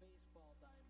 the baseball diamond.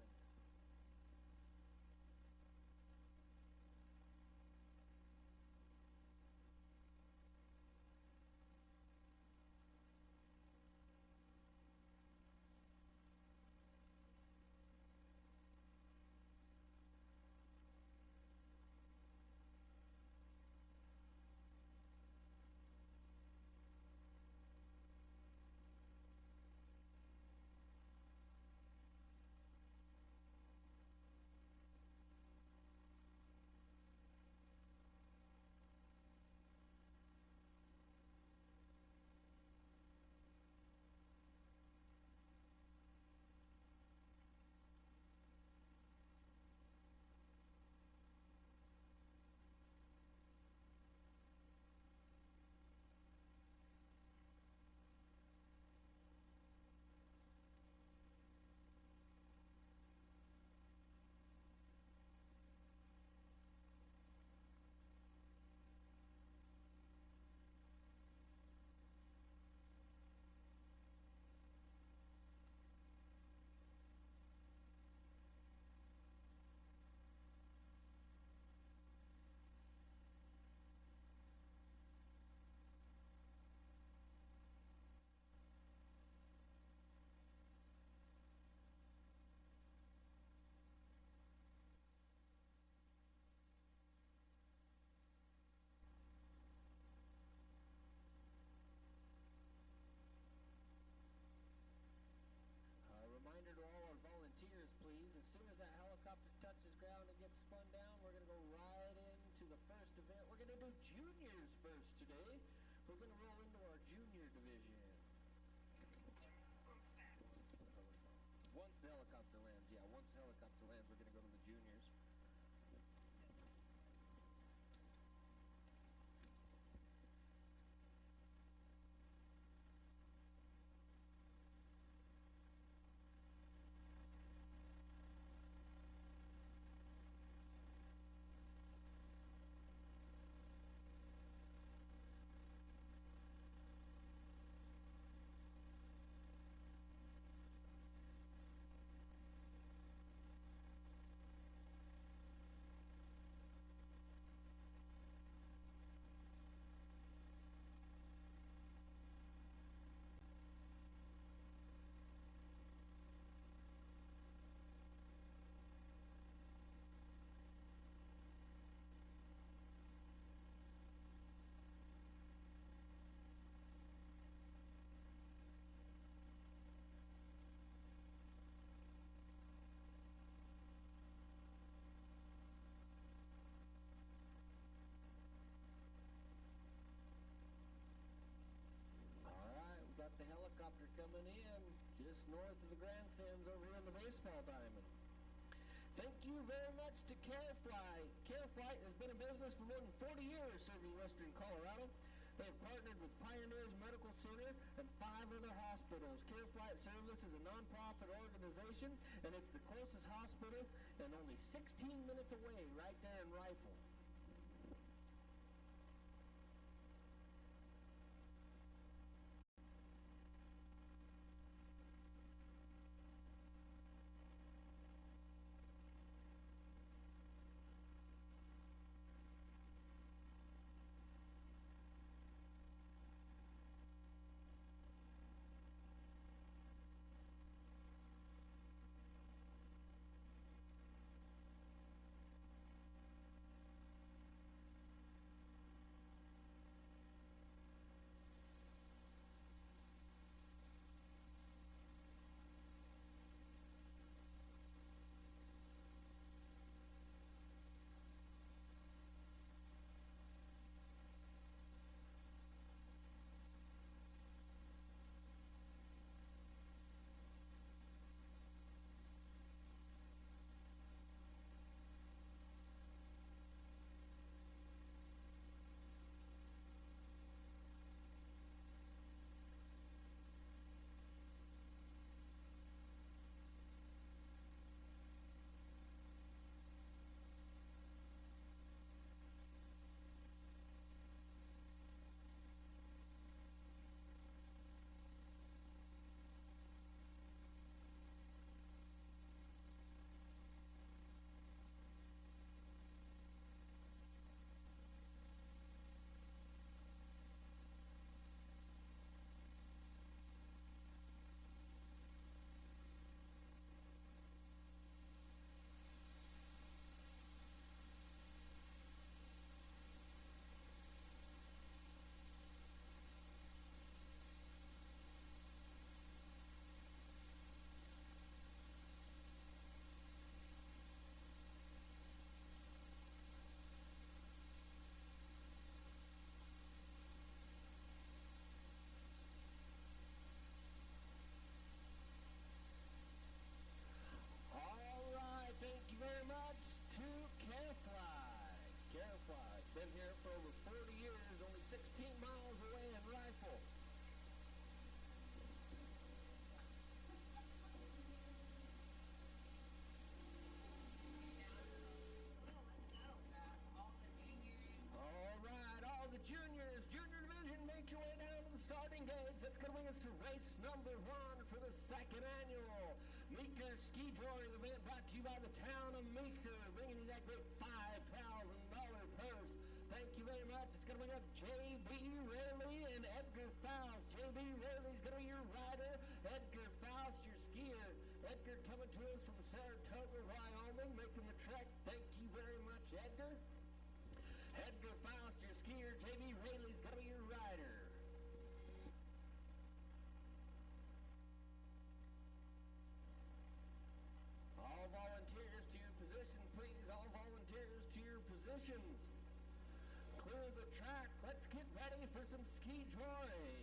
Reminder to all our volunteers, please, as soon as that helicopter touches ground and gets spun down, we're going to go right into the first event. We're going to do juniors first today. We're going to roll into our junior division. Once the helicopter lands, once the helicopter lands, we're going to go to the juniors. Got the helicopter coming in just north of the grandstands over here in the baseball diamond. Thank you very much to CareFlight. CareFlight has been in business for more than 40 years serving western Colorado. They've partnered with Pioneers Medical Center and 5 other hospitals. CareFlight Service is a nonprofit organization, and it's the closest hospital and only 16 minutes away right there in Rifle. to race number 1 for the second annual Meeker Ski Touring event, brought to you by the town of Meeker, bringing you that great $5,000 purse. Thank you very much. It's going to bring up J.B. Rayleigh and Edgar Faust. J.B. Rayleigh's going to be your rider. Edgar Faust, your skier. Edgar coming to us from Saratoga, Wyoming, making the trek. Thank you very much, Edgar. Edgar Faust, your skier. J.B. Rayleigh's going to be your rider. All volunteers to your positions, please. All volunteers to your positions. Clear the track. Let's get ready for some ski touring.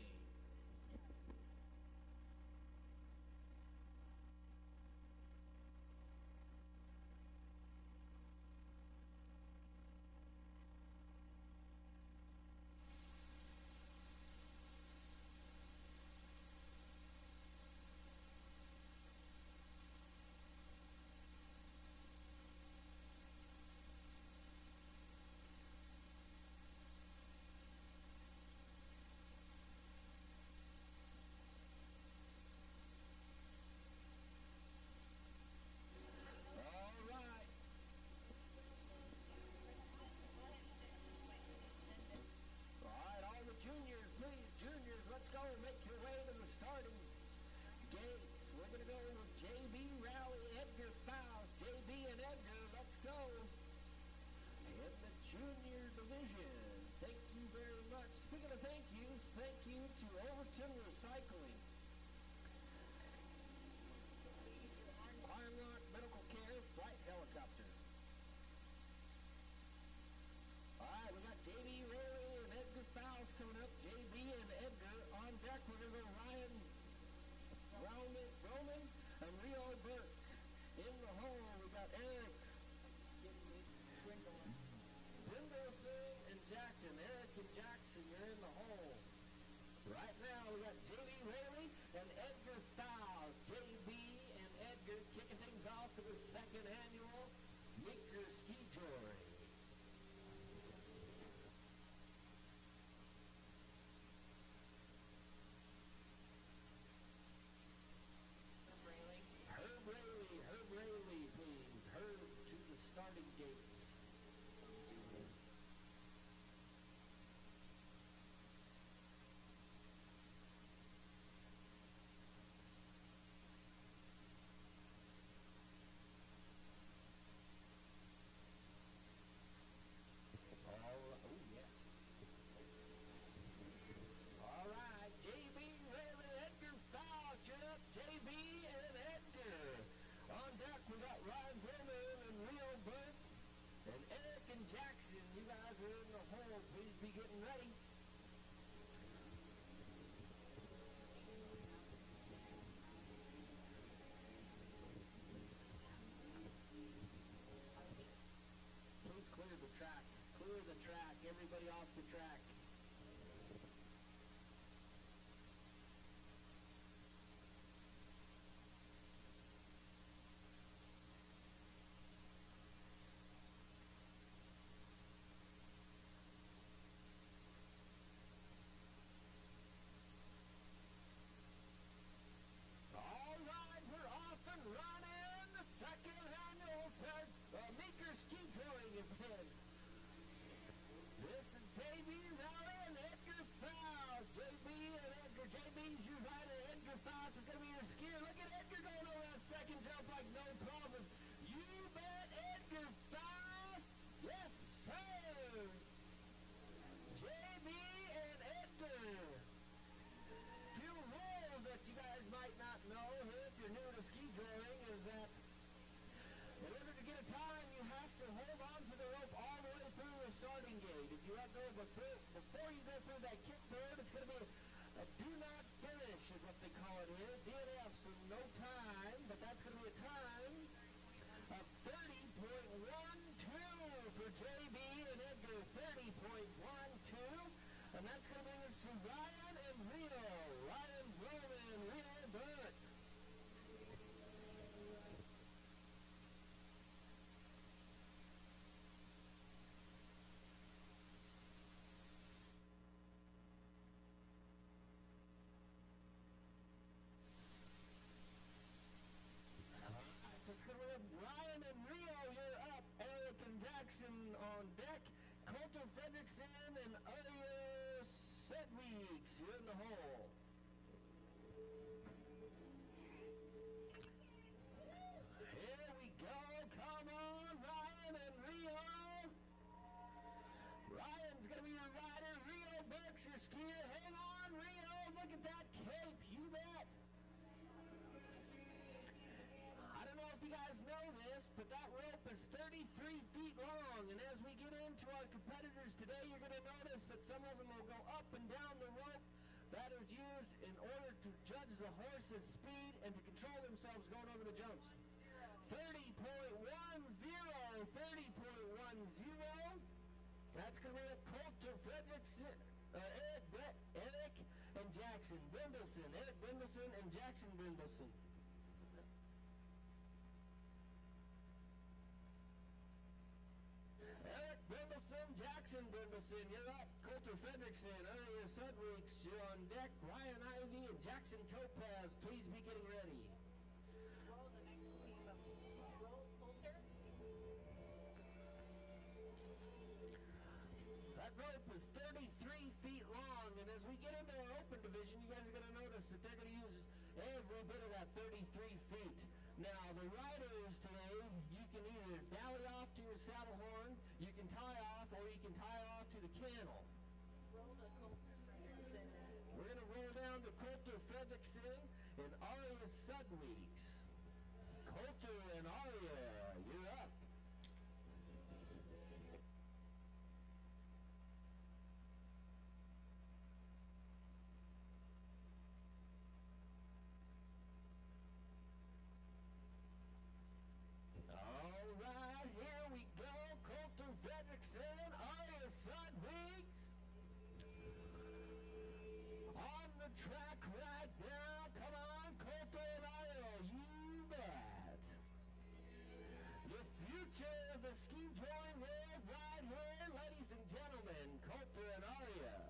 Make your way to the starting gates. We're going to go with J.B. Rowley, Edgar Faust. J.B. and Edgar, let's go. In the junior division, thank you very much. Speaking of thank yous, thank you to Overton Recycling, Climblock Medical Care, Flight Helicopter. All right, we got J.B. Rayleigh and Edgar Faust coming up. J.B. and Edgar on deck. We're going to go Ryan Roman and Rio Burke. In the hole, we got Eric Brindelson and Jackson. Eric and Jackson, you're in the hole. Right now, we got J.B. Rayleigh and Edgar Faust. J.B. and Edgar kicking things off for the second annual Meeker Ski Touring. Herb Rayleigh, please. Herb to the starting gates. All right, J.B. Rayleigh, Edgar Faust, you're up. J.B. and Edgar. On deck, we got Ryan Bowman and Rio Burke and Eric and Jackson. You guys are in the hole. Please be getting ready. Please clear the track. Clear the track. Everybody off the track. Meeker Ski Touring event. This is J.B. Rowley and Edgar Faust. J.B. and Edgar. J.B.'s your rider. Edgar Faust is going to be your skier. Look at Edgar going over that second jump like no problem. You bet Edgar Faust. Yes, sir. J.B. and Edgar. Few rules that you guys might not know here if you're new to ski touring is that in order to get a time, you have to hold on to the rope all the way through the starting gate. If you let go before you go through that kickboard, it's going to be a do not finish is what they call it here. DNF, so no time, but that's going to be a time of 30.12 for JB and Edgar, 30.12. And that's going to bring us to Ryan and Rio. Ryan Roman and Rio Burke. Jackson on deck. Coulter Fredrickson and Arya Sedweeks, you're in the hole. Here we go. Come on, Ryan and Rio. Ryan's going to be your rider. Rio Burke's your skier. Hang on, Rio. Look at that cape. You bet. I don't know if you guys know this, but that rope is 33 feet long. And as we get into our competitors today, you're going to notice that some of them will go up and down the rope. That is used in order to judge the horse's speed and to control themselves going over the jumps. 30.10, 30.10. That's going to be Coulter Fredrickson, Eric and Jackson Brindleson. Eric Brindleson and Jackson Brindleson. Eric Brindleson, Jackson Brindleson, you're up. Coulter Fredrickson, Arya Sedweeks, you're on deck. Ryan Ivey and Jackson Kopaz, please be getting ready. Roll the next team of Coulter. That rope is 33 feet long, and as we get into our open division, you guys are going to notice that they're going to use every bit of that 33 feet. Now, the riders today, you can either dally off to your saddle horn, you can tie off, or you can tie off to the cantle. Roll to Coulter Fredrickson. We're going to roll down to Coulter Fredrickson and Arya Sedweeks. Coulter and Arya, you're up. Fredrickson, Arya Sedweeks on the track right now. Come on, Coulter and Arya, you bet. The future of the ski touring world right here, ladies and gentlemen, Coulter and Arya.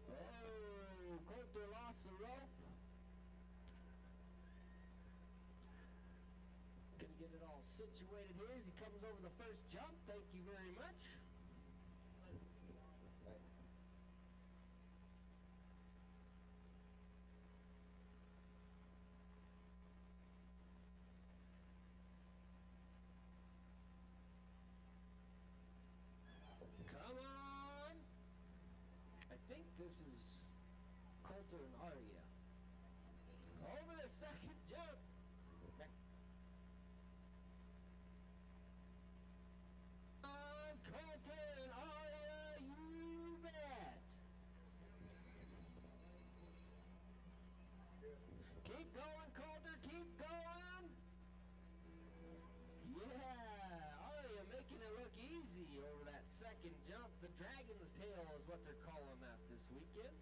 Oh, Coulter lost the rope. Gonna get it all situated here as he comes over the first jump. Thank you very much. Come on. I think this is Coulter and Arya. Over the second jump. Coulter and Arya, you bet. Keep going, Coulter, keep going. Yeah, Arya making it look easy over that second jump. The Dragon's Tail is what they're calling that this weekend.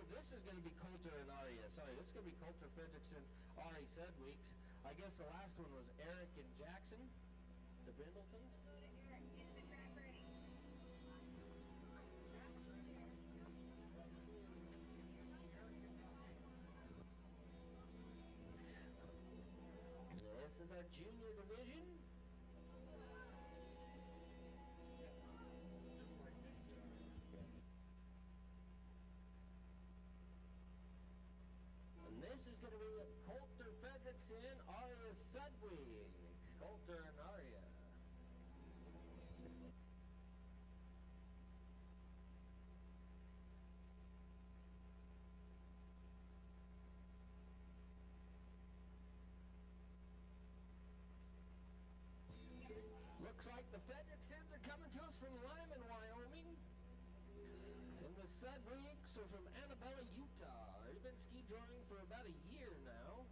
This is going to be Coulter and Arya. Sorry, this is going to be Coulter Fredrickson, Arya Sedweeks. I guess the last one was Eric and Jackson, the Brindlesons. This is our junior division. This is going to be Coulter Fredrickson, Arya Sedweeks. Coulter and Arya. Looks like the Fredricksons are coming to us from Lyman, Wyoming. the Sudweeks are from Annabella, Utah. They've been ski touring for about a year now.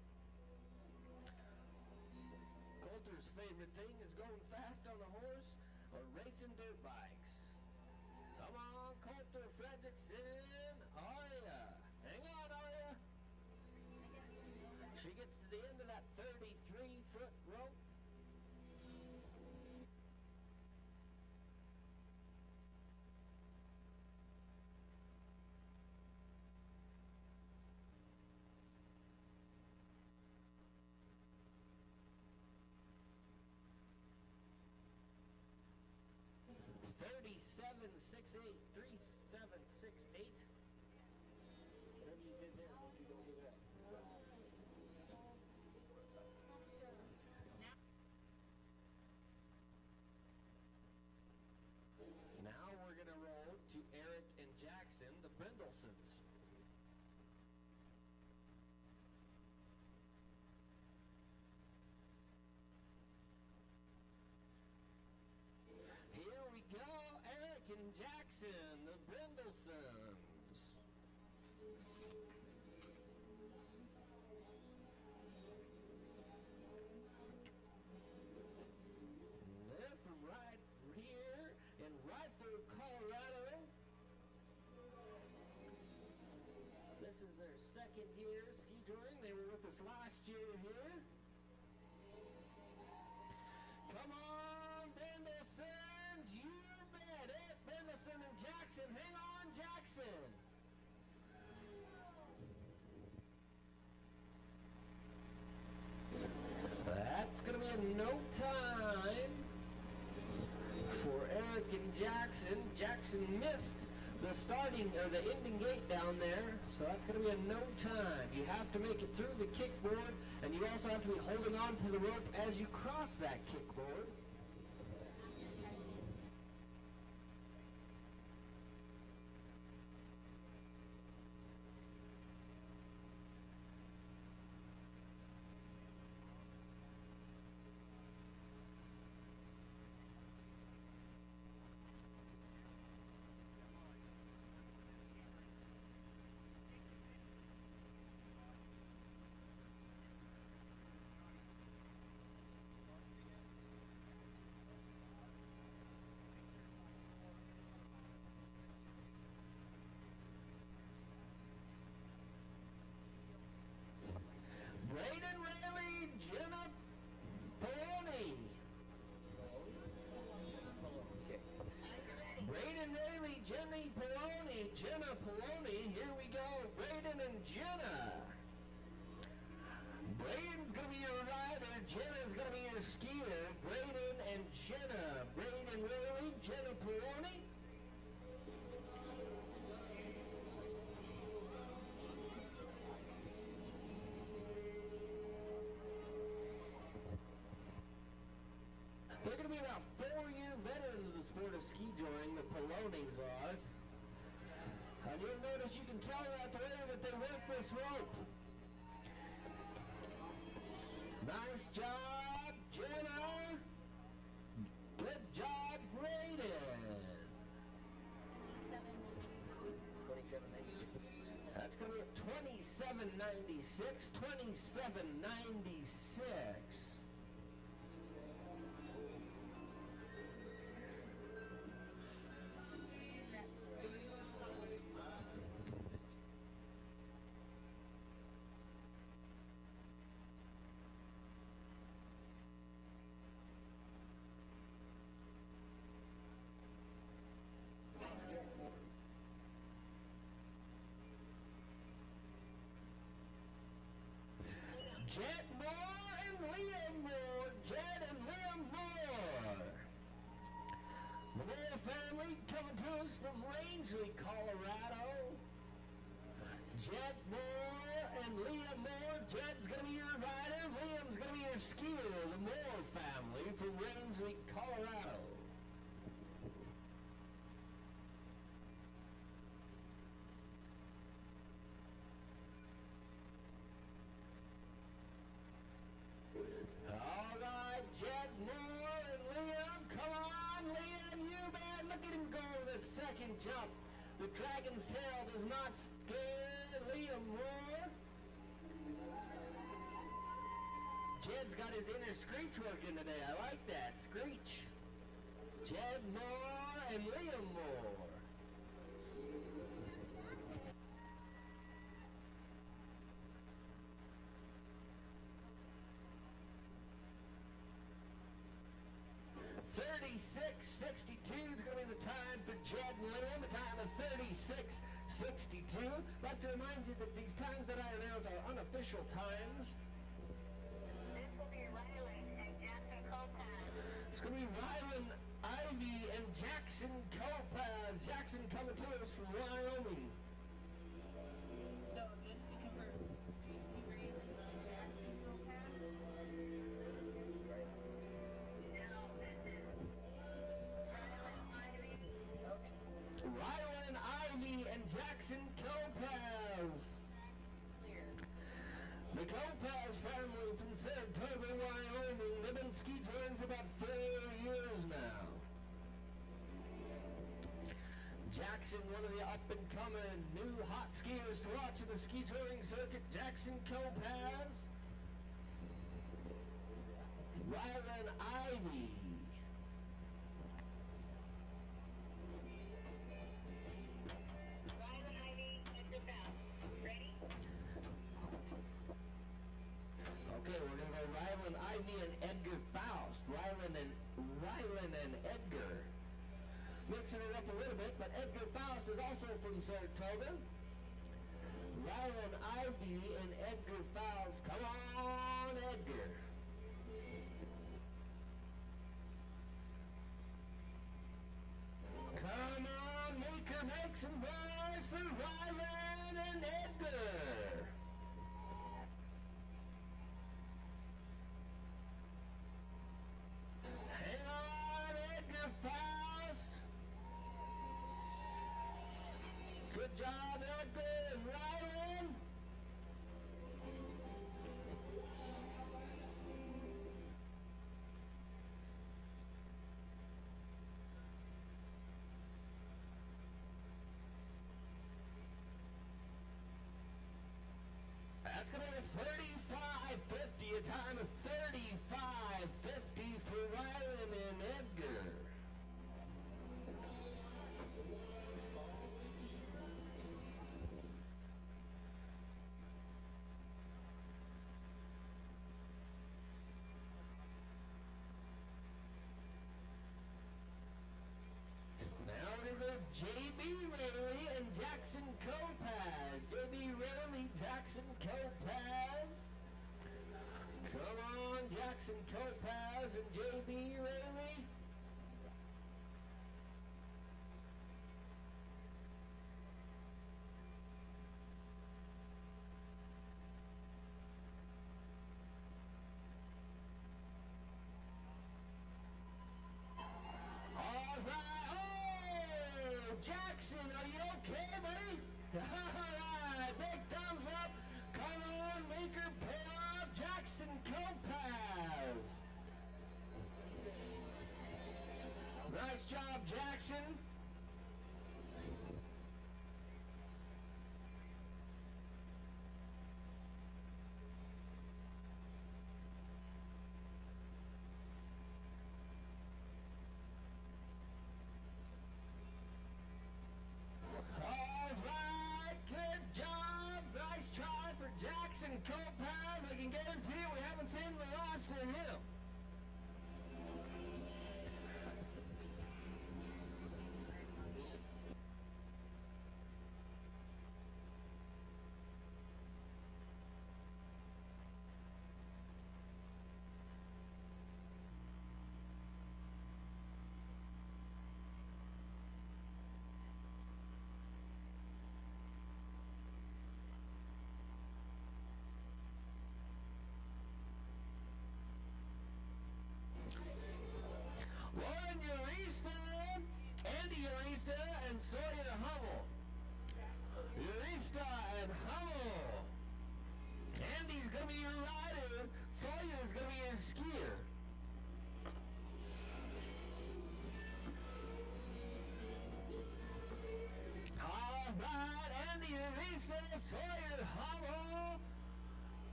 Coulter's favorite thing is going fast on a horse or racing dirt bikes. Come on, Coulter Fredrickson. Aria. Hang on, Aria. She gets to the end of that 33-foot rope. Seven, 6, 8, 3, 7, 6, 8. Whatever you did there, hope you don't do that. Now we're going to roll to Eric and Jackson, the Brindlesons. Here we go. And Jackson, the Brindlesons. They're from right here in Rifle, Colorado. This is their second year ski touring. They were with us last year here. Come on, Brindlesons, you bet it. Brindleson and Jackson, hang on, Jackson. That's going to be a no time for Eric and Jackson. Jackson missed the starting or the ending gate down there, so that's going to be a no time. You have to make it through the kickboard, and you also have to be holding on to the rope as you cross that kickboard. Braden Rayleigh, Jenna Poloni. Braden Rayleigh, Jenny Poloni, Jenna Poloni. Here we go, Braden and Jenna. Braden's going to be your rider. Jenna's going to be your skier. Braden and Jenna. Braden Rayleigh, Jenna Poloni. They're going to be about 4-year veterans of the sport of ski touring, the Polonis are. And you'll notice you can tell right the way that they work this rope. Nice job, Jenna. Good job, Braden. 27.96. That's going to be at 27.96, 27.96. Jet Moore and Liam Moore. Jet and Liam Moore. The Moore family coming to us from Rangeley, Colorado. Jet Moore and Liam Moore. Jet's going to be your rider. Liam's going to be your skier. The Moore family from Rangeley, Colorado. Jet Moore and Liam, come on, Liam, you man, look at him go with a second jump. The dragon's tail does not scare Liam Moore. Jed's got his inner Screech working today. I like that. Screech. Jed Moore and Liam Moore. $36.62 is going to be the time for Jed and Liam. A time of $36.62. I'd like to remind you that these times that I announce are unofficial times. This will be Rylan and Jackson Colton. It's going to be Rylan Ivy and Jackson Kopaz. Jackson coming to us from Wyoming. So just to confirm, Rylan Jackson Colton? No, this is Rylan Ivy. Okay. Rylan Ivy and Jackson Kopaz. Clear. The Kopaz family from Saratoga, Wyoming. They've been ski touring for about 4 years now. Jackson, one of the up-and-coming new hot skiers to watch in the ski touring circuit. Jackson Kopaz. Rylan Ivy. Rylan Ivy and the bell. Ready? Okay, we're gonna go Rylan Ivy and Edgar Faust. Rylan and Edgar. Mixing it up a little bit, but Edgar Faust is also from Saratoga. Rylan Ivy and Edgar Faust. Come on, Edgar. Come on, Maker, make some noise for Rylan and Edgar. Hang on, Edgar Faust. Good job, Edgar and Rylan. That's going to be 35.50, a time of 35.50 for Rylan and Edgar. Now we're going to go J.B. Rayleigh and Jackson Kopaz. J.B. Rayleigh, Jackson Kopaz. Come on, Jackson Kopaz and J.B. Rayleigh. All right. Oh, Jackson, are you okay, buddy? All right, big thumbs up. Come on, Maker, pull up Jackson Kopaz. Nice job, Jackson. All right, good job. Nice try for Jackson Kopaz. I can guarantee we haven't seen the last of him. Lauren Urista, Andy Urista, and Sawyer Hummel. Urista and Hummel. Andy's going to be your rider. Sawyer's going to be your skier. Eureka, Sawyer, Hummel.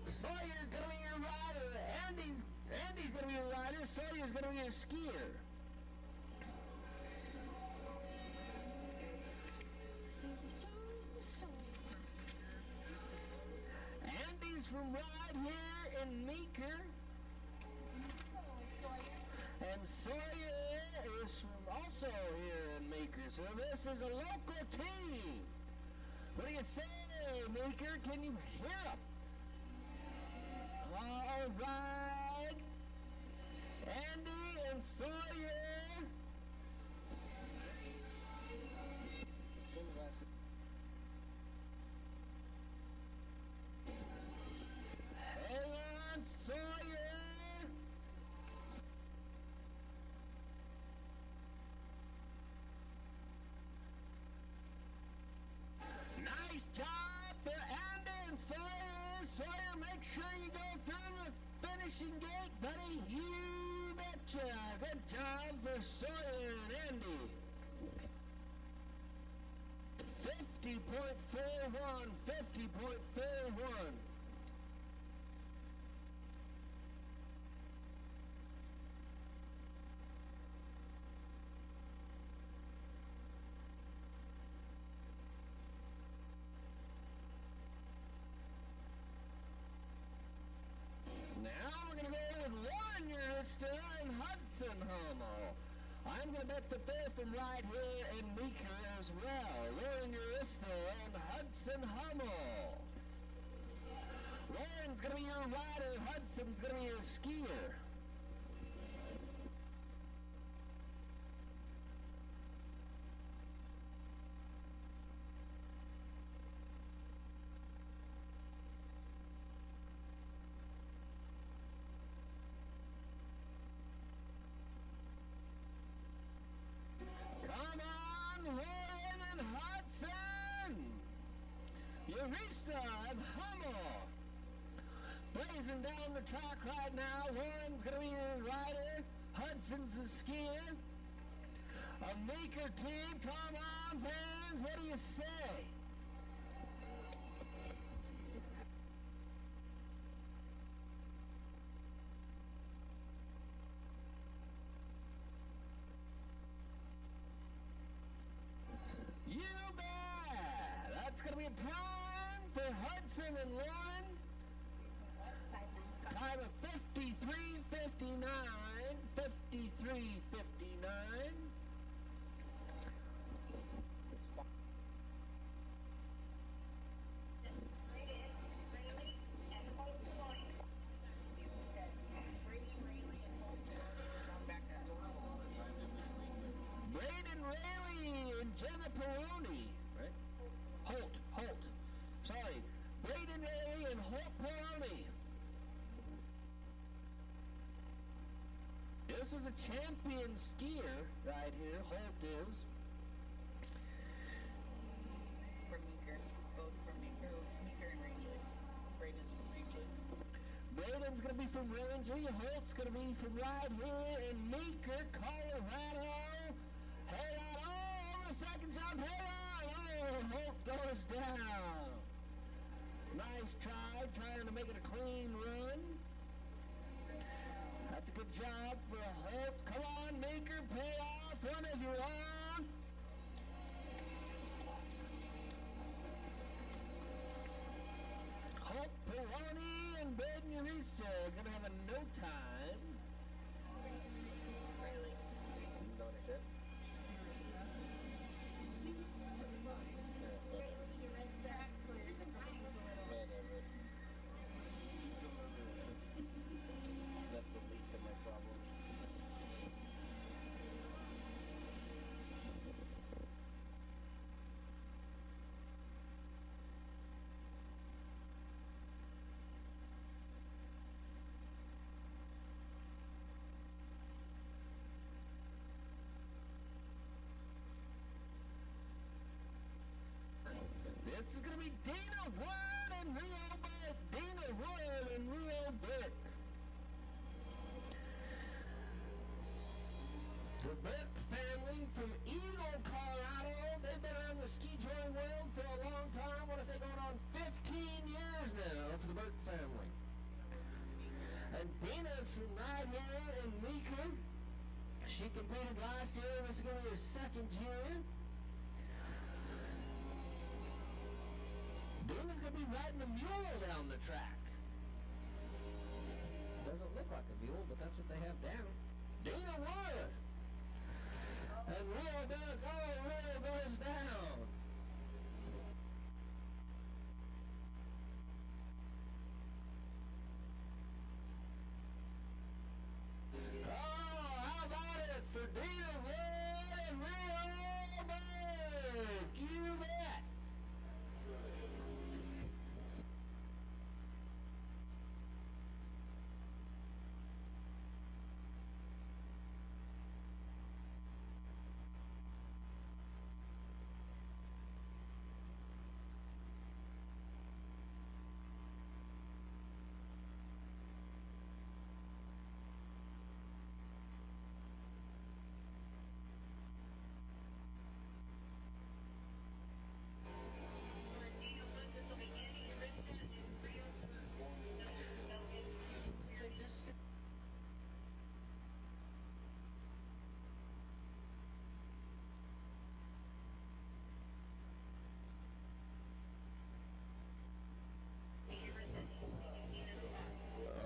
Sawyer's gonna be your rider. Andy's gonna be your rider. Sawyer's gonna be your skier. Andy's from right here in Meeker. And Sawyer is from also here in Meeker. So this is a local team. What do you say, Meeker? Can you hear them? All right. Andy and Sawyer. Sunglasses. Hang on, Sawyer. Nice job for Andy and Sawyer. Sawyer, make sure you go through the finishing gate, buddy. You betcha. Good job for Sawyer and Andy. 50.41, 50.41. Now we're going to go with Lauren Eurista and Hudson Hummel. I'm going to bet that they're from right here in Meeker as well. Lauren Eurista and Hudson Hummel. Lauren's going to be your rider. Hudson's going to be your skier. Come on, Lauren and Hudson! Eurista and Hummel! Blazing down the track right now. Lauren's going to be your rider. Hudson's the skier. A Meeker team. Come on, fans. What do you say? You bet! That's going to be a time for Hudson and Lauren. Time of 53.59. 53.59. Braden Rayleigh and Jenna Peroni. Right? Holt. Sorry. Braden Rayleigh and Holt Peroni. This is a champion skier right here. Holt is. From Meeker, both from Meeker and Rangeley. Braden's from Rangeley. Braden's going to be from Rangeley. Holt's going to be from right here in Meeker, Colorado. Hang on. Oh, the second jump. Hang on. Oh, Holt goes down. Nice try. Trying to make it a clean run. That's a good job for Holt. Come on, Meeker. Pay off one of your own. Holt, Peroni, and Braden Eurista are going to have a no time. Rayleigh. You know what I said? That's fine. Yeah, whatever. Whatever. That's the least of my problems. This is going to be Dana Wood and Rio Burke. Dana Wood and Rio Burke. The Burke family from Eagle, Colorado. They've been around the ski touring world for a long time. Want to the Burke family. And Dina's from right here in Meeker. She competed last year. This is going to be her second year. Dina's going to be riding a mule down the track. Doesn't look like a mule, but that's what they have down. Dina Wood. And Rio Duck, Rio goes down. How about it for Dina Wood and Rio Duck? You bet.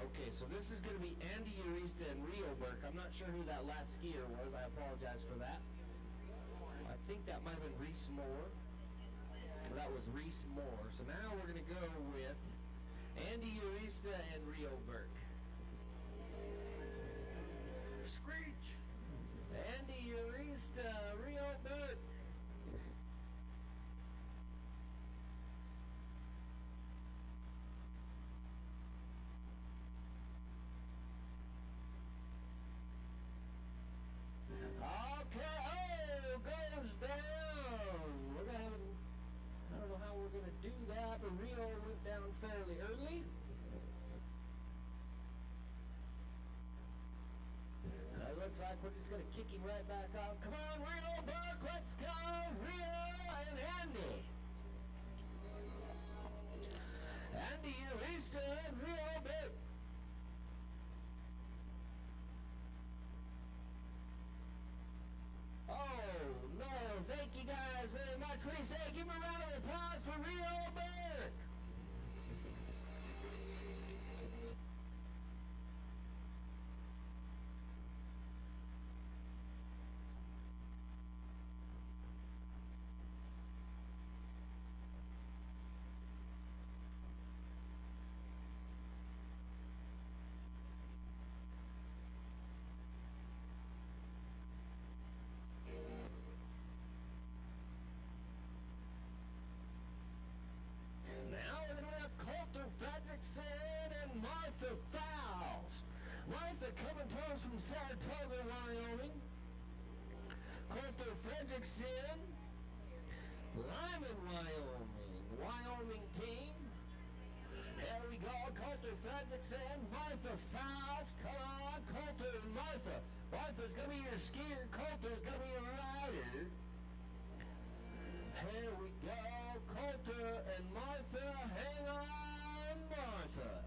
Okay, so this is going to be Andy Urista and Rio Burke. I'm not sure who that last skier was. I apologize for that. I think that might have been Reese Moore. That was Reese Moore. So now we're going to go with Andy Urista and Rio Burke. Screech! Andy Urista, Rio Burke. Rio went down fairly early. Looks like we're just going to kick him right back off. Come on, Rio Burke, let's go! Rio and Andy. Andy Urista and Rio Burke. Oh, no, thank you guys very much. What do you say? Give him a round of applause for Rio Burke. Fredrickson and Martha Fowles. Martha coming to us from Saratoga, Wyoming. Coulter Fredrickson, Lyman, Wyoming team. There we go, Coulter Fredrickson, Martha Fowles. Come on, Coulter and Martha. Martha's going to be your skier. Coulter's going to be your rider. Here we go, Coulter and Martha. Hang on, Martha.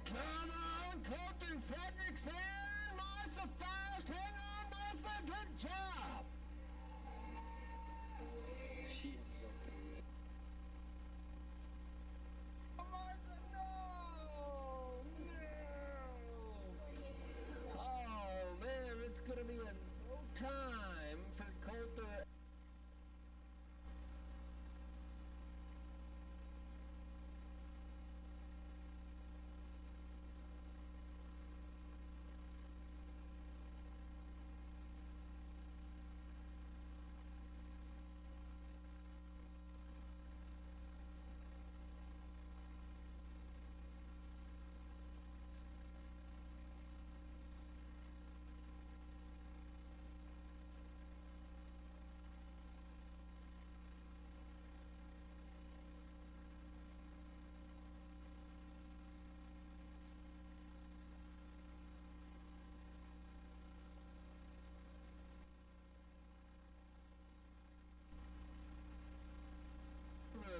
Come on, Colton Fredrickson, Martha Faust, hang on, Martha, good job. She is so good. Martha, no! Oh, man, it's going to be a no time for Colton.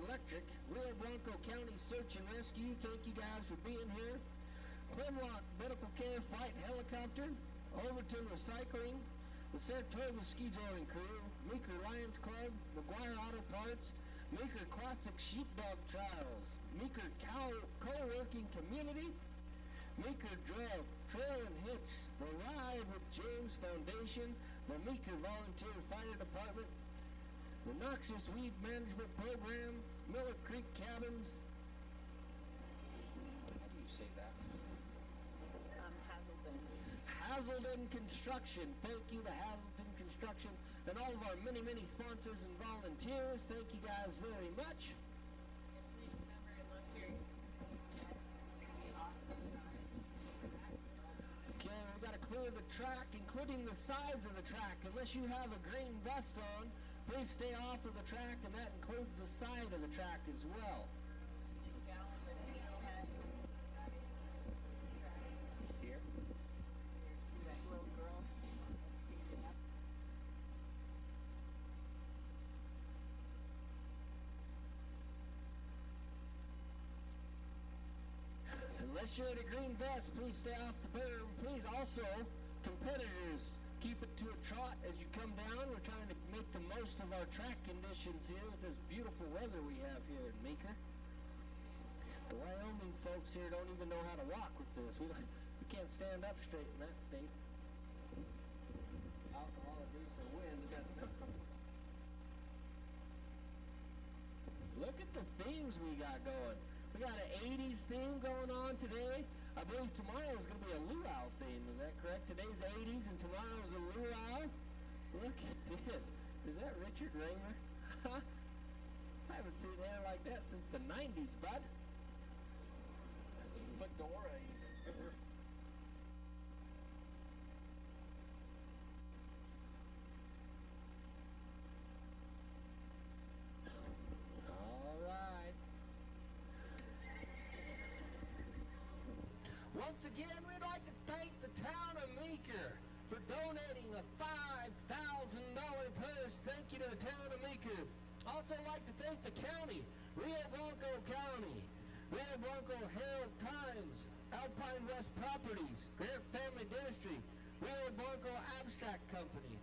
Electric, Rio Blanco County Search and Rescue, thank you guys for being here. Clemlock Medical Care Flight Helicopter, Overton Recycling, the Saratoga Ski Touring Crew, Meeker Lions Club, McGuire Auto Parts, Meeker Classic Sheepdog Trials, Meeker Co-working Community, Meeker Trail and Hitch, the Ride with James Foundation, the Meeker Volunteer Fire Department, the Noxious Weed Management Program, Miller Creek Cabins. How do you say that? Hazelden. Hazelden Construction. Thank you to Hazelden Construction and all of our many, many sponsors and volunteers. Thank you guys very much. And please remember, unless you're Okay, we got to clear the track, including the sides of the track. Unless you have a green vest on, please stay off of the track, and that includes the side of the track as well. Here? see that little girl standing up. Unless you're in a green vest, please stay off the berm. Please also, competitors, keep it to a trot as you come down. We're trying to make the most of our track conditions here with this beautiful weather we have here in Meeker. The Wyoming folks here don't even know how to walk with this. We can't stand up straight in that state. Alcohol abuse or wind. Look at the themes we got going. We got an 80s theme going on today. I believe tomorrow is going to be a luau theme. Is that correct? Today's 80s and tomorrow's a luau. Look at this. Is that Richard Raymer? I haven't seen hair like that since the 90s, bud. Fedora even. All right. Once again, we'd like to thank the town of Meeker for donating a $5,000 purse. Thank you to the town of Meeker. Also like to thank the county, Rio Blanco County, Rio Blanco Herald Times, Alpine West Properties, Grant Family Dentistry, Rio Blanco Abstract Company,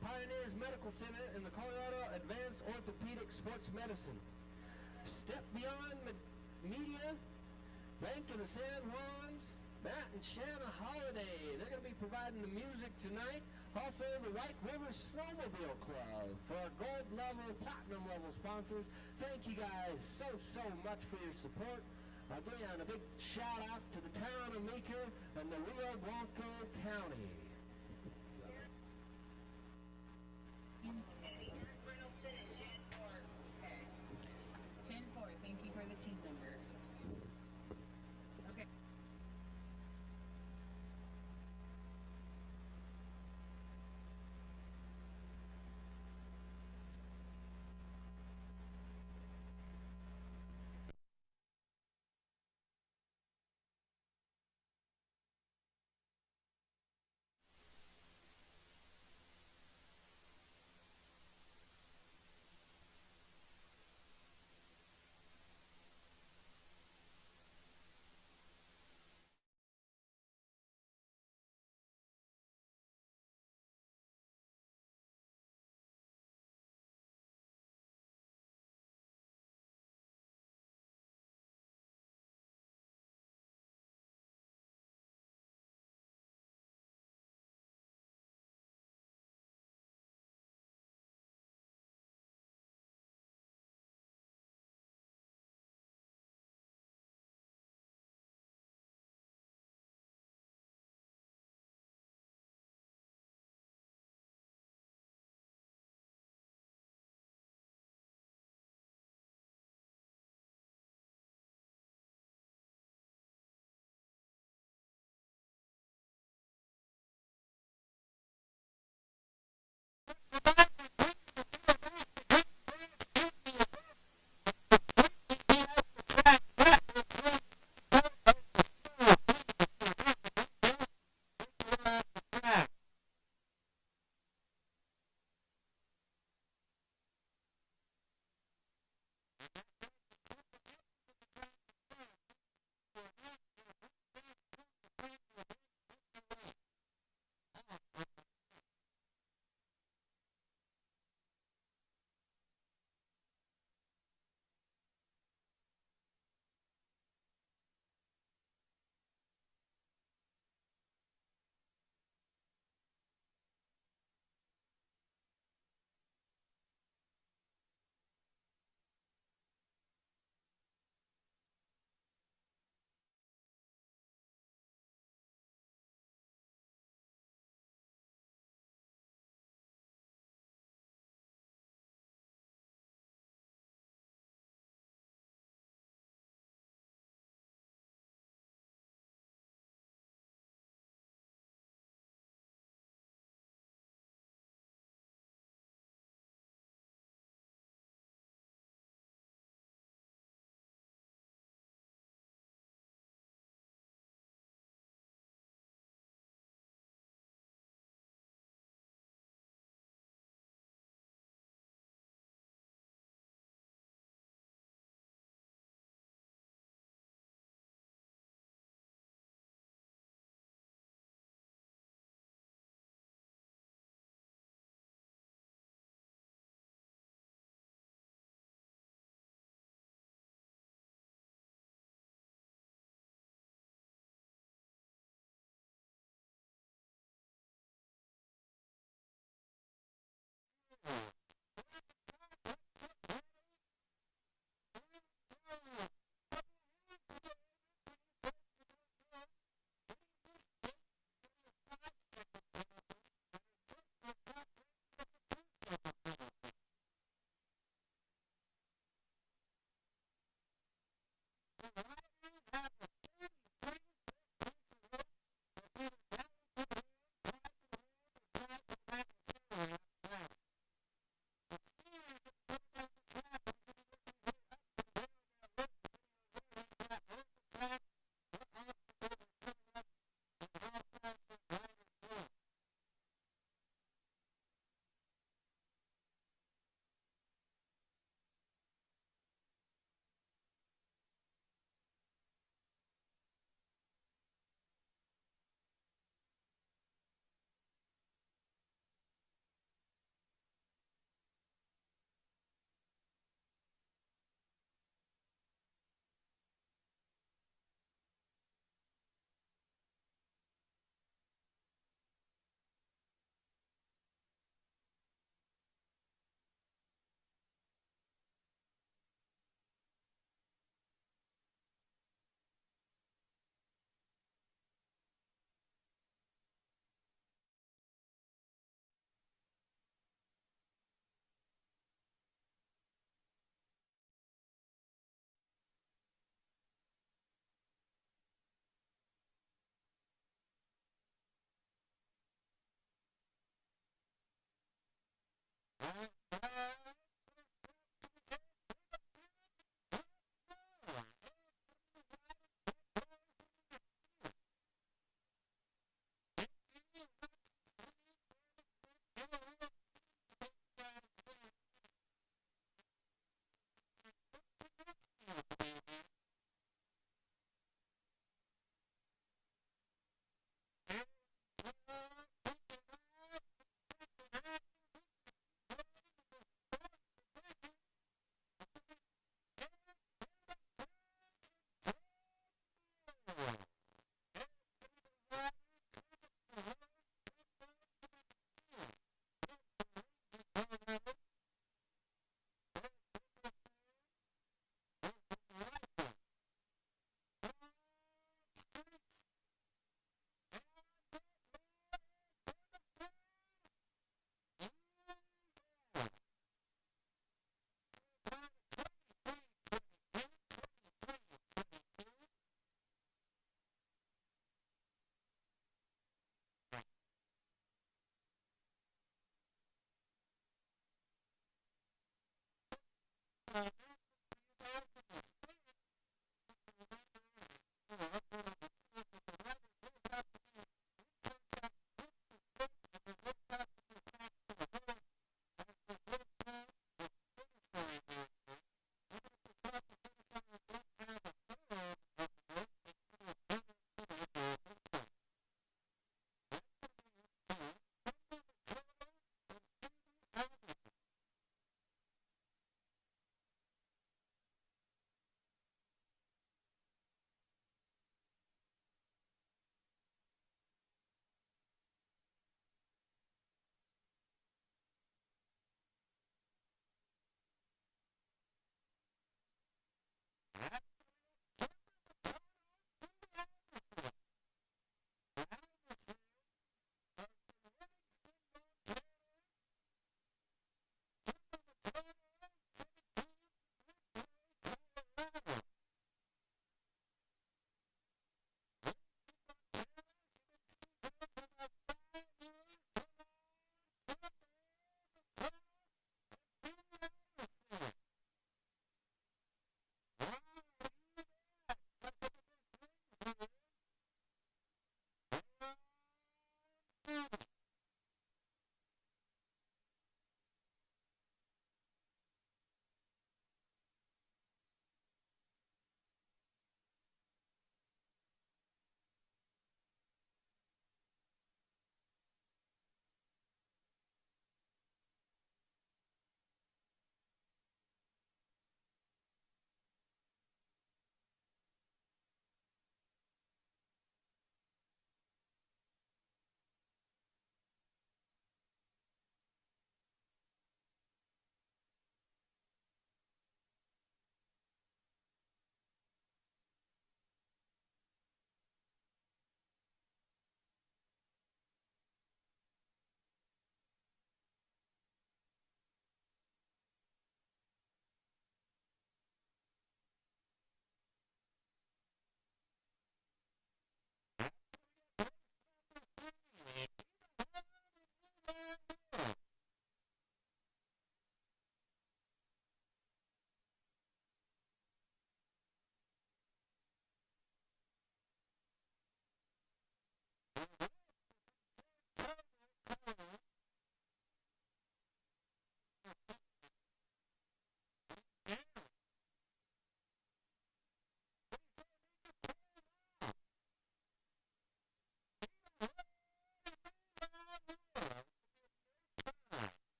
Pioneers Medical Center, and the Colorado Advanced Orthopedic Sports Medicine. Step Beyond Media, Bank of the San Juans, Matt and Shanna Holiday. They're going to be providing the music tonight. Also, the White River Snowmobile Club for our gold level, platinum level sponsors. Thank you guys so much for your support. Again, a big shout out to the town of Meeker and the Rio Blanco County. Okay. 10-4. Thank you for the team number. Okay.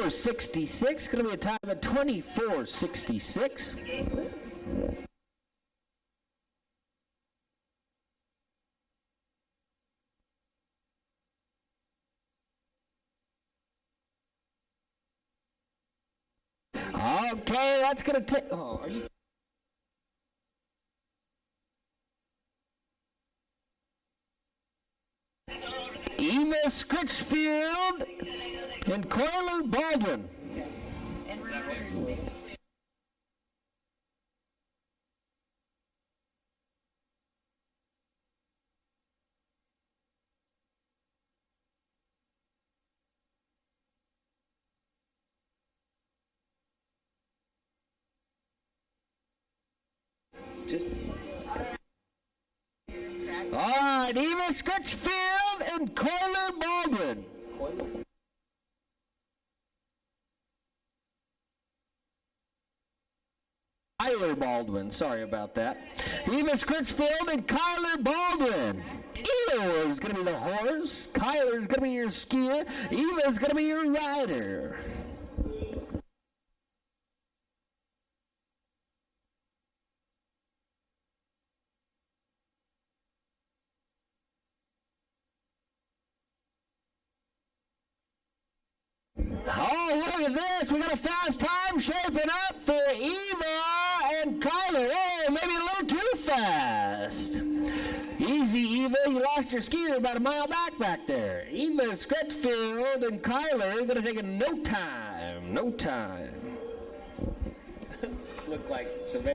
24:66. Going to be a time of 24:66. Okay, that's going to take... Oh, are you... Eva Scritchfield and Coiler Baldwin. And remember, Just... All right, Eva Scritchfield and Coiler Baldwin. Kyler Baldwin, sorry about that. Eva Scritchfield and Kyler Baldwin. Eva is going to be the horse. Kyler is going to be your skier. Eva is going to be your rider. Oh, look at this. We got a fast time shaping up for Eva and Kyler. Oh, maybe a little too fast. Easy, Eva. You lost your skier about a mile back there. Eva Scritchfield and Kyler are going to take it no time. No time. Look like Savannah.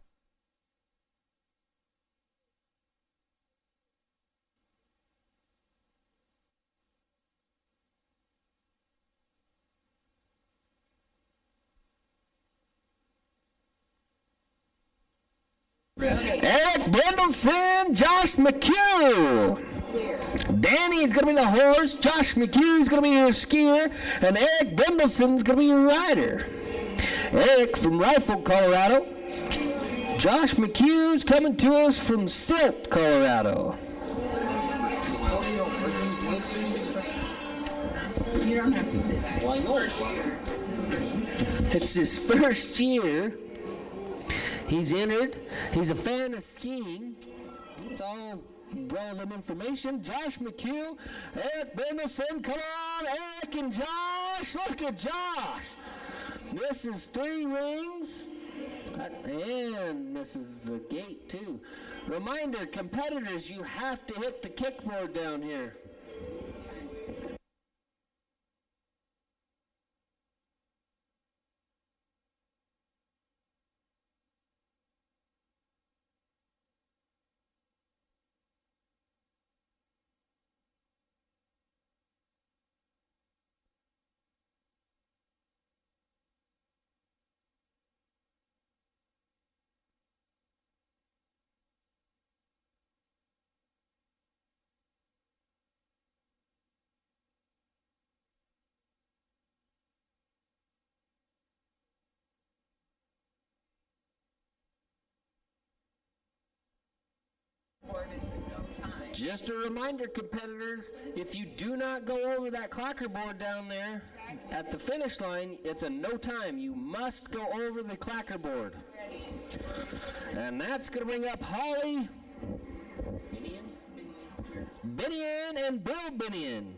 Eric Bendelson, Josh McHugh. Danny's going to be the horse, Josh McHugh's going to be your skier, and Eric Bendelson's going to be your rider. Eric from Rifle, Colorado. Josh McHugh's coming to us from Silt, Colorado. you don't have to say that. Why not? It's his first year. He's entered. He's a fan of skiing. It's all relevant information. Josh McHugh, Eric Bendelson. Come on, Eric and Josh. Look at Josh. Misses 3 rings. And misses the gate, too. Reminder, competitors, you have to hit the kickboard down here. Just a reminder, competitors, if you do not go over that clackerboard down there at the finish line, it's a no time. You must go over the clackerboard. And that's going to bring up Holly Binion and Bill Binion.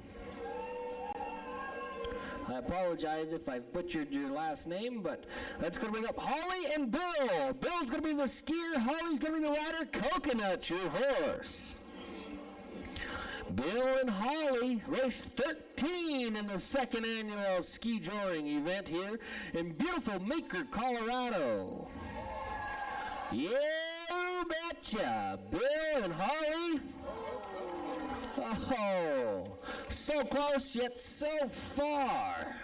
I apologize if I've butchered your last name, but that's going to bring up Holly and Bill. Bill's going to be the skier. Holly's going to be the rider. Coconut's your horse. Bill and Holly raced 13 in the second annual ski joring event here in beautiful Meeker, Colorado. Yeah, you betcha. Bill and Holly. Oh, so close yet so far.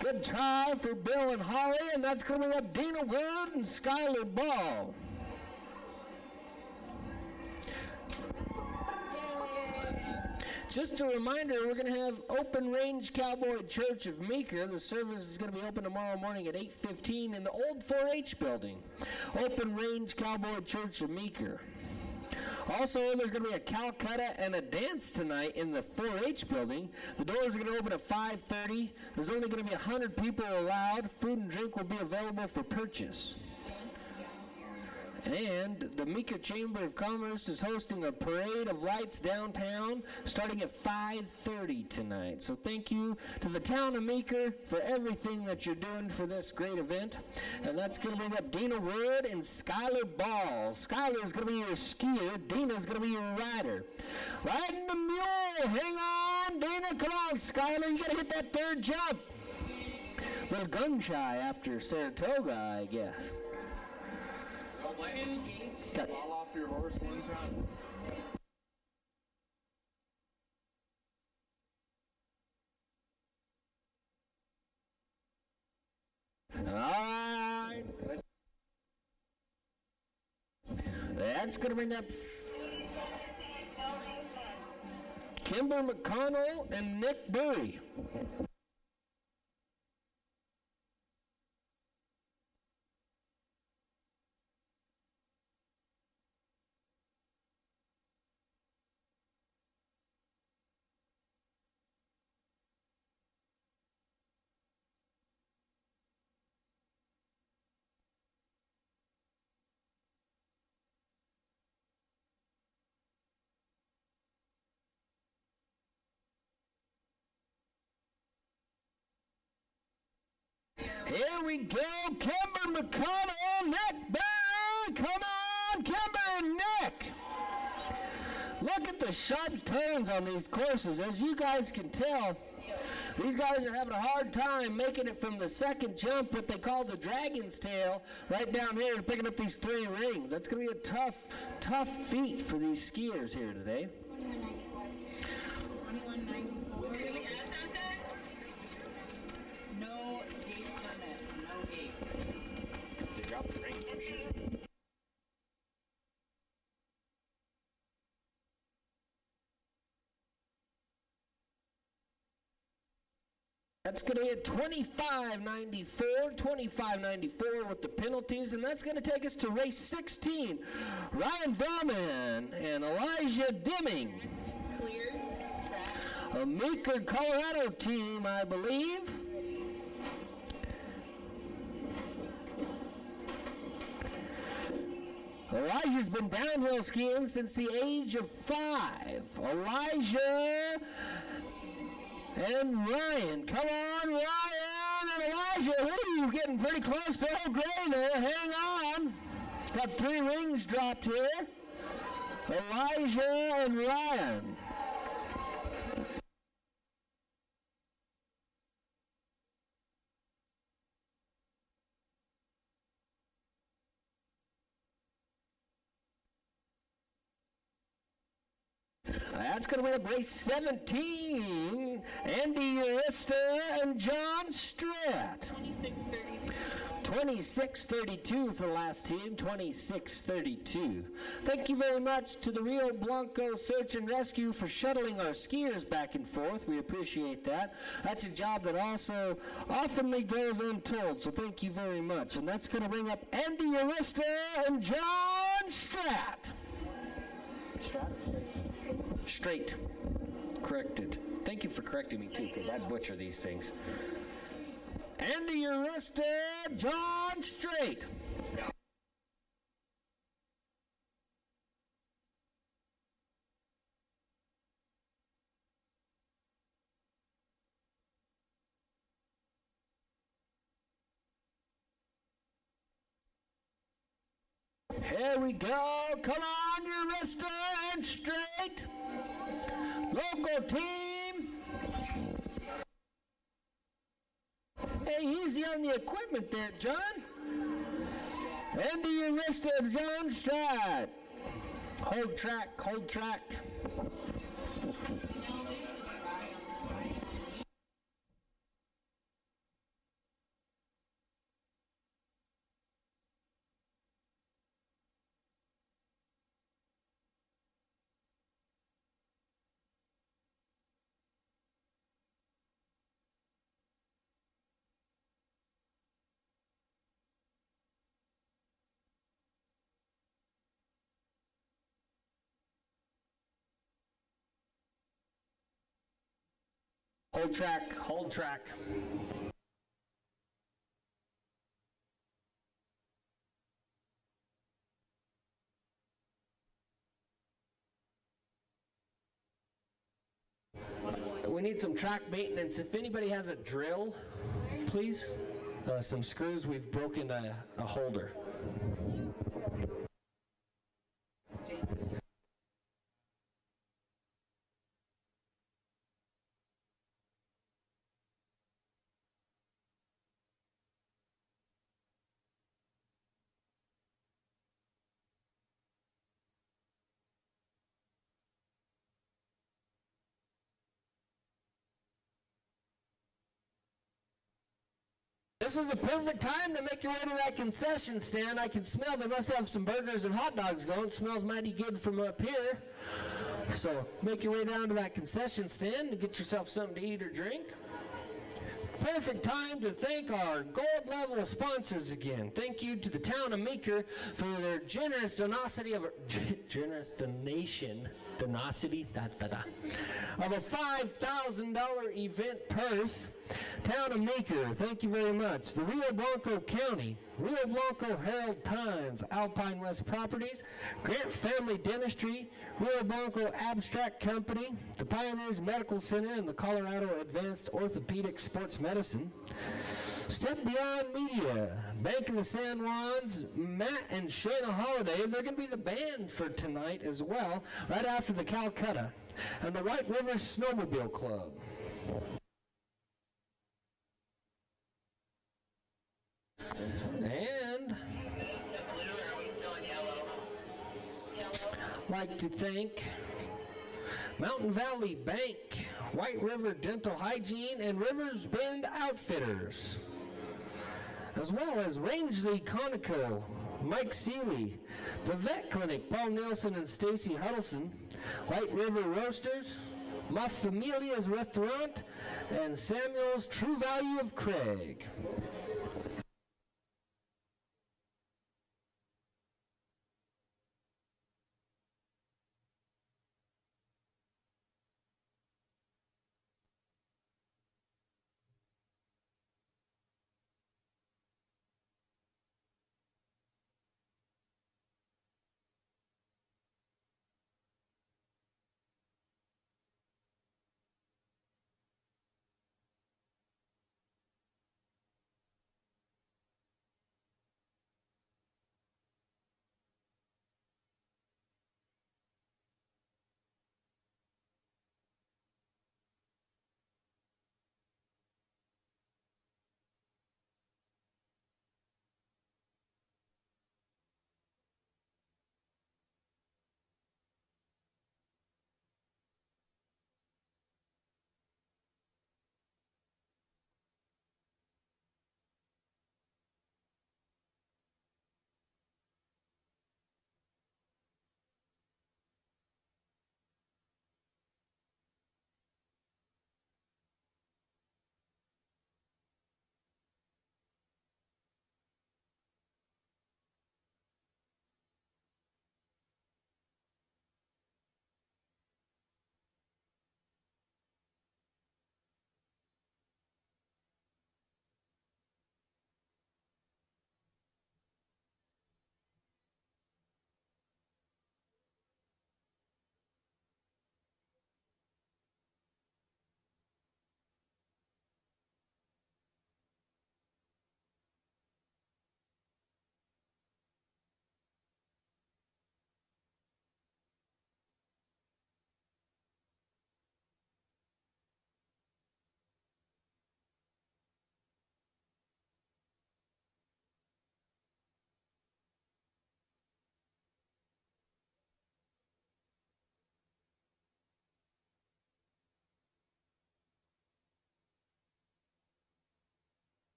Good try for Bill and Holly, and that's coming up Dina Wood and Skylar Ball. Just a reminder, we're going to have Open Range Cowboy Church of Meeker. The service is going to be open tomorrow morning at 8:15 in the old 4-H building. Open Range Cowboy Church of Meeker. Also, there's going to be a Calcutta and a dance tonight in the 4-H building. The doors are going to open at 5:30. There's only going to be 100 people allowed. Food and drink will be available for purchase. And the Meeker Chamber of Commerce is hosting a parade of lights downtown starting at 5:30 tonight. So thank you to the town of Meeker for everything that you're doing for this great event. And that's going to bring up Dina Wood and Skylar Ball. Skylar is going to be your skier. Dina is going to be your rider. Riding the mule. Hang on, Dina. Come on, Skylar. You got to hit that third jump. A little gun shy after Saratoga, I guess. Fall off your horse one time. All right. That's going to bring up Kimber McConnell and Nick Burry. Here we go, Kimber McConnell, Nick Barry. Come on, Kimber and Nick. Look at the sharp turns on these courses. As you guys can tell, these guys are having a hard time making it from the second jump, what they call the dragon's tail, right down here and picking up these 3 rings. That's going to be a tough feat for these skiers here today. 2194. No gates are missed. No gates. They dropped the rings for sure. That's going to be at 25.94 with the penalties, and that's going to take us to race 16. Ryan Vrooman and Elijah Dimming. It's clear. A Meeker, Colorado team, I believe. Elijah's been downhill skiing since the age of 5. Elijah and Ryan. Come on, Ryan and Elijah. Ooh, getting pretty close to Old Gray there. Hang on. Got 3 rings dropped here. Elijah and Ryan. That's going to win up race 17. Andy Urista and John Stratt. 26-32 for the last team, 26-32. Thank you very much to the Rio Blanco Search and Rescue for shuttling our skiers back and forth. We appreciate that. That's a job that also oftenly goes untold, so thank you very much. And that's going to bring up Andy Urista and John Stratt. Straight. Corrected. Thank you for correcting me, too, because I butcher these things. Andy Urista, John Straight. Here we go. Come on, Urista and Straight. Local team. Hey, easy on the equipment there, John. Andy Urista, John Stratt. Hold track, hold track. Hold track, hold track. We need some track maintenance. If anybody has a drill, please. Some screws, we've broken a holder. This is the perfect time to make your way to that concession stand. I can smell they must have some burgers and hot dogs going. It smells mighty good from up here. So make your way down to that concession stand and get yourself something to eat or drink. Perfect time to thank our gold level sponsors again. Thank you to the town of Meeker for their generous donation of a $5,000 event purse. Town of Meeker, thank you very much. The Rio Blanco County, Rio Blanco Herald Times, Alpine West Properties, Grant Family Dentistry, Rio Blanco Abstract Company, the Pioneers Medical Center, and the Colorado Advanced Orthopedic Sports Medicine. Step Beyond Media, Bank of the San Juans, Matt and Shayna Holiday, they're going to be the band for tonight as well, right after the Calcutta, and the White River Snowmobile Club. And I'd like to thank Mountain Valley Bank, White River Dental Hygiene, and Rivers Bend Outfitters, as well as Rangeley Conoco, Mike Seeley, the Vet Clinic, Paul Nielsen and Stacy Huddleston, White River Roasters, Ma Familia's Restaurant, and Samuel's True Value of Craig.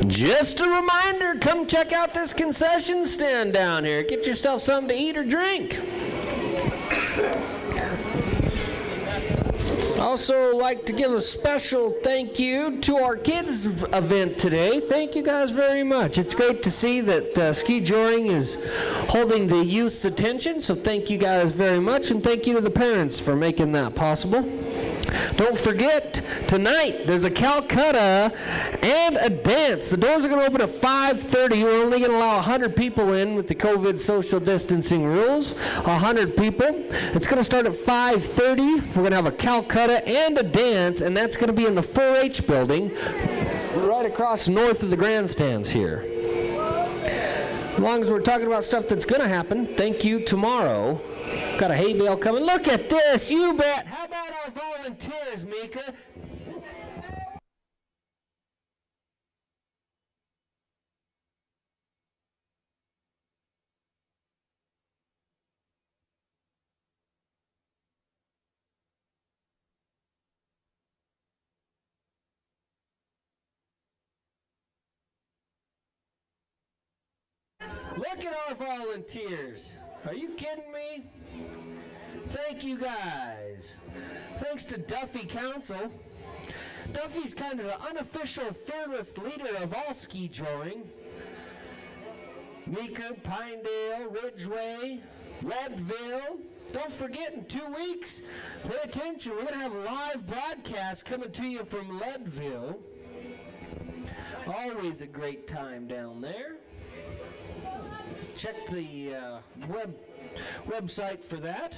Just a reminder, come check out this concession stand down here. Get yourself something to eat or drink. Also like to give a special thank you to our kids event today. Thank you guys very much. It's great to see that ski joring is holding the youth's attention, so thank you guys very much, and thank you to the parents for making that possible. Don't forget, tonight there's a Calcutta and a dance. The doors are going to open at 5:30. We're only going to allow 100 people in with the COVID social distancing rules. 100 people. It's going to start at 5:30. We're going to have a Calcutta and a dance, and that's going to be in the 4-H building right across north of the grandstands here. As long as we're talking about stuff that's going to happen, thank you tomorrow. Got a hay bale coming. Look at this, you bet. How about our volunteers, Mika? Look at our volunteers. Are you kidding me? Thank you guys. Thanks to Duffy Council. Duffy's kind of the unofficial fearless leader of all ski joring. Meeker, Pinedale, Ridgeway, Leadville. Don't forget, in 2 weeks, pay attention, we're going to have live broadcasts coming to you from Leadville. Always a great time down there. Check the website for that.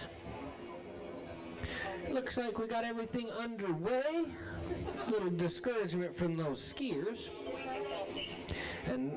Looks like we got everything underway. A little discouragement from those skiers. And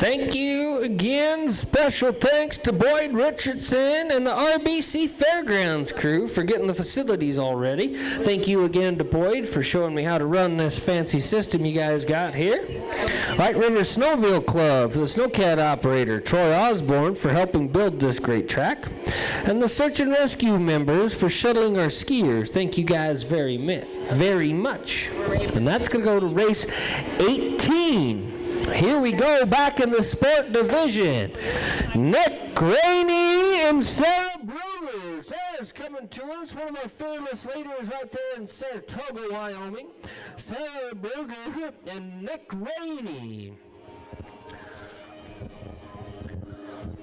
thank you again. Special thanks to Boyd Richardson and the RBC Fairgrounds crew for getting the facilities all ready. Thank you again to Boyd for showing me how to run this fancy system you guys got here. White River Snowmobile Club for the Snowcat operator, Troy Osborne, for helping build this great track. And the Search and Rescue members for shuttling our skiers. Thank you guys very much. And that's going to go to race 18. Here we go, back in the sport division. Nick Rainey and Sarah Brewer. Sarah's coming to us, one of our fearless leaders right there in Saratoga, Wyoming. Sarah Brewer and Nick Rainey.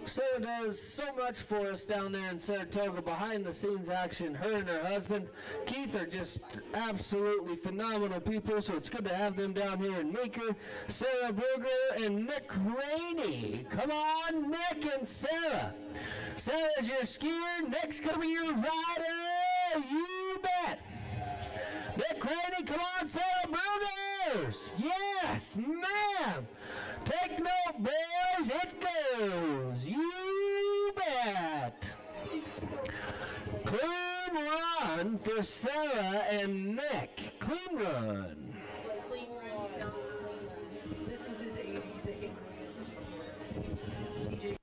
Sarah does so much for us down there in Saratoga, behind the scenes action. Her and her husband, Keith, are just absolutely phenomenal people, so it's good to have them down here in Meeker. Sarah Brugger and Nick Rainey. Come on, Nick and Sarah. Sarah's your skier, Nick's going to be your rider. You bet. Nick Rainey, come on, Sarah Brugers. Yes, ma'am. Take note, boys, it goes. You bet. Clean run for Sarah and Nick. Clean run. Clean run. This was his 80s. TJ.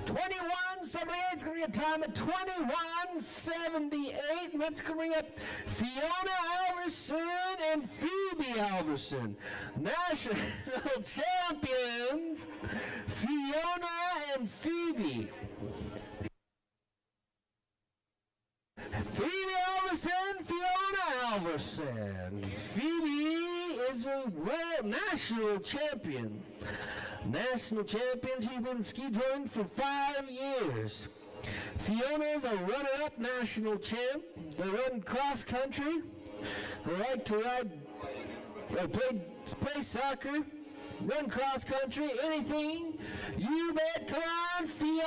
21, 78's going to be a time of 21, 178. And that's going to bring up Fiona Alverson and Phoebe Alverson. National champions, Fiona and Phoebe. Phoebe Alverson, Fiona Alverson. Phoebe is a world national champion. National champion, she's been ski touring for 5 years. Fiona is a runner-up national champ. They run cross country. They like to ride, play soccer, run cross country, anything. You bet. Come on, Fiona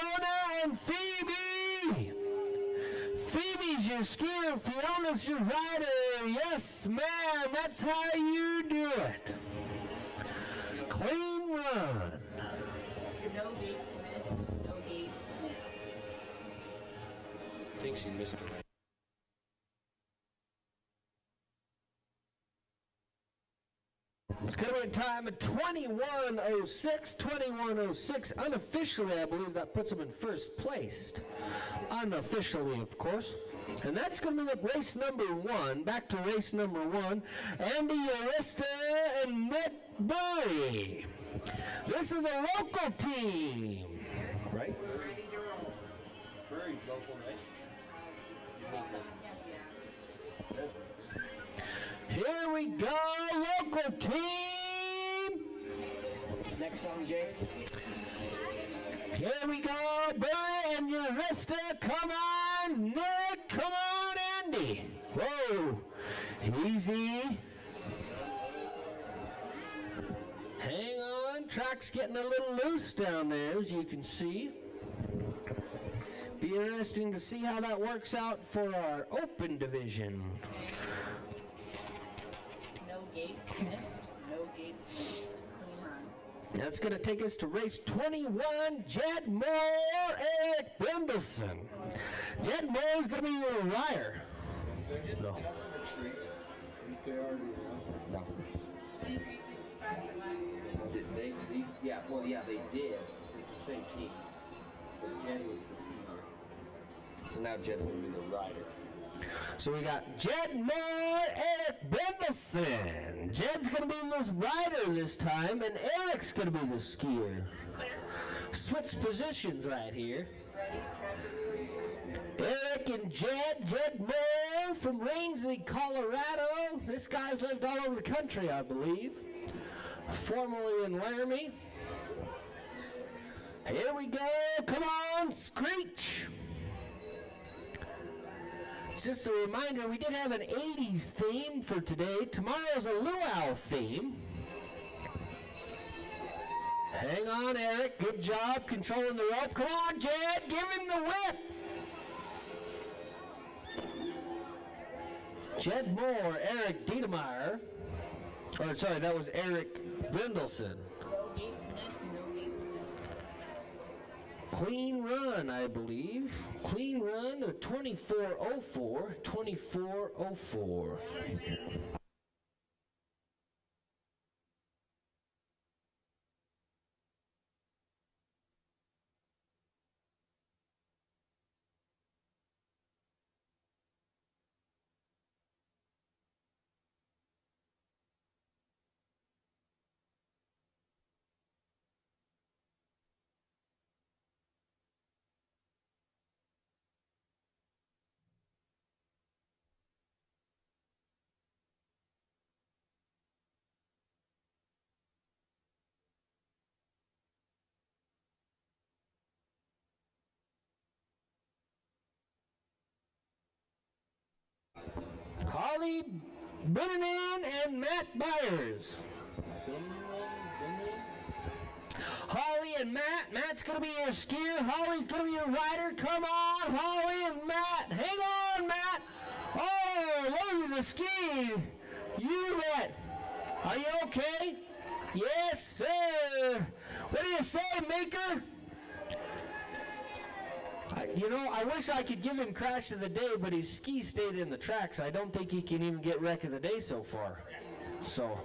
and Phoebe. Phoebe's your skier, Fiona's your rider. Yes, ma'am, that's how you do it. Clean run. No gates missed. No gates missed. I think she missed it. It's going to be a time of 21:06. 21:06. Unofficially, I believe that puts them in first place. Unofficially, of course. And that's going to be like race number 1. Back to race number 1. Andy Arista and Nick Burry. This is a local team, right? Very local, right? Here we go, local team. Next song, Jake. Here we go, Burry and Arista. Come on, Nick. Come on, Andy. Whoa, easy. Hang on, track's getting a little loose down there, as you can see. Be interesting to see how that works out for our open division. No gates missed. No gates missed. Clean run. That's going to take us to race 21, Jed Moore, Eric Brendelson. Jed Moore is going to be your rider. No. No. They did. It's the same team. But Jed was the senior. So now Jed's going to be the rider. So we got Jed Moore, Eric Brendelson. Jed's going to be the rider this time, and Eric's going to be the skier. Switch positions right here. Eric and Jed Moore from Rangeley, Colorado. This guy's lived all over the country, I believe. Formerly in Laramie. Here we go. Come on, Screech. Just a reminder, we did have an 80s theme for today. Tomorrow's a luau theme. Hang on, Eric. Good job controlling the rope. Come on, Jed. Give him the whip. Jed Moore, Eric Diedemeyer. Or, sorry, that was Eric Brendelson. No gates missed. No gates missed. Clean run, I believe. Clean run to 24:04. 24:04. Holly Brennan and Matt Byers. Holly and Matt. Matt's going to be your skier. Holly's going to be your rider. Come on, Holly and Matt. Hang on, Matt. Oh, loses a ski. You bet. Are you okay? Yes, sir. What do you say, Maker? I wish I could give him crash of the day, but his ski stayed in the track, so I don't think he can even get wreck of the day so far. So,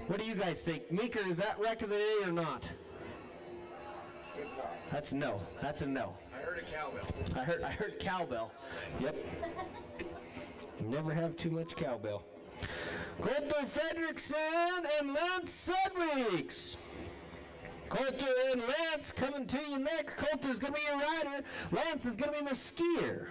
what do you guys think? Meeker, is that wreck of the day or not? That's no. That's a no. heard a cowbell. I heard cowbell. Yep. Never have too much cowbell. Coulter Fredrickson and Lance Sudweeks. Coulter and Lance coming to you next. Coulter's going to be your rider. Lance is going to be the skier.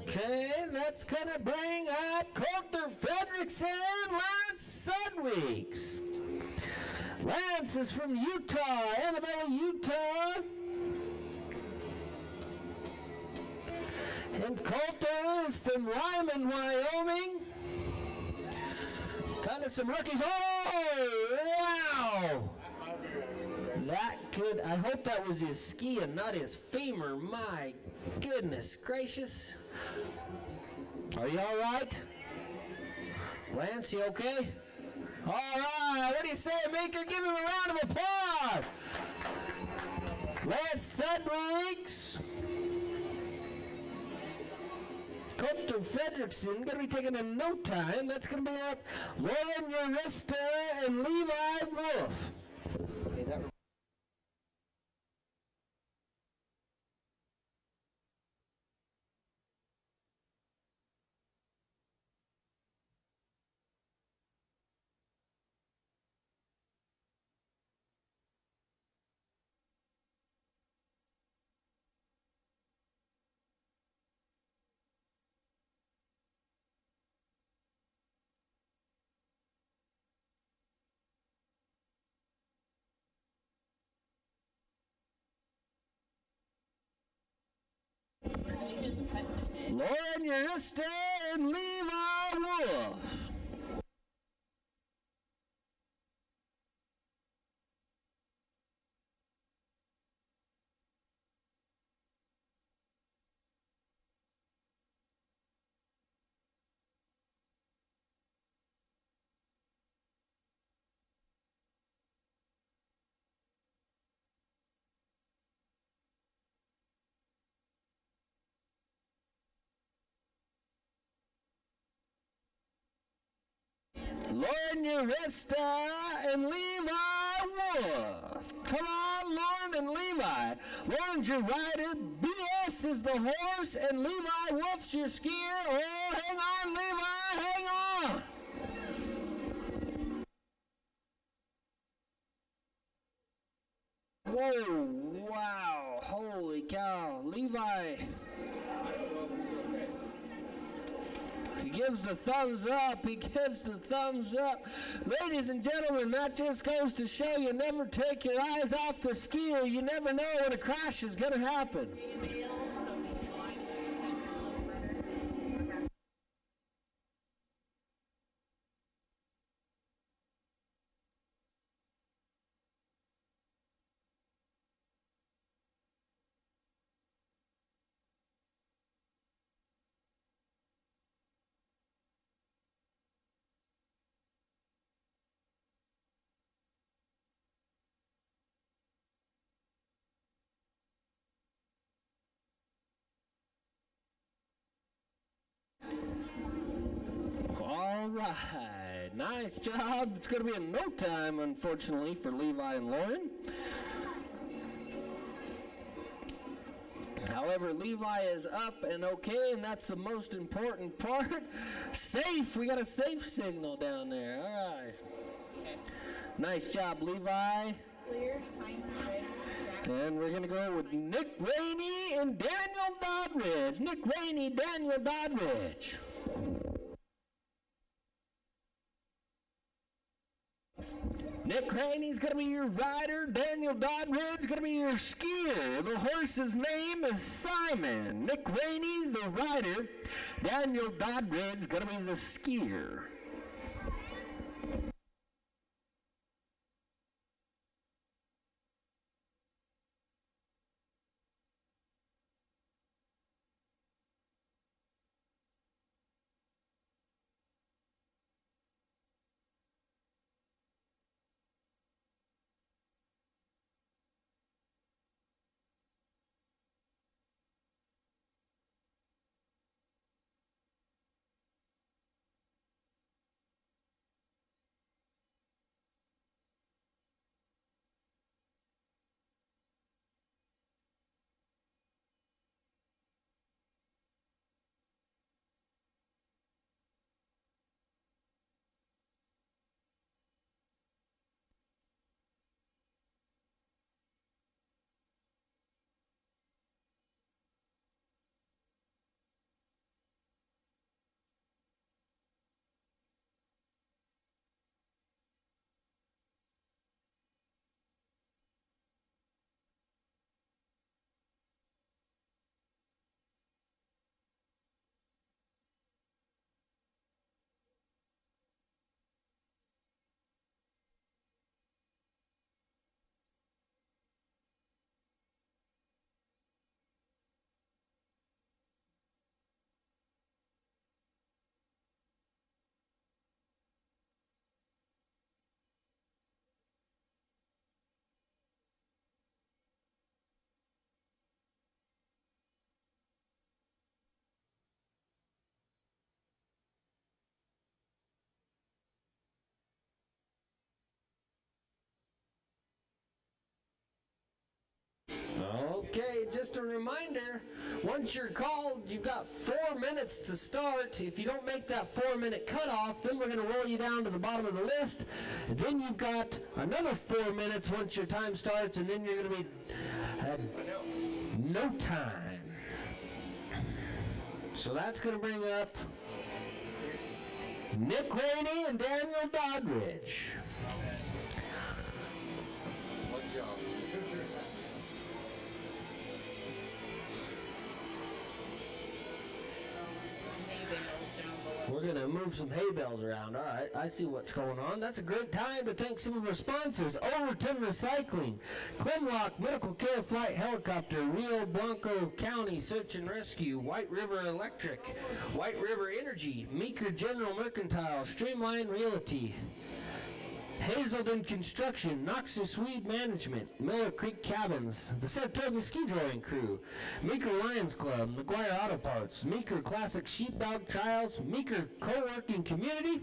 Okay, that's going to bring up Coulter Fredrickson, Lance Sudweeks. Lance is from Utah, Annabella, Utah. And Coulter is from Lyman, Wyoming. Kind of some rookies. Oh, wow! That could, I hope that was his ski and not his femur. My goodness gracious. Are you all right? Lance, you okay? All right, what do you say, Maker? Give him a round of applause. Lance Sudweeks. Coulter Fredrickson, going to be taking in no time. That's going to be up Lauren Urista and Levi Wolf. Okay, that They just cut it. Lauren Urista and Levi Wolf. Lauren Urista and Levi Wolf. Come on, Lauren and Levi. Lauren's your rider. BS is the horse, and Levi Wolf's your skier. Oh, hang on, Levi, hang on. Whoa, wow, holy cow. Levi. He gives the thumbs up. He gives the thumbs up. Ladies and gentlemen, that just goes to show you never take your eyes off the skier. You never know when a crash is going to happen. Email so we can line this fence a little better. All right, nice job. It's going to be in no time, unfortunately, for Levi and Lauren. However, Levi is up and okay, and that's the most important part. Safe. We got a safe signal down there. All right. Okay. Nice job, Levi. Clear, timer, ready, track. And we're going to go with Nick Rainey and Daniel Doddridge. Nick Rainey, Daniel Doddridge. Nick Rainey's going to be your rider. Daniel Doddridge is going to be your skier. The horse's name is Simon. Nick Rainey, the rider. Daniel Doddridge is going to be the skier. Okay, just a reminder, once you're called, you've got 4 minutes to start. If you don't make that 4-minute cutoff, then we're going to roll you down to the bottom of the list. And then you've got another 4 minutes once your time starts, and then you're going to be at no time. So that's going to bring up Nick Rainey and Daniel Doddridge. One job. Hay bales down below. We're going to move some hay bales around. All right, I see what's going on. That's a great time to thank some of our sponsors. Overton Recycling, Clinlock Medical Care Flight Helicopter, Rio Blanco County Search and Rescue, White River Electric, White River Energy, Meeker General Mercantile, Streamline Realty, Hazelden Construction, Noxus Weed Management, Miller Creek Cabins, the Saratoga Ski Drawing Crew, Meeker Lions Club, McGuire Auto Parts, Meeker Classic Sheepdog Trials, Meeker Co-working Community,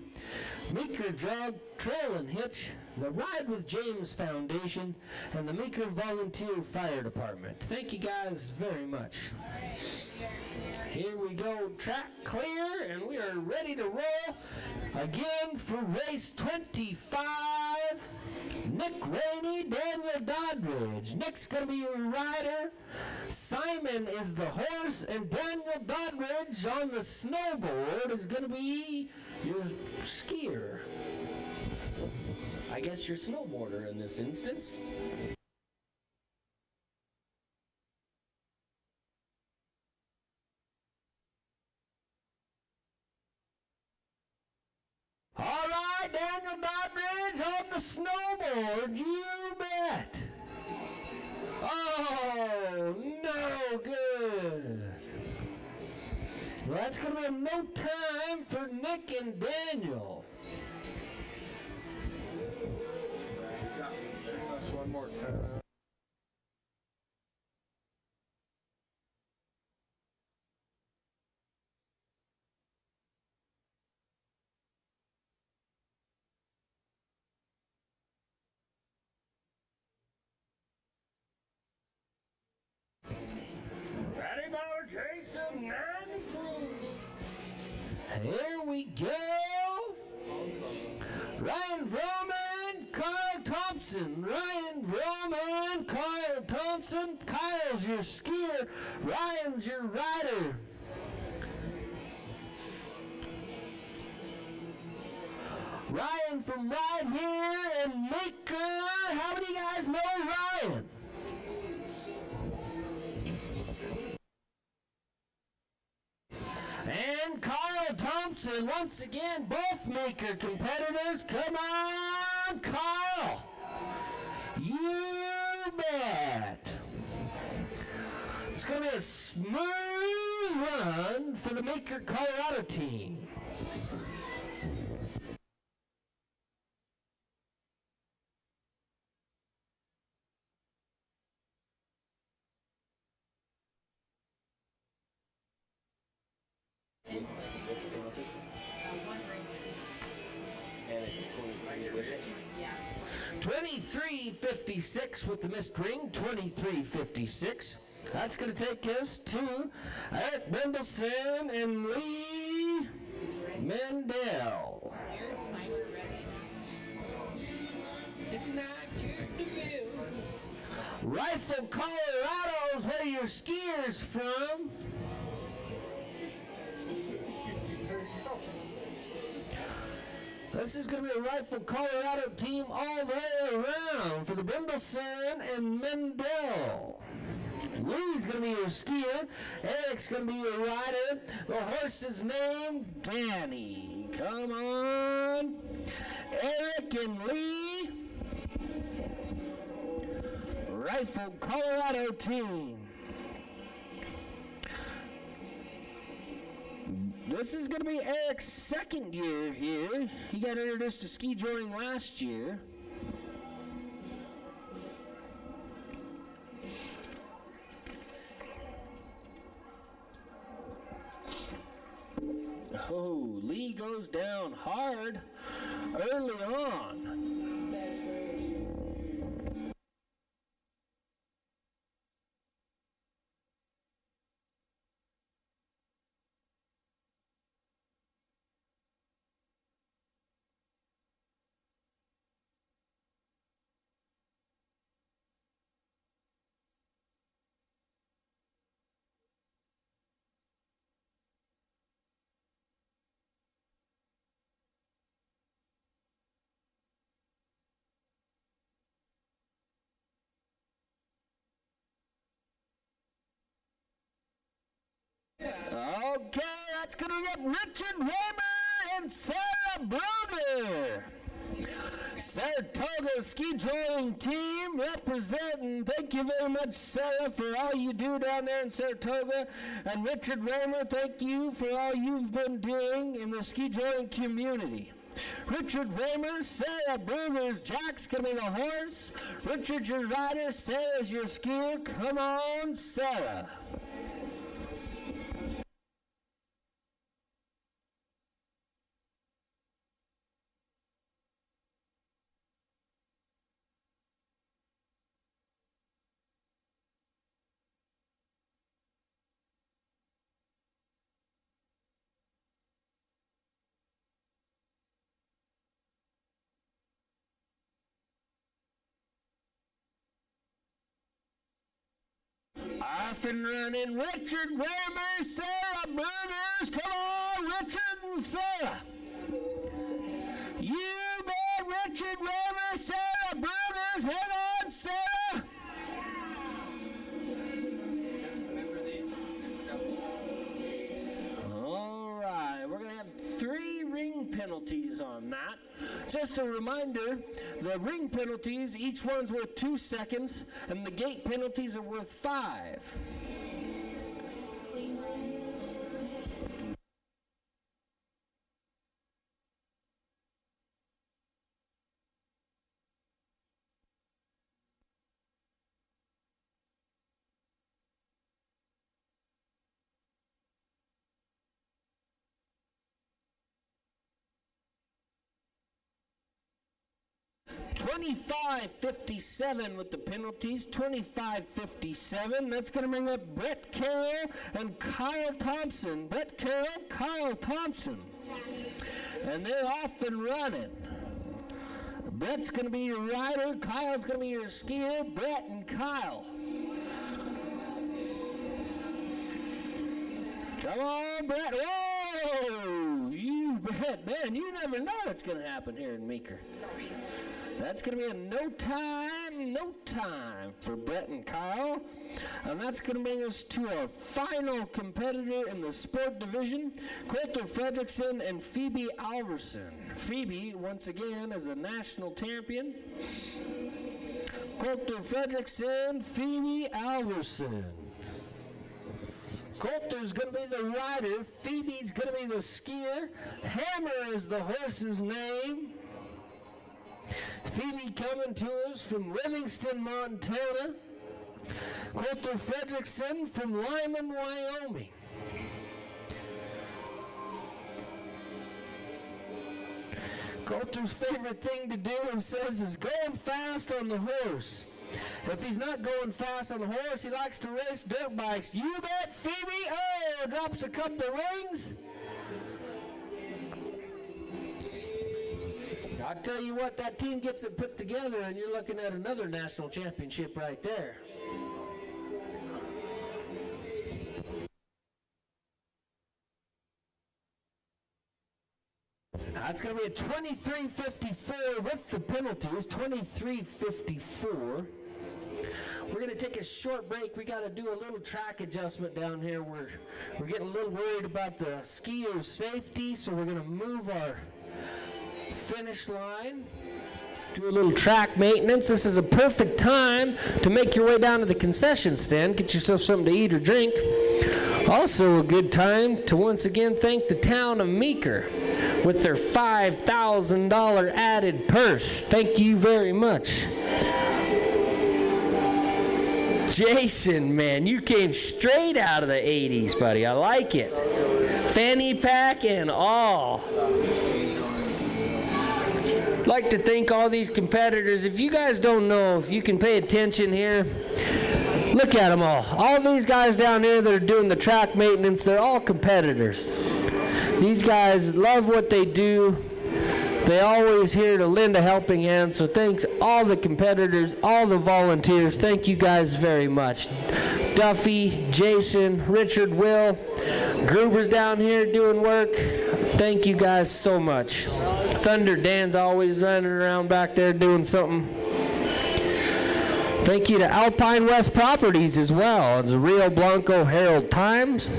Meeker Drug Trail and Hitch, the Ride with James Foundation, and the Meeker Volunteer Fire Department. Thank you guys very much. Here we go, track clear, and we are ready to roll again for race 25. Nick Rainey, Daniel Doddridge. Nick's going to be your rider. Simon is the horse, and Daniel Doddridge on the snowboard is going to be your skier. I guess your snowboarder in this instance. All right, Daniel Doddridge on the snowboard, you bet. Oh, no good. Well, that's going to be no time for Nick and Daniel. That's one more time. Ready for Jason 92. Here we go. Ryan Vroman, Kyle Thompson. Ryan Vroman, Kyle Thompson. Kyle's your skier. Ryan's your rider. Ryan from right here and Maker. How many guys know Ryan? And Kyle Thompson, once again, both Maker competitors. Come on, Kyle. You bet. It's going to be a smooth run for the Maker Colorado team. One ring. And it's a 23 with it. Yeah. 23.56 with the missed ring, 23.56. That's going to take us to Eric Mendelson and Lee Mendel. Here's sniper ready. Tonight you're the bill. Rifle, Colorado is where your skier's from. This is going to be a Rifle, Colorado team all the way around for the Mendelson and Mendel. Lee's going to be your skier. Eric's going to be your rider. The horse is named Danny. Come on. Eric and Lee. Rifle, Colorado team. This is going to be Eric's second year here. He got introduced to ski joring last year. Oh, Lee goes down hard early on. Okay, that's going to get Richard Raymer and Sarah Bruder. Saratoga Ski Joying Team representing. Thank you very much, Sarah, for all you do down there in Saratoga. And Richard Raymer, thank you for all you've been doing in the ski joying community. Richard Raymer, Sarah Bruder's Jack's going to be the horse. Richard's your rider, Sarah's your skier. Come on, Sarah. Off and running, Richard Raymer, Sarah Bruder's. Come on, Richard and Sarah. You bet, Richard Raymer, Sarah Bruder's. Hang on, Sarah. All right, we're going to have 3 ring penalties on that. Just a reminder, the ring penalties, each one's worth 2 seconds, and the gate penalties are worth 5. 25:57 with the penalties. 25:57. That's going to bring up Brett Carroll and Kyle Thompson. Brett Carroll, Kyle Thompson. And they're off and running. Brett's going to be your rider. Kyle's going to be your skier. Brett and Kyle. Come on, Brett. Whoa! You bet, man. You never know what's going to happen here in Meeker. That's going to be a no time for Brett and Kyle. And that's going to bring us to our final competitor in the sport division, Coulter Fredrickson and Phoebe Alverson. Phoebe, once again, is a national champion. Coulter Fredrickson, Phoebe Alverson. Coulter's going to be the rider. Phoebe's going to be the skier. Hammer is the horse's name. Phoebe coming to us from Livingston, Montana. Coulter Fredrickson from Lyman, Wyoming. Coulter's favorite thing to do, he says, is going fast on the horse. If he's not going fast on the horse, he likes to race dirt bikes. You bet, Phoebe. Oh, drops a couple of rings. I'll tell you what, that team gets it put together, and you're looking at another national championship right there. That's going to be a 23:54 with the penalties, 23:54. We're going to take a short break. We got to do a little track adjustment down here. We're getting a little worried about the skiers' safety, so we're going to move our finish line. Do a little track maintenance. This is a perfect time to make your way down to the concession stand, get yourself something to eat or drink. Also a good time to once again thank the town of Meeker with their $5,000 added purse. Thank you very much. Jason, man, you came straight out of the 80s, buddy. I like it. Fanny pack and all. I'd like to thank all these competitors. If you guys don't know, if you can pay attention here, look at them all. All these guys down there that are doing the track maintenance, they're all competitors. These guys love what they do. They always here to lend a helping hand. So thanks all the competitors, all the volunteers. Thank you guys very much. Duffy, Jason, Richard, Will, Gruber's down here doing work. Thank you guys so much. Thunder Dan's always running around back there doing something. Thank you to Alpine West Properties as well. It's the Rio Blanco Herald Times.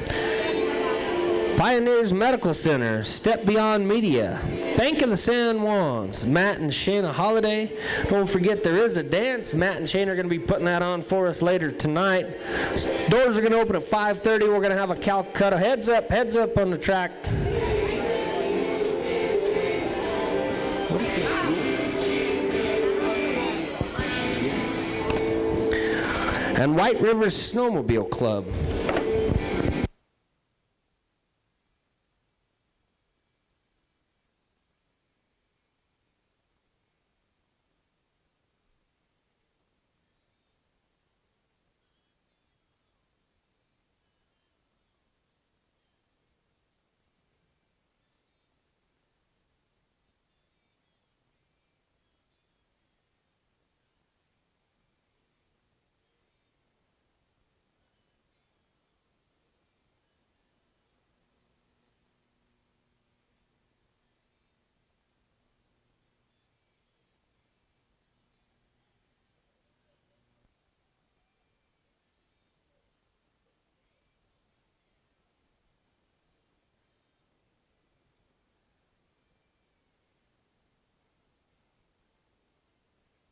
Pioneers Medical Center, Step Beyond Media, Bank of the San Juans, Matt and Shayna Holiday. Don't forget there is a dance. Matt and Shayna are going to be putting that on for us later tonight. Doors are going to open at 5:30. We're going to have a Calcutta. Heads up on the track. And White River Snowmobile Club.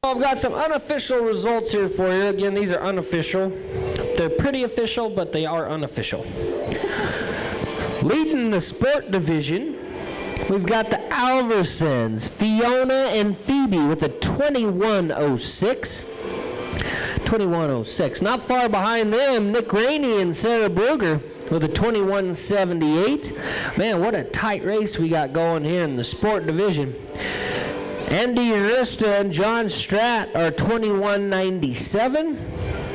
I've got some unofficial results here for you. Again, these are unofficial. They're pretty official, but they are unofficial. Leading the sport division, we've got the Alversons, Fiona and Phoebe with a 21:06. 21:06. Not far behind them, Nick Rainey and Sarah Brugger with a 21:78. Man, what a tight race we got going here in the sport division. Andy Arista and John Stratt are 21:97.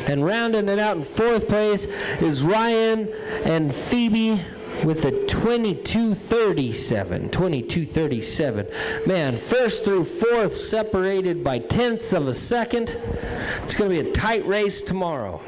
And rounding it out in fourth place is Ryan and Phoebe with a 22:37. 22:37. Man, first through fourth separated by tenths of a second. It's going to be a tight race tomorrow.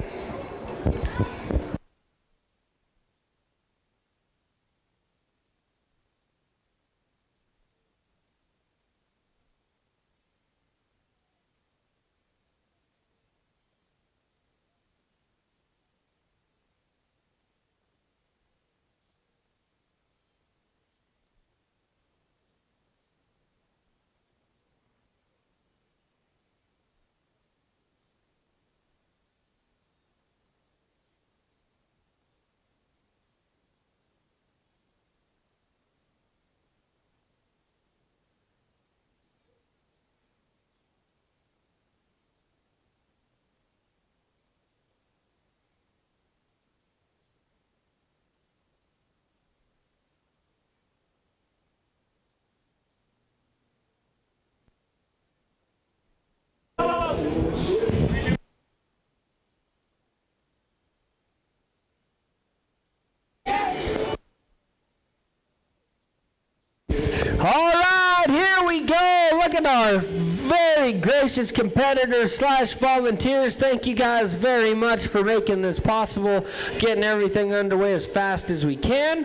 All right, here we go. Look at our very gracious competitors / volunteers. Thank you guys very much for making this possible, getting everything underway as fast as we can.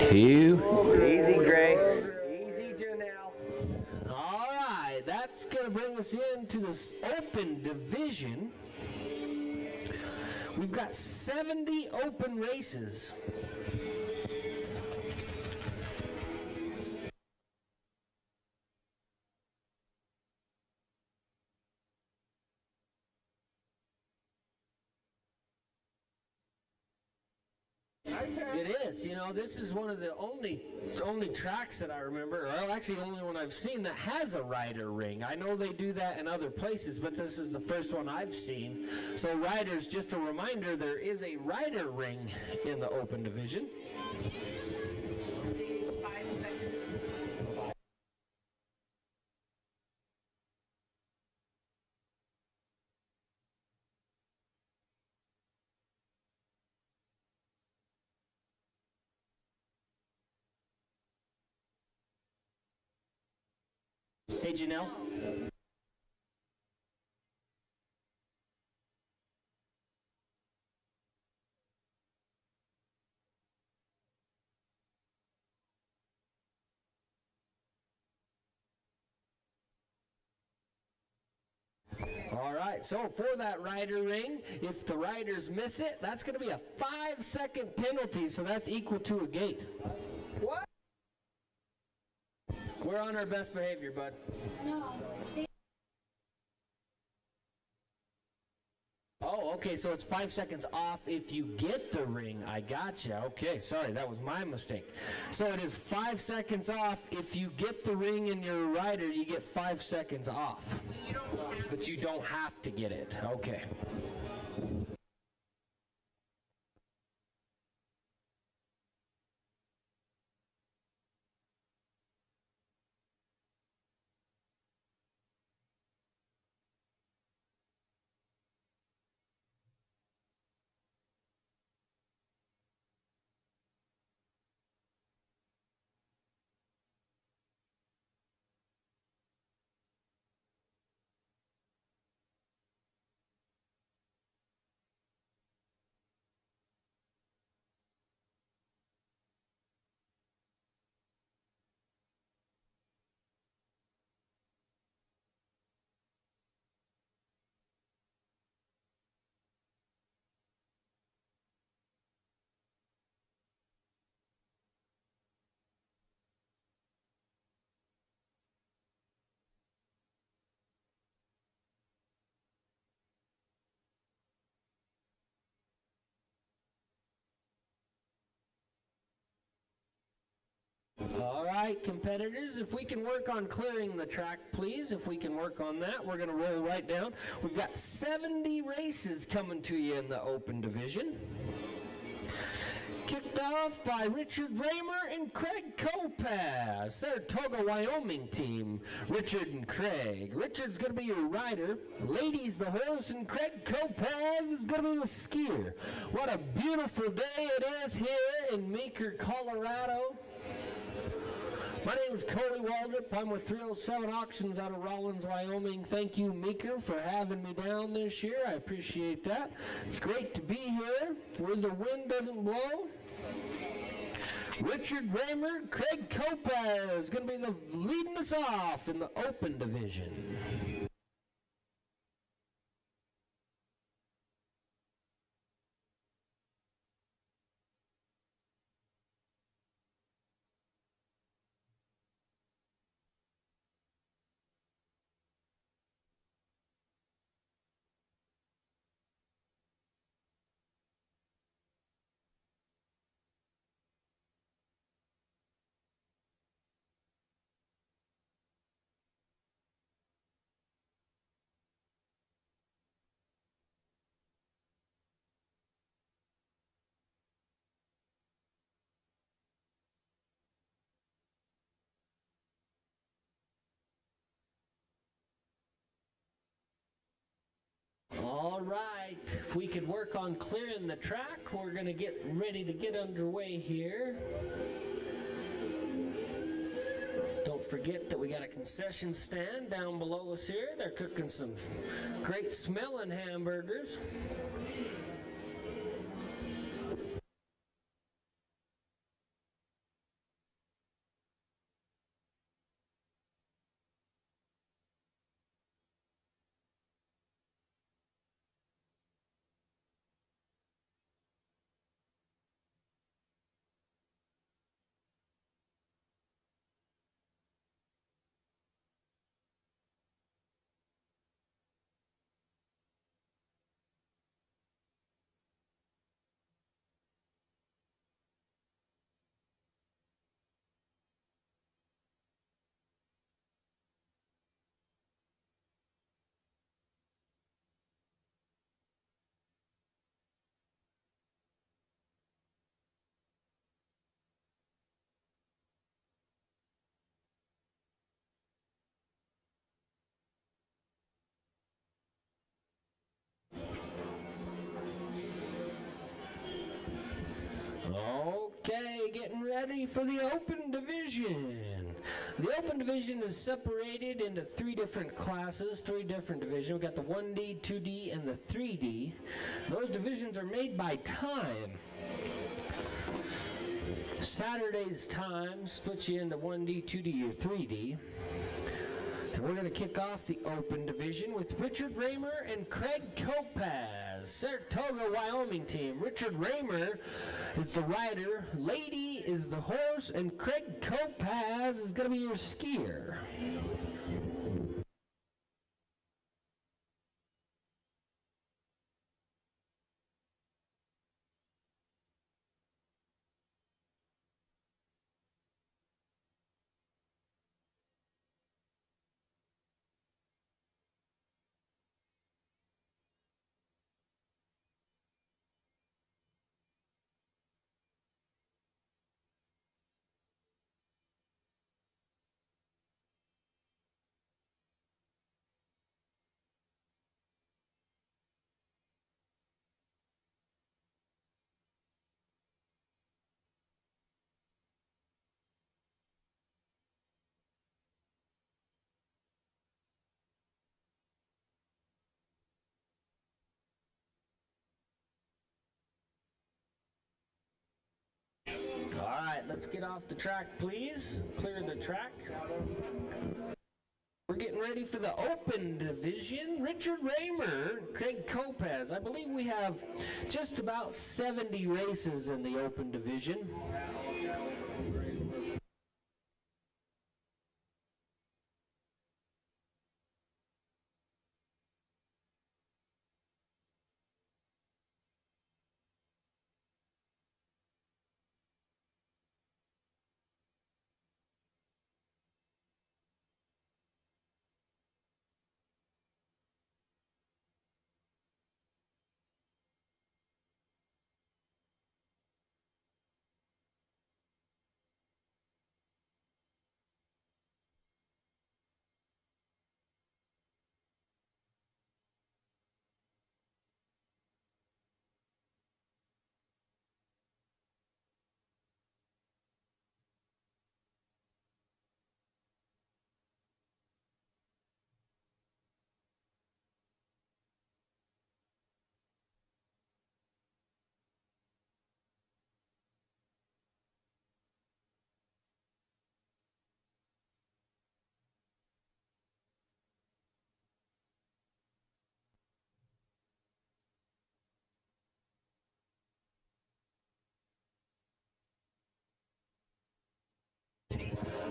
Easy, Gray. Easy, Janelle. All right, that's going to bring us into this open division. We've got 70 open races. It is. You know, this is one of the only tracks that I remember, or actually the only one I've seen that has a rider ring. I know they do that in other places, but this is the first one I've seen. So riders, just a reminder, there is a rider ring in the open division. 5 seconds. Hey, Janelle. All right, so for that rider ring, if the riders miss it, that's going to be a 5-second penalty, so that's equal to a gate. What? We're on our best behavior, bud. No. Oh, okay, so it's 5 seconds off if you get the ring. I gotcha. Okay, sorry, that was my mistake. So it is 5 seconds off. If you get the ring in your rider, you get 5 seconds off. But you don't have to get it. Okay. All right, competitors, if we can work on clearing the track, please. If we can work on that, we're going to roll right down. We've got 70 races coming to you in the open division. Kicked off by Richard Raymer and Craig Kopaz, Saratoga, Wyoming team. Richard and Craig. Richard's going to be your rider. Ladies, the horse, and Craig Kopaz is going to be the skier. What a beautiful day it is here in Meeker, Colorado. My name is Coley Waldrop. I'm with 307 Auctions out of Rawlins, Wyoming. Thank you, Meeker, for having me down this year. I appreciate that. It's great to be here where the wind doesn't blow. Richard Raymer, Craig Kopaz is going to be leading us off in the open division. All right, if we could work on clearing the track, we're going to get ready to get underway here. Don't forget that we got a concession stand down below us here. They're cooking some great smelling hamburgers. Okay, getting ready for the open division. The open division is separated into three different classes, three different divisions. We've got the 1D, 2D, and the 3D. Those divisions are made by time. Saturday's time splits you into 1D, 2D, or 3D. And we're going to kick off the open division with Richard Raymer and Craig Kopaz, Saratoga, Wyoming team. Richard Raymer is the rider, Lady is the horse, and Craig Kopaz is going to be your skier. All right, let's get off the track, please. Clear the track. We're getting ready for the open division. Richard Raymer, Craig Kopaz. I believe we have just about 70 races in the open division.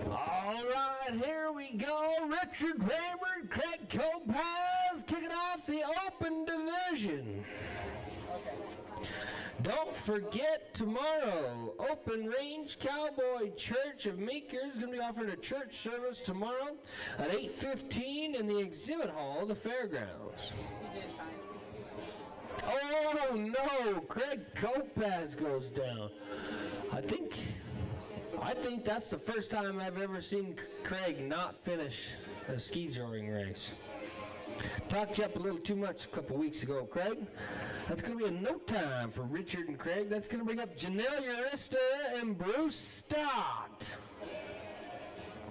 All right, here we go. Richard Raymer, Craig Kopaz kicking off the open division. Don't forget, tomorrow, Open Range Cowboy Church of Meeker is going to be offering a church service tomorrow at 8:15 in the exhibit hall of the fairgrounds. You did fine. Oh, no, Craig Kopaz goes down. I think that's the first time I've ever seen Craig not finish a ski joring race. Talked you up a little too much a couple weeks ago, Craig. That's going to be a no time for Richard and Craig. That's going to bring up Janelle Urista and Bruce Stott.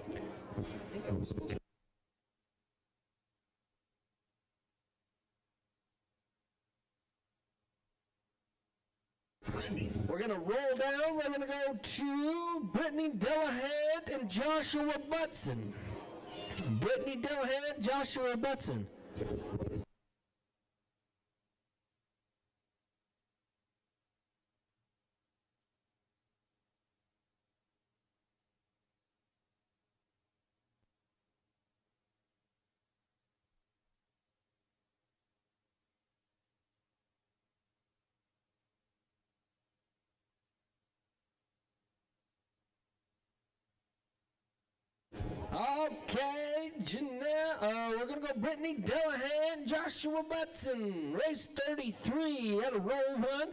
I think I was supposed to. We're going to roll down. We're going to go to Brittany Delahunt and Joshua Butson. Brittany Delahunt, Joshua Butson. Okay, Janelle, we're going to go Brittany Delahunt, Joshua Butson, race 33, at a roll one.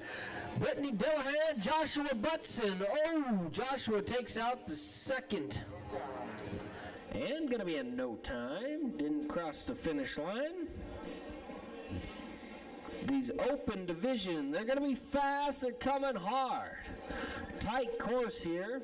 Brittany Delahunt, Joshua Butson. Oh, Joshua takes out the second. And going to be a no time, didn't cross the finish line. These open division, they're going to be fast, they're coming hard. Tight course here.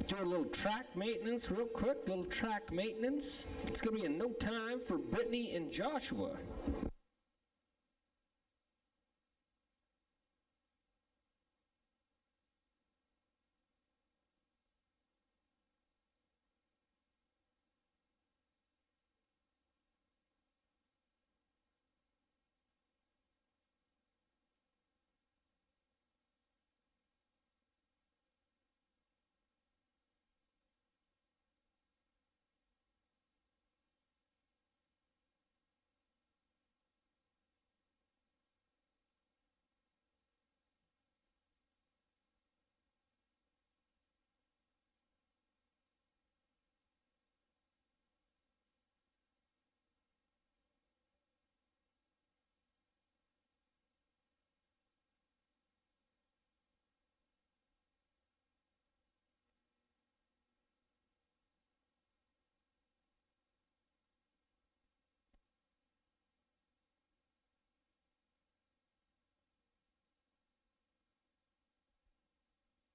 Do a little track maintenance real quick, little track maintenance. It's going to be in no time for Brittany and Joshua.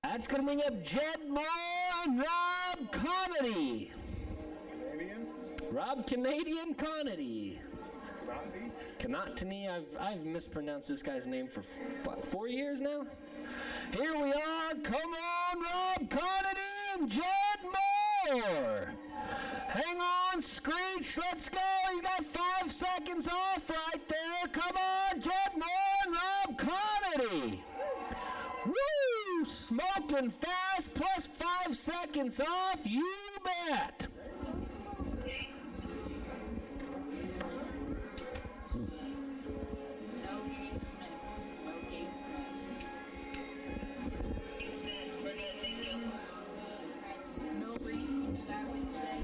That's going to bring up Jed Moore and Rob Conity. Canadian? Rob Canadian Conity. Canati? Kanatini, I've mispronounced this guy's name for, what, 4 years now? Here we are. Come on, Rob Conity and Jed Moore. Hang on, Screech. Let's go. He's got 5 seconds off right there. Come on, Jed Moore and Rob Conity. Woo! Smoking fast, plus 5 seconds off. You bet. No games missed. No games missed. We're good, thank you. No reads. Is that what you said?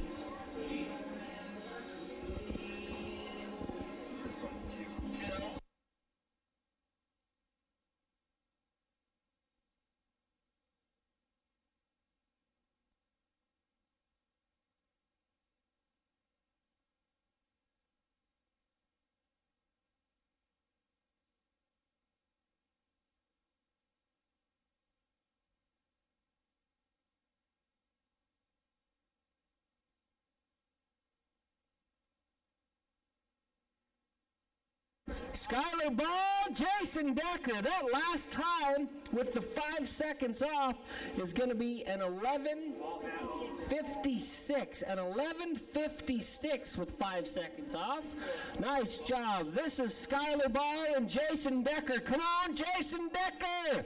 Skyler Ball, Jason Decker. That last time with the 5 seconds off is going to be an 11:56. An 11:56 with 5 seconds off. Nice job. This is Skyler Ball and Jason Decker. Come on, Jason Decker.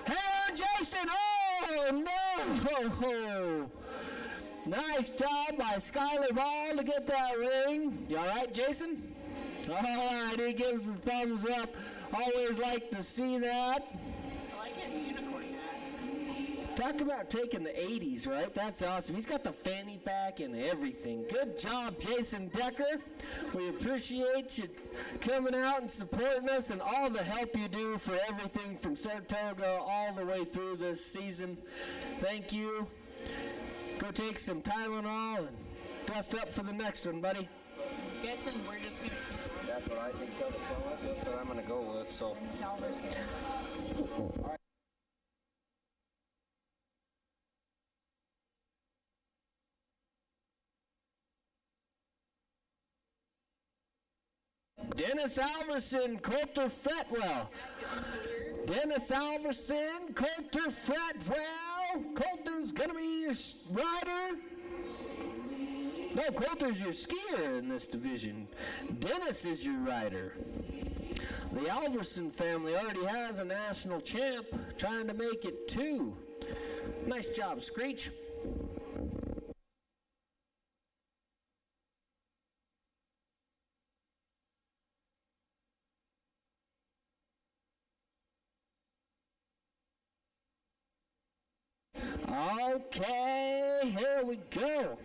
Hey, Jason. Oh, no. Nice job by Skyler Ball to get that ring. You all right, Jason? All right, he gives the thumbs up. Always like to see that. I like his unicorn hat. Talk about taking the 80s, right? That's awesome. He's got the fanny pack and everything. Good job, Jason Decker. We appreciate you coming out and supporting us and all the help you do for everything from Saratoga all the way through this season. Thank you. Go take some Tylenol and dust up for the next one, buddy. I'm guessing we're just going to keep That's what I think of it, Thomas. That's what I'm going to go with. So. Salvation. All right. Dennis Alverson, Coulter Fretwell. Dennis Alverson, Coulter Fretwell. Coulter's going to be your rider. No, Coulter's your skier in this division. Dennis is your rider. The Alverson family already has a national champ, trying to make it 2. Nice job, Screech. Okay, here we go.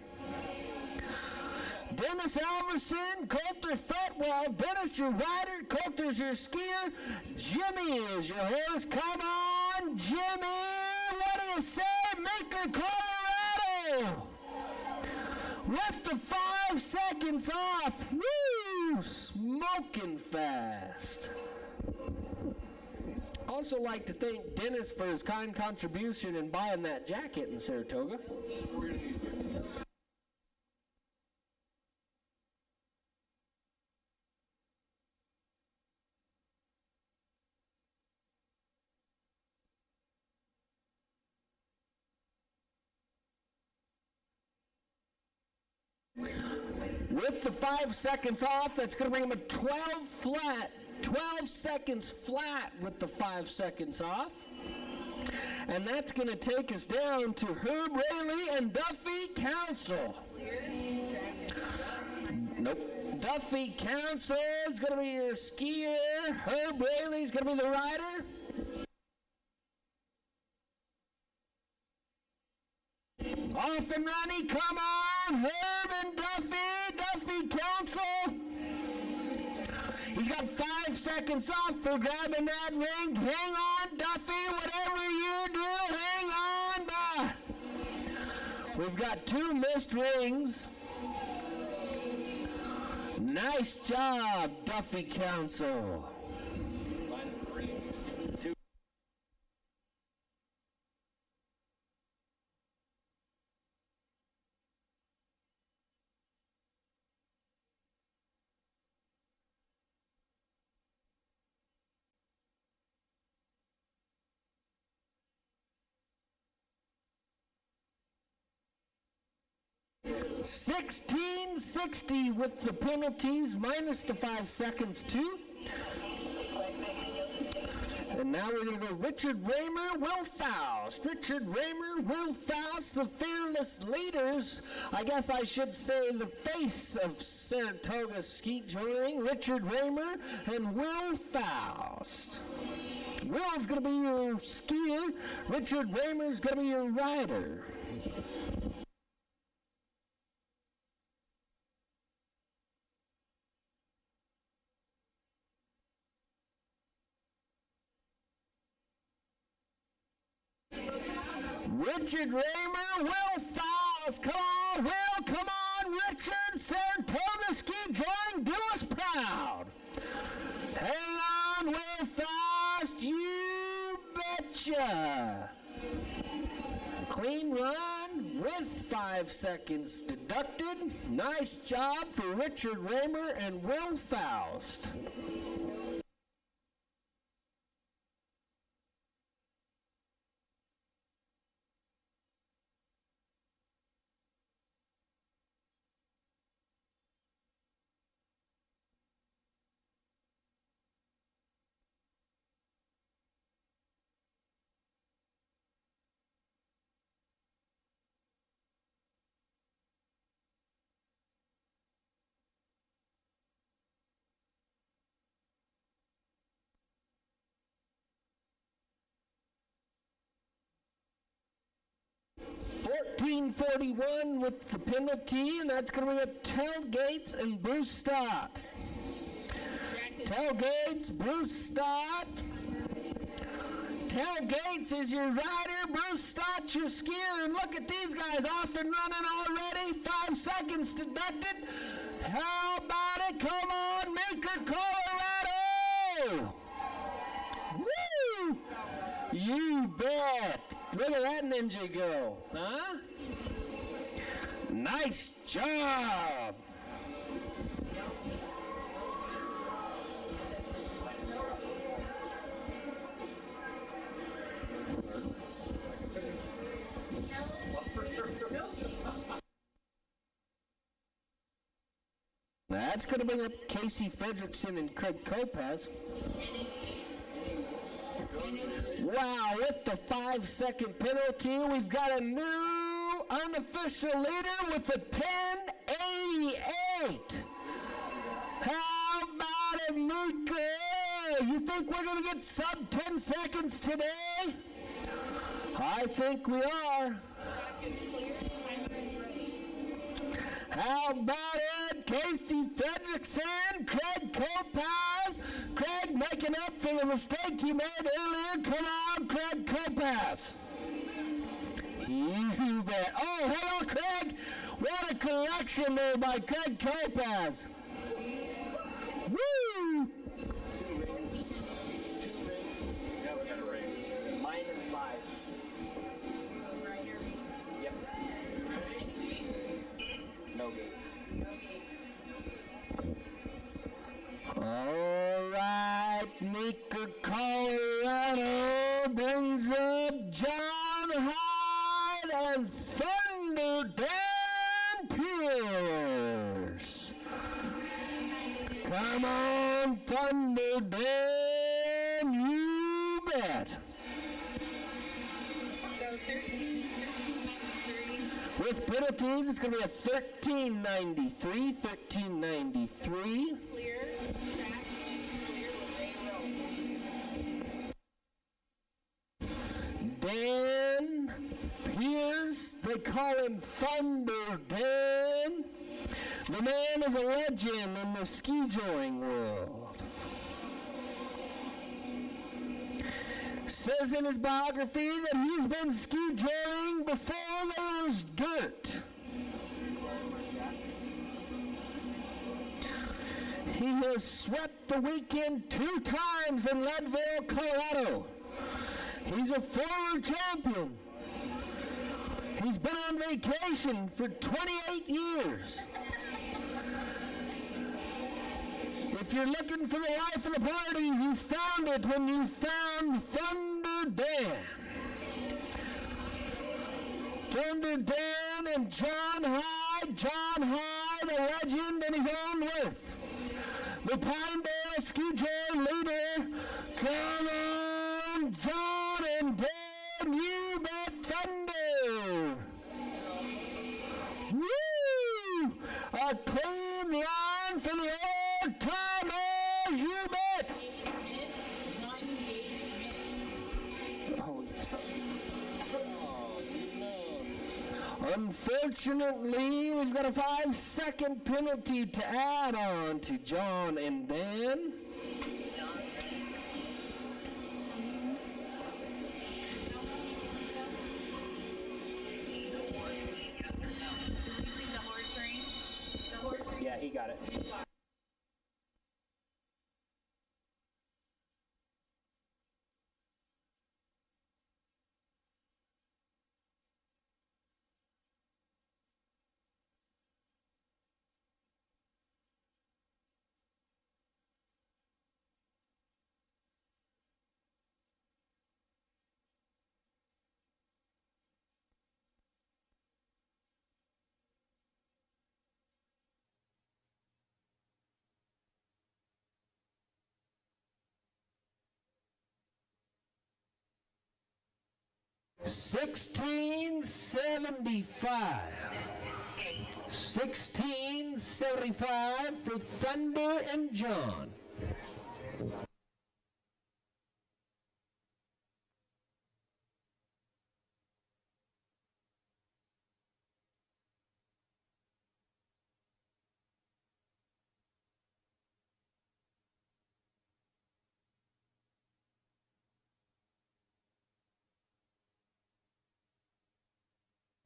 Dennis Alverson, Coulter Fretwell. Dennis, your rider. Coulter's your skier. Jimmy is your horse. Come on, Jimmy. What do you say? Maker, Colorado. With the 5 seconds off. Woo! Smoking fast. Also like to thank Dennis for his kind contribution in buying that jacket in Saratoga. With the 5 seconds off, that's going to bring him a 12 flat. 12 seconds flat with the 5 seconds off. And that's going to take us down to Herb Rayleigh and Duffy Council. Nope. Duffy Council is going to be your skier. Herb Rayleigh is going to be the rider. Off and running, come on, Herb and Duffy, Duffy Council. He's got 5 seconds off for grabbing that ring. Hang on, Duffy, whatever you do, hang on. We've got 2 missed rings. Nice job, Duffy Council. 1660 with the penalties, minus the 5 seconds too. And now we're going to go Richard Raymer, Will Faust. Richard Raymer, Will Faust, the fearless leaders. I guess I should say the face of Saratoga ski touring. Richard Raymer and Will Faust. Will's going to be your skier. Richard Raymer's going to be your rider. Richard Raymer, Will Faust. Come on, Will. Come on, Richard. Saratoga ski touring. Do us proud. Hang on, Will Faust. You betcha. Clean run with 5 seconds deducted. Nice job for Richard Raymer and Will Faust. $14.41 with the penalty, and that's going to be at Tailgates and Bruce Stott. Tailgates, Bruce Stott. Tailgates is your rider, Bruce Stott's your skier, and look at these guys off and running already. 5 seconds deducted. How about it? Come on, Meeker, Colorado! Woo! You bet. Look at that ninja go, huh? Nice job. That's going to bring up Casey Fredrickson and Craig Kopaz. Wow, with the 5-second penalty, we've got a new unofficial leader with a 10:88. How about it, Luca? You think we're going to get sub 10 seconds today? I think we are. How about it? Casey Fredrickson, Craig Kopaz. Craig making up for the mistake he made earlier. Come on, Craig Kopaz. You bet. Oh, hello, Craig. What a correction there by Craig Kopaz. Woo! All right, Meeker, Colorado brings up John Hyde and Thunder Dan Pierce. Come on, Thunder Dan, you bet. So 13:93. With penalties, it's going to be a 13:93. Clear. Track is clear with Ray Rowe. Dan Pierce, they call him Thunder Dan. The man is a legend in the ski touring world. Says in his biography that he's been ski touring before there was dirt. He has swept the weekend 2 times in Leadville, Colorado. He's a former champion. He's been on vacation for 28 years. If you're looking for the life of the party, you found it when you found Thunder Dan. Thunder Dan and John Hyde right, John Hard, a legend in his own worth. The Pinedale Ski Trail leader. Come on, John and Dan, you bet thunder. Woo! A clean line for the old timers, you bet. Unfortunately, we've got a 5-second penalty to add on to John and Dan. Yeah, he got it. $16.75. $16.75 for Thunder and John.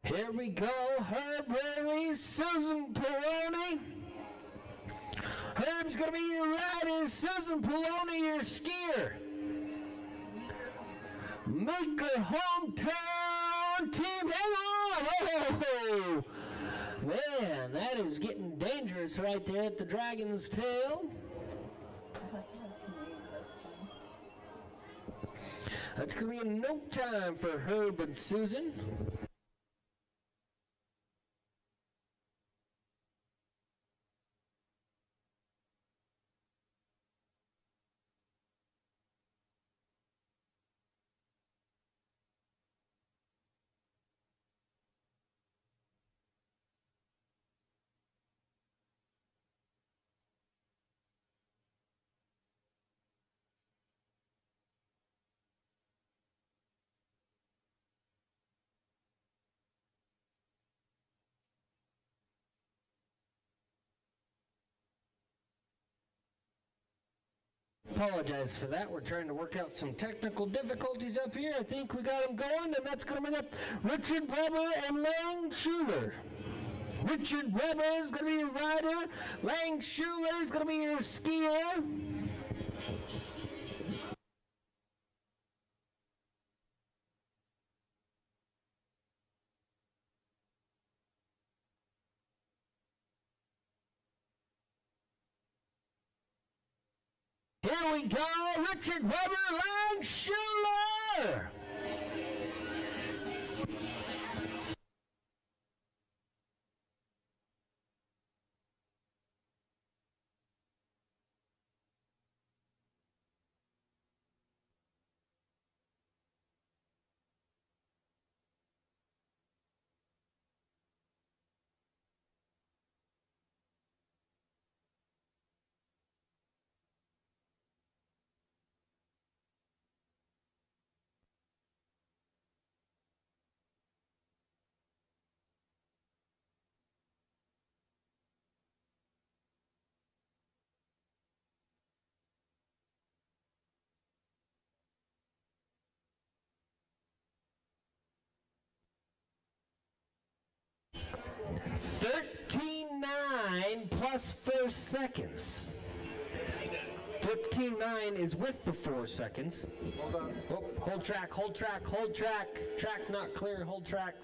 Here we go, Herb Riley, Susan Poloni. Herb's going to be your rider, Susan Poloni, your skier. Maker hometown team, hang on! Oh, man, that is getting dangerous right there at the Dragon's Tail. That's going to be in no time for Herb and Susan. Apologize for that. We're trying to work out some technical difficulties up here. I think we got them going, and that's going to bring up Richard Weber and Lang Schuler. Richard Weber is going to be your rider. Lang Schuler is going to be your skier. Here we go, Richard Weber, Lang Schuler. $13.9 plus 4 seconds. $13.9 is with the 4 seconds. Hold on. Oh, hold track, hold track, hold track. Track not clear, hold track.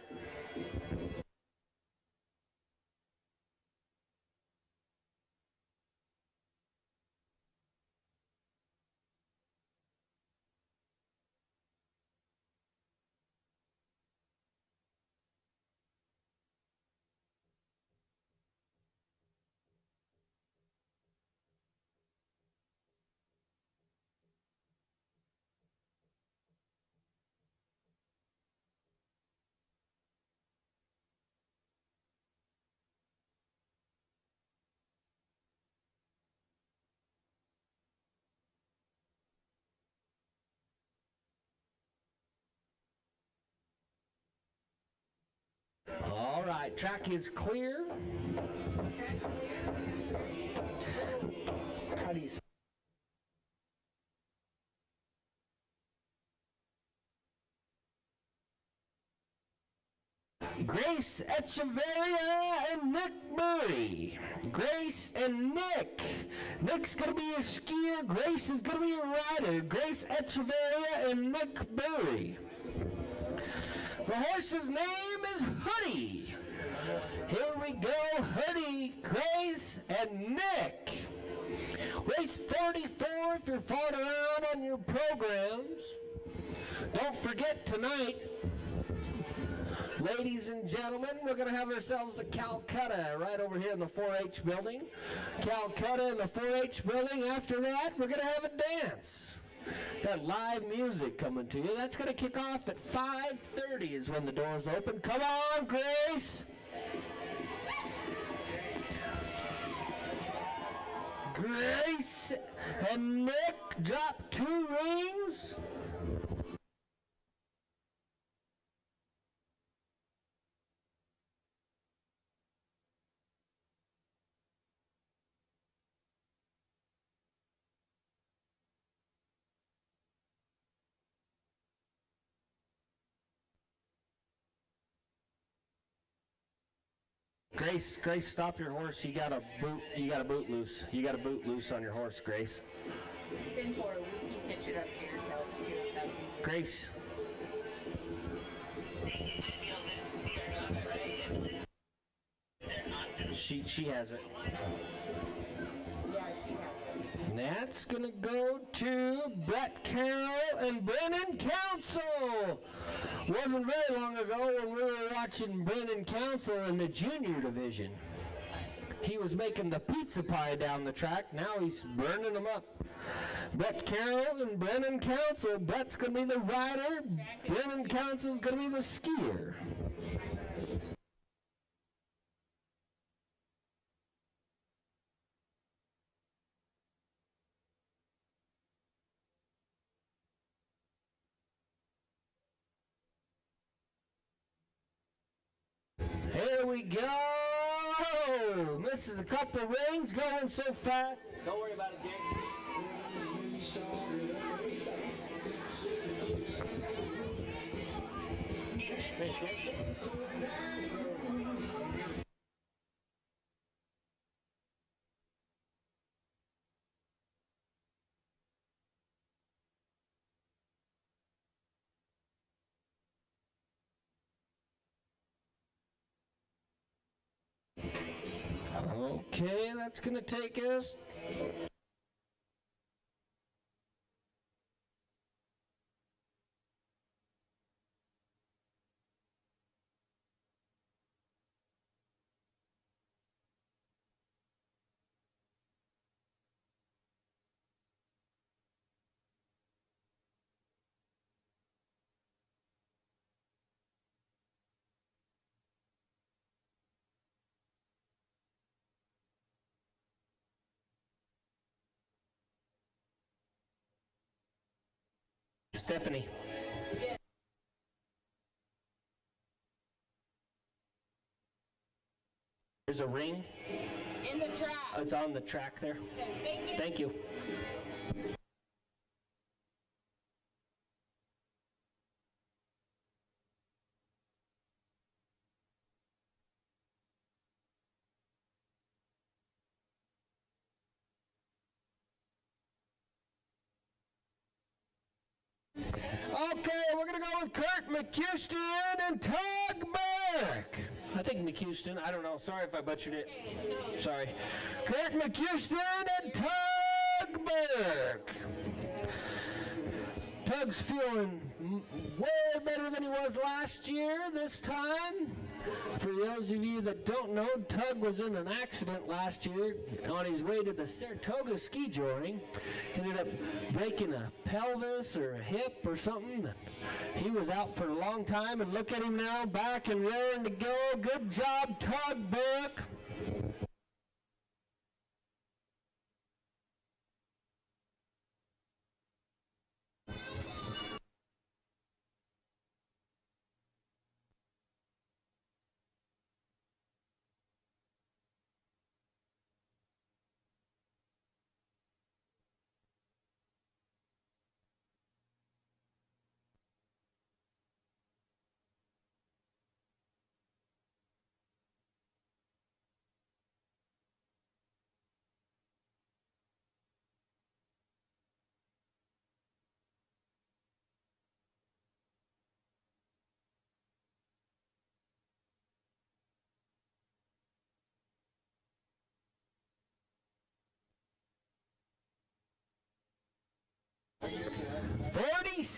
right, track is clear. Track clear. How do you say? Grace Echeverria and Nick Murray. Grace and Nick. Nick's going to be your skier. Grace is going to be your rider. Grace Echeverria and Nick Murray. The horse's name is Hoodie. Here we go, Hoodie, Grace, and Nick. Race 34 if you're following around on your programs. Don't forget tonight, ladies and gentlemen, we're going to have ourselves a Calcutta right over here in the 4-H building. Calcutta in the 4-H building. After that, we're going to have a dance. Got live music coming to you. That's going to kick off at 5:30 is when the doors open. Come on, Grace. Grace and Nick drop 2 rings. Grace, stop your horse. You got a boot loose. You got a boot loose on your horse, Grace. 10-4, we can pitch it up here. Grace. She has it. Yeah, she has it. That's gonna go to Brett Carroll and Brennan Council. Wasn't very long ago when we were watching Brennan Council in the junior division. He was making the pizza pie down the track. Now he's burning them up. Brett Carroll and Brennan Council. Brett's gonna be the rider. Brennan Council's gonna be the skier. Here we go! Misses a couple rings, going so fast. Don't worry about it, Jake. Pay attention. Okay, that's going to take us. Stephanie. There's a ring. In the track. It's on the track there. Okay, Thank you. Okay, we're going to go with Kurt McHouston and Tug Burke. I think McHouston. I don't know. Sorry if I butchered it. Sorry. Kurt McHouston and Tug Burke. Tug's feeling way better than he was last year this time. For those of you that don't know, Tug was in an accident last year on his way to the Saratoga ski journey. Ended up breaking a pelvis or a hip or something. He was out for a long time, and look at him now, back and raring to go. Good job, Tug Burke.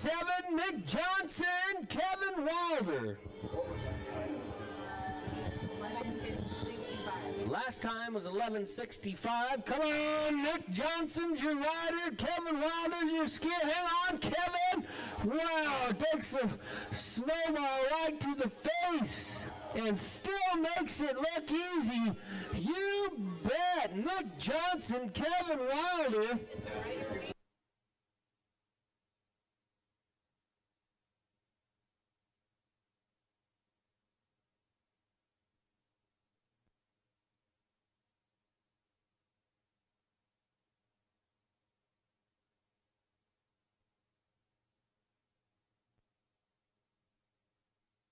Nick Johnson, Kevin Wilder. 11:65. Last time was 11:65. Come on, Nick Johnson's your rider. Kevin Wilder's your skier. Hang on, Kevin. Wow, takes a snowball right to the face and still makes it look easy. You bet. Nick Johnson, Kevin Wilder.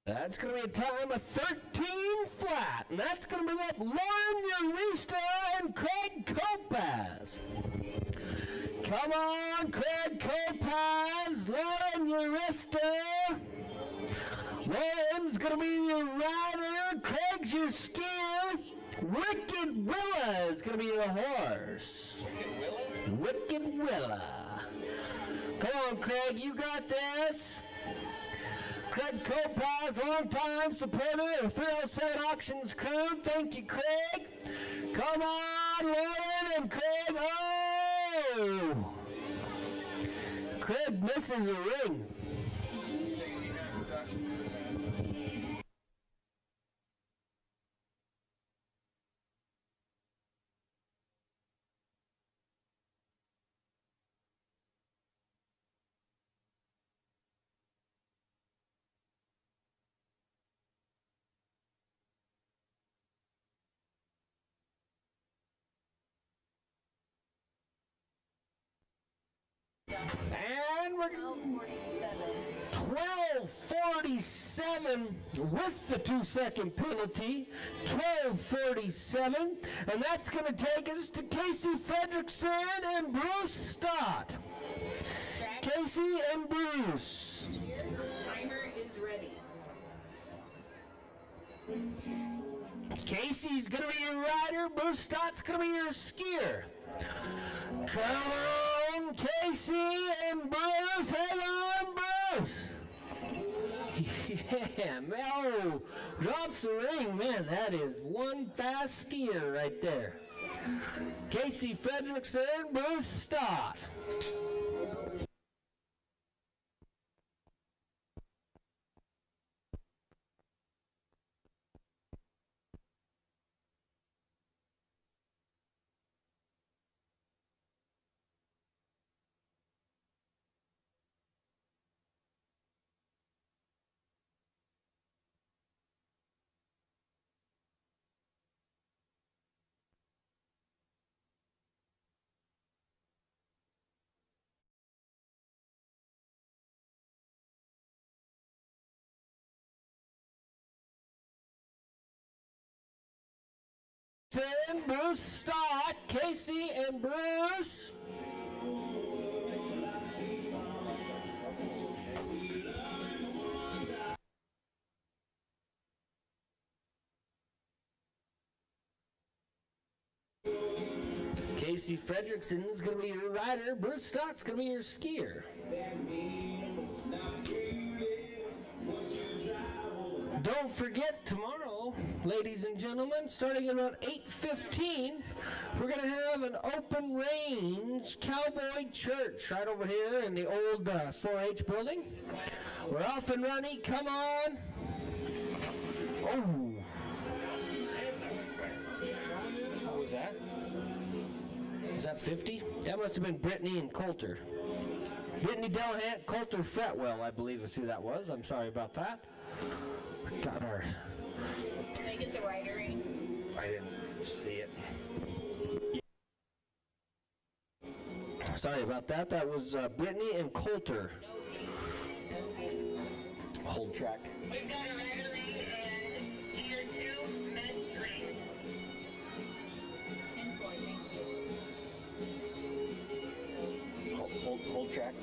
That's going to be a time of 13 flat, and that's going to bring up Lauren Urista and Craig Kopaz. Come on, Craig Kopaz, Lauren Urista. Lauren's going to be your rider, Craig's your skier. Wicked Willa is going to be your horse. Wicked Willa. Come on, Craig, you got this. Craig Kopaz, long-time supporter of 307 Auctions crew. Thank you, Craig. Come on, Lauren and Craig. Oh! Craig misses a ring. And we're 12:47 with the 2-second penalty. 12:47, and that's going to take us to Casey Fredrickson and Bruce Stott. Casey and Bruce. Timer is ready. Casey's going to be your rider. Bruce Stott's going to be your skier. Come on, Casey and Bruce. Hang on, Bruce. Yeah, man. Oh, drops the ring. Man, that is one fast skier right there. Casey Fredrickson, Bruce Stott. And Bruce Stott, Casey and Bruce. Casey Fredrickson is going to be your rider. Bruce Stott's going to be your skier. Don't forget, tomorrow, ladies and gentlemen, starting at about 8:15, we're going to have an open range cowboy church right over here in the old 4-H building. We're off and running. Come on. Oh. What was that? Was that 50? That must have been Brittany and Coulter. Brittany Delahan, Coulter Fretwell, I believe is who that was. I'm sorry about that. Got our... Can I get the rider ring? I didn't see it. Sorry about that. That was Brittany and Coulter. Hold track. We've got a rider ring and tier 2 men's ring. 10 point, thank you. Hold track.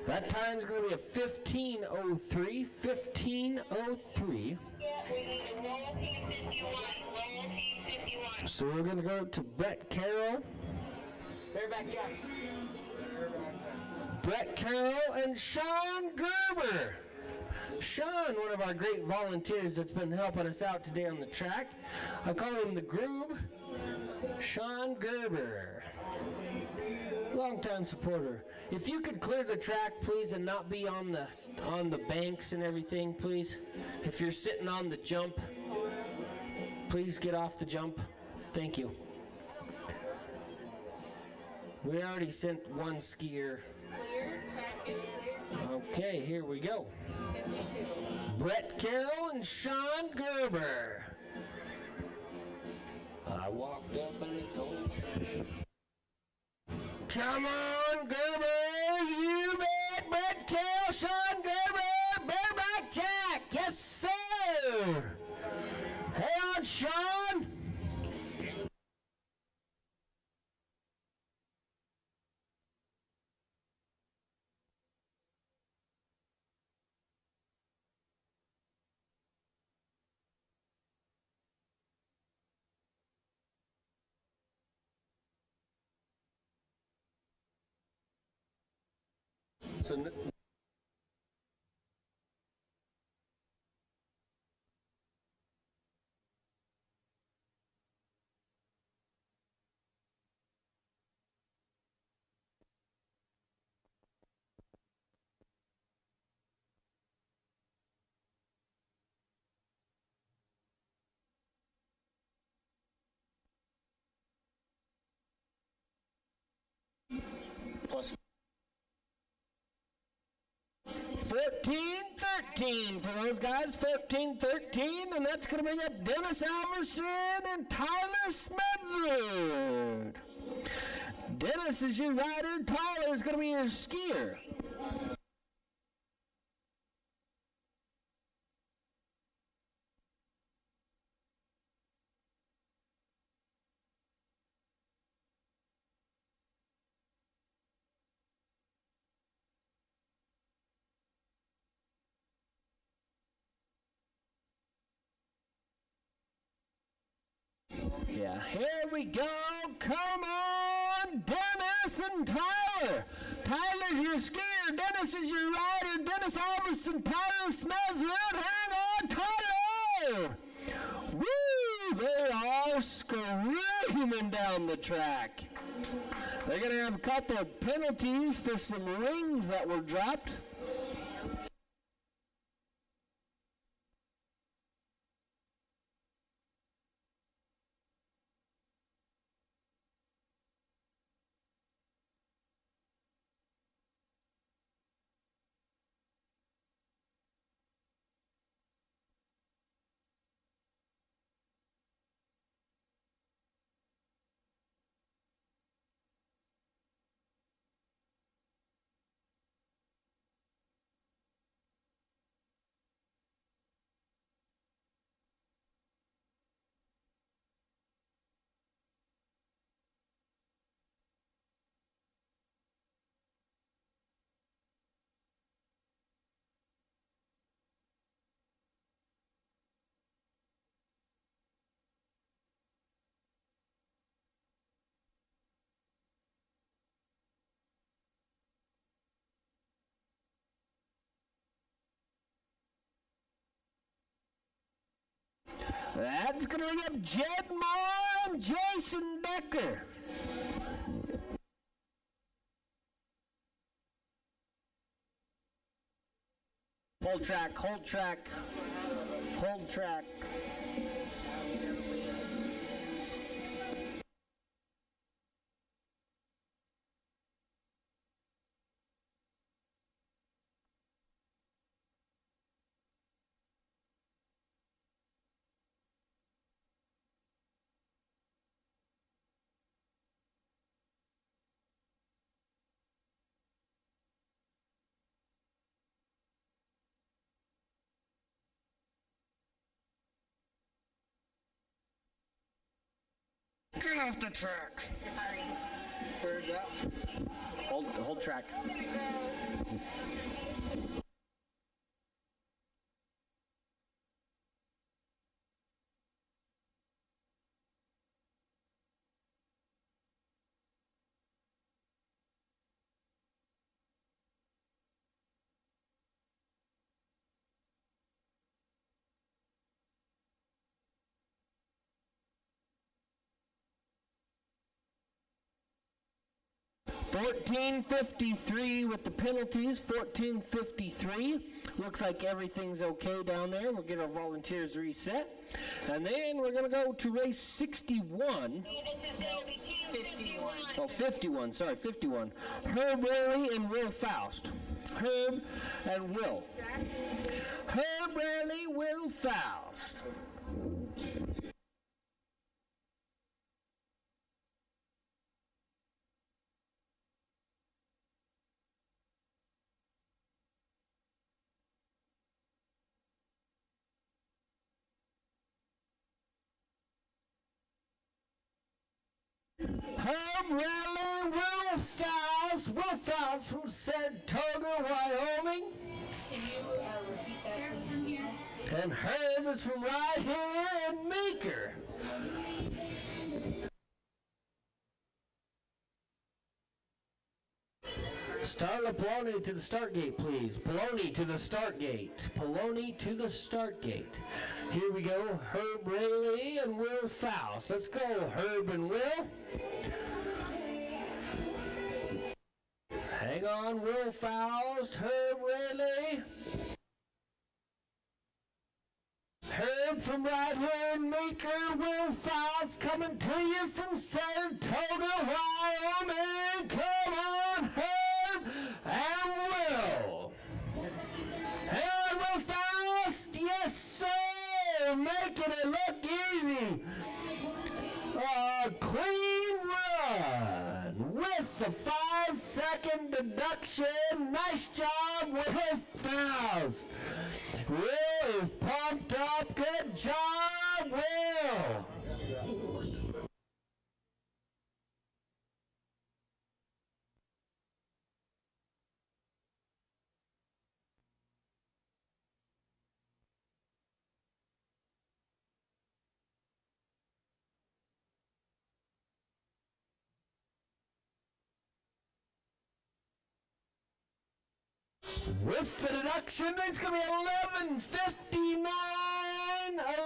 That time's going to be a 15:03. 15:03. Yeah, we need a roll T51. Roll T51. So we're going to go to Brett Carroll. Bareback Jack. Brett Carroll and Sean Gerber. Sean, one of our great volunteers that's been helping us out today on the track. I call him the Groob. Sean Gerber. Longtime supporter. If you could clear the track, please, and not be on the banks and everything, please. If you're sitting on the jump, please get off the jump. Thank you. We already sent one skier. Clear. Track is clear. Okay, here we go. 52. Brett Carroll and Sean Gerber. I walked up and he told me. Come on, Gerber, you bet. Brett Carroll, Sean Gerber, bareback Jack. Yes, sir. Hey on, Sean. So, plus 14-13 for those guys, 14-13, and that's going to bring up Dennis Alverson and Tyler Smedford. Dennis is your rider, Tyler is going to be your skier. Yeah, here we go. Come on, Dennis and Tyler. Tyler's your skier. Dennis is your rider. Dennis Alverson, Tyler Smedford. Hang on, Tyler. Woo! They are screaming down the track. They're going to have a couple of penalties for some rings that were dropped. That's going to bring up Jed Moore and Jason Decker. Hold track, hold track, hold track. Get off the track. Turns out. Hold track. 14:53 with the penalties, 14:53. Looks like everything's okay down there. We'll get our volunteers reset. And then we're going to go to race 61. 51. Oh, 51, sorry, 51. Herb Rarely and Will Faust. Herb and Will. Herb Rarely, Will Faust. Herb Rarely, Will Faust from Saratoga, Wyoming. Can you repeat that from here? And Herb is from right here in Meeker. Starla Poloni to the start gate, please. Poloni to the start gate. Poloni to the start gate. Here we go. Herb Raley and Will Faust. Let's go, Herb and Will. Hang on, Will Faust, Herb Raley. Herb from right here in Meeker, Will Faust coming to you from Saratoga, Wyoming. Come on, Herb and Will. And Will Faust, yes sir, making it look easy. A clean run with the 5-second deduction. Nice job, Will Faust. Will is pumped up. Good job, Will. With the deduction, it's going to be 11:59.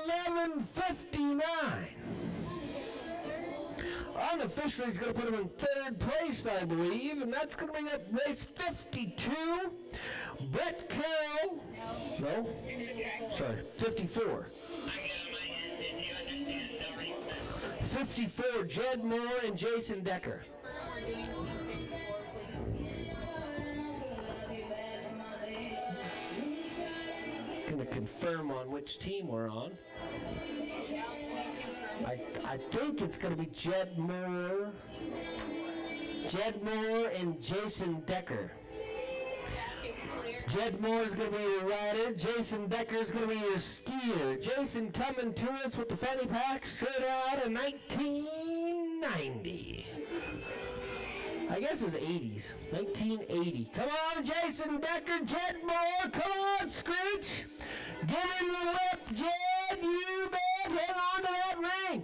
11:59. Unofficially, he's going to put him in third place, I believe, and that's going to bring up race 52. Brett Carroll. No? Sorry, 54. 54, Jed Moore and Jason Decker. Going to confirm on which team we're on. I think it's going to be Jed Moore and Jason Decker. Jed Moore is going to be your rider. Jason Decker is going to be your skier. Jason coming to us with the fanny pack straight out of 1990. I guess it was 80s. 1980. Come on, Jason Decker, Jed Moore. Come on, Screech. Give him the whip, Jed. You bet. Hang on to that ring.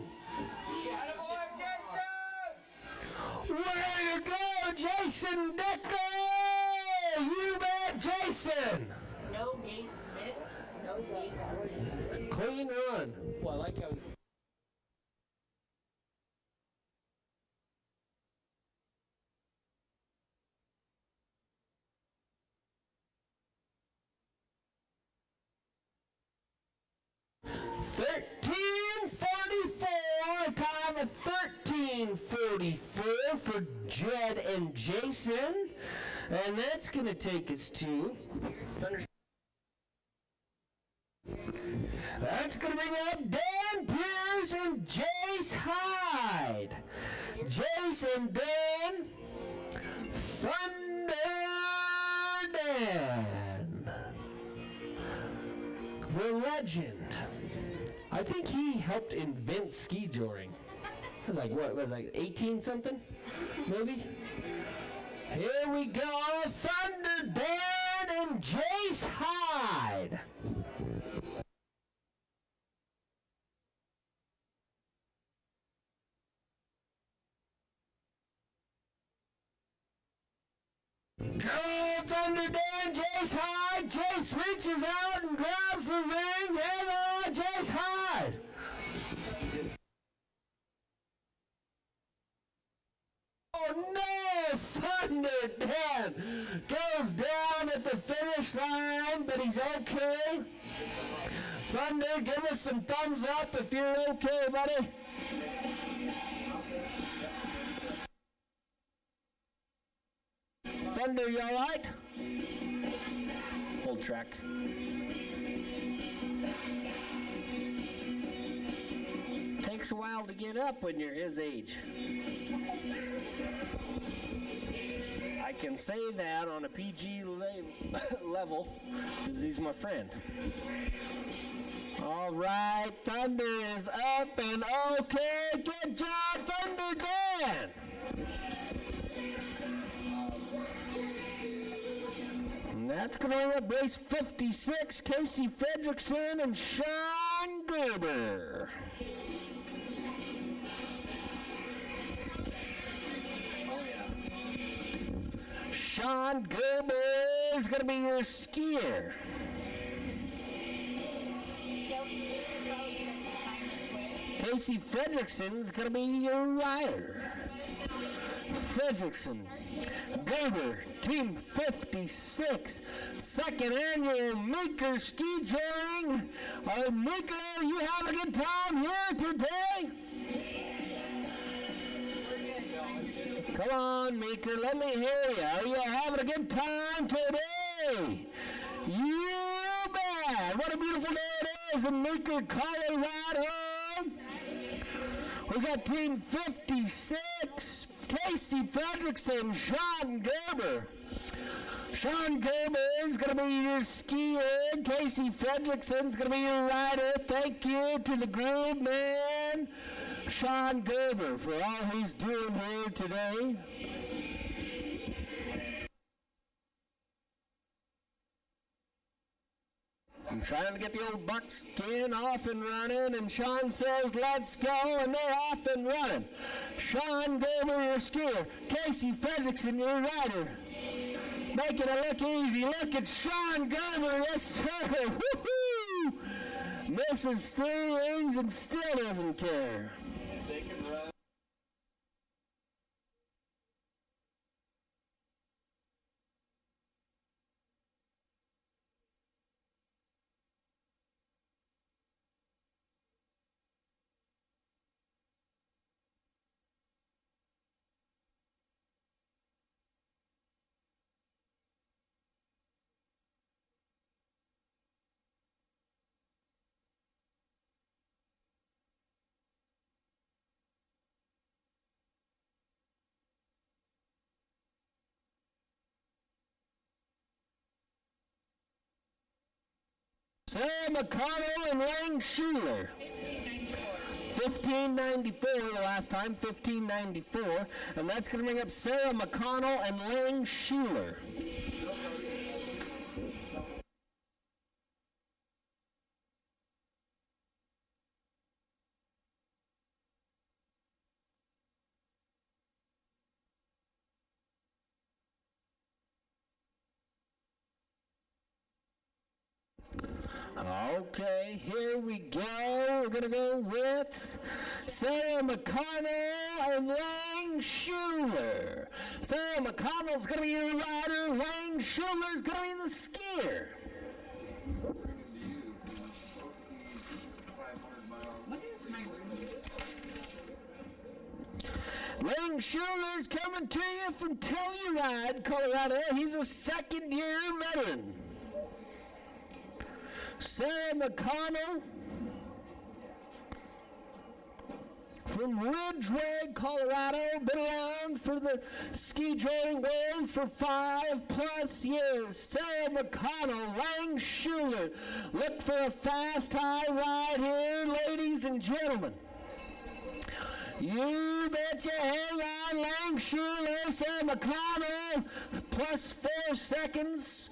Way to go, Jason Decker. You bet, Jason. No gates missed. No gates. Clean run. Well, I like how he... $13.44, a time of $13.44 for Jed and Jason. And that's going to take us to... That's going to bring up Dan Pierce and Jace Hyde. Jace and Dan. Thunder Dan. The legend. I think he helped invent ski joring. It was like, what, was it like 18 something? Maybe? Here we go, Thunder Dan and Jace Hyde. Come on, Thunder Dan, Jace Hyde. Jace reaches out and grabs the ring. Hang on, Jace Hyde. Oh no, Thunder Thunder Dan goes down at the finish line, but he's okay. Thunder, give us some thumbs up if you're okay, buddy. Thunder, you all right? Hold track. Takes a while to get up when you're his age. I can say that on a PG level because he's my friend. All right, Thunder is up and okay. Good job, Thunder Dan. And that's going to end up race 56, Casey Fredrickson and Sean Gerber. Sean Gerber is going to be your skier. Casey Fredrickson is going to be your rider. Fredrickson, Gerber, Team 56, second annual Meeker Ski Touring. Meeker, you have a good time here today? Come on, Meeker, let me hear you. Are you having a good time today? You bet. What a beautiful day it is in Meeker, Colorado. We got Team 56, Casey Fredrickson, Sean Gerber. Sean Gerber is going to be your skier. Casey Fredrickson's going to be your rider. Thank you to the group, man. Sean Gerber for all he's doing here today. I'm trying to get the old buckskin off and running, and Sean says, let's go, and they're off and running. Sean Gerber, your skier. Casey Fredrickson, your rider. Making it look easy. Look at Sean Gerber, yes sir. Woo-hoo! Misses 3 rings and still doesn't care. They can run. Sarah McConnell and Lang Schuler. 1594 the last time, 1594. And that's going to bring up Sarah McConnell and Lang Schuler. Okay, here we go. We're going to go with Sarah McConnell and Lang Schuler. Sarah McConnell's going to be your rider. Lang Schuler's going to be the skier. Lang Schuler's coming to you from Telluride, Colorado. He's a second-year veteran. Sarah McConnell from Ridgeway, Colorado, been around for the ski touring world for 5+ years. Sarah McConnell, Lang Schuler, look for a fast high ride here, ladies and gentlemen. You betcha, hang on, Lang Schuler, Sarah McConnell, plus 4 seconds.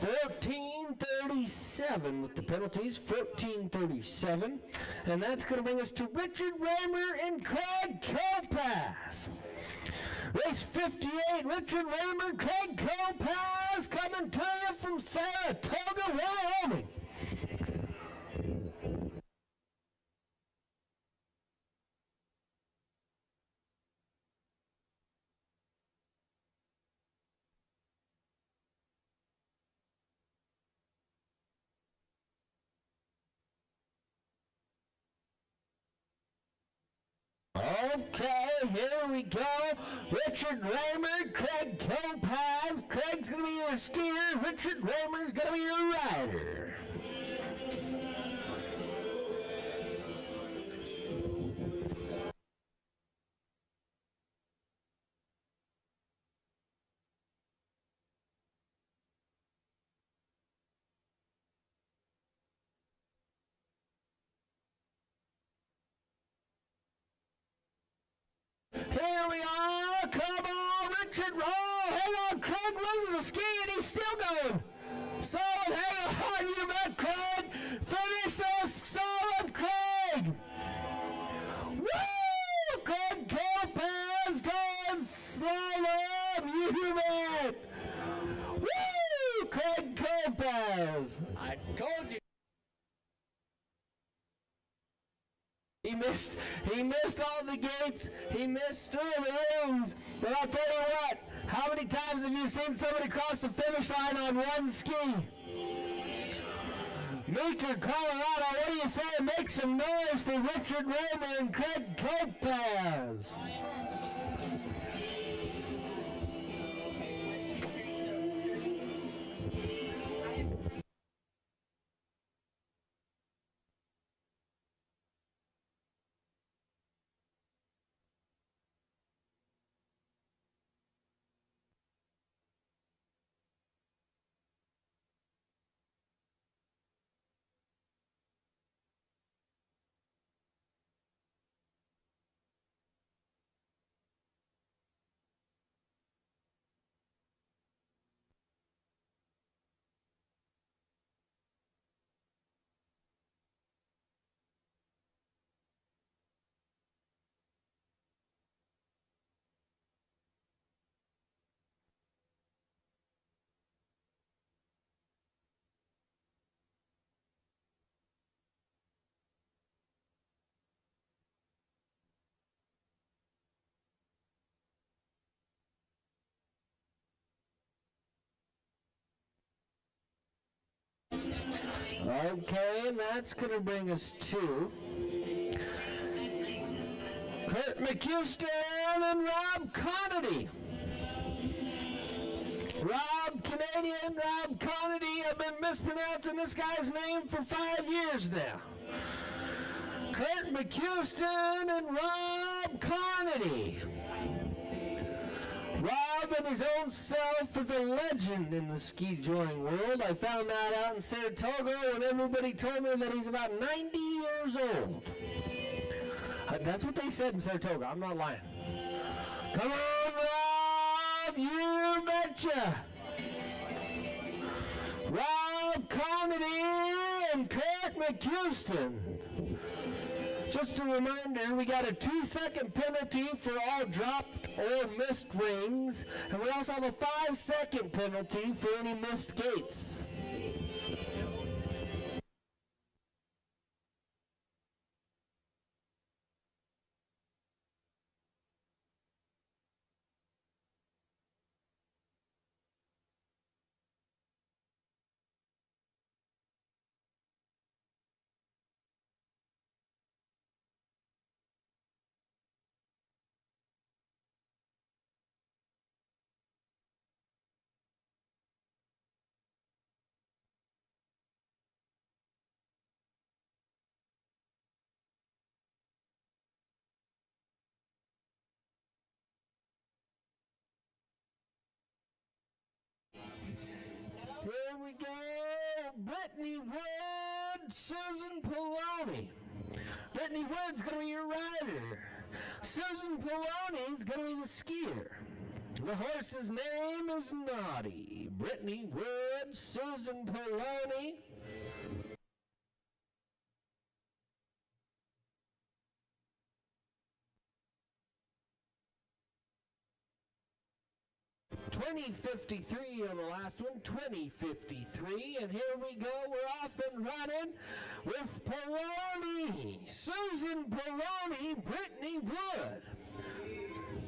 14:37 with the penalties, 14:37. And that's going to bring us to Richard Raymer and Craig Kopaz. Race 58, Richard Raymer, Craig Kopaz coming to you from Saratoga, Wyoming. Okay, here we go. Richard Raymer, Craig Kopaz. Craig's going to be your skier. Richard Raymer's going to be your rider. Here we are. Come on, Richard. Oh, hang on. Craig loses a ski and he's still going. Solid. Hang on, you bet, Craig. Finish those. Solid, Craig. Woo! Craig Kopaz going slalom. You bet. Woo! Craig Kopaz. I told you. He missed all the gates. He missed through the rooms. But I'll tell you what, how many times have you seen somebody cross the finish line on one ski? Meeker, Colorado, what do you say? Make some noise for Richard Raymer and Craig Kopaz. Okay, and that's going to bring us to Kurt McHouston and Rob Conity. Rob Conity, I've been mispronouncing this guy's name for 5 years now. Kurt McHouston and Rob Conity. Rob in his own self is a legend in the ski joring world. I found that out in Saratoga when everybody told me that he's about 90 years old. That's what they said in Saratoga. I'm not lying. Come on, Rob! You betcha! Rob Conity and Kurt McHouston. Just a reminder, we got a 2-second penalty for all dropped or missed rings, and we also have a 5-second penalty for any missed gates. Here we go. Brittany Wood, Susan Poloni. Brittany Wood's going to be your rider. Susan Poloni's going to be the skier. The horse's name is Naughty. Brittany Wood, Susan Poloni. $20.53 on the last one, $20.53, and here we go, we're off and running with Poloni, Susan Poloni, Brittany Wood.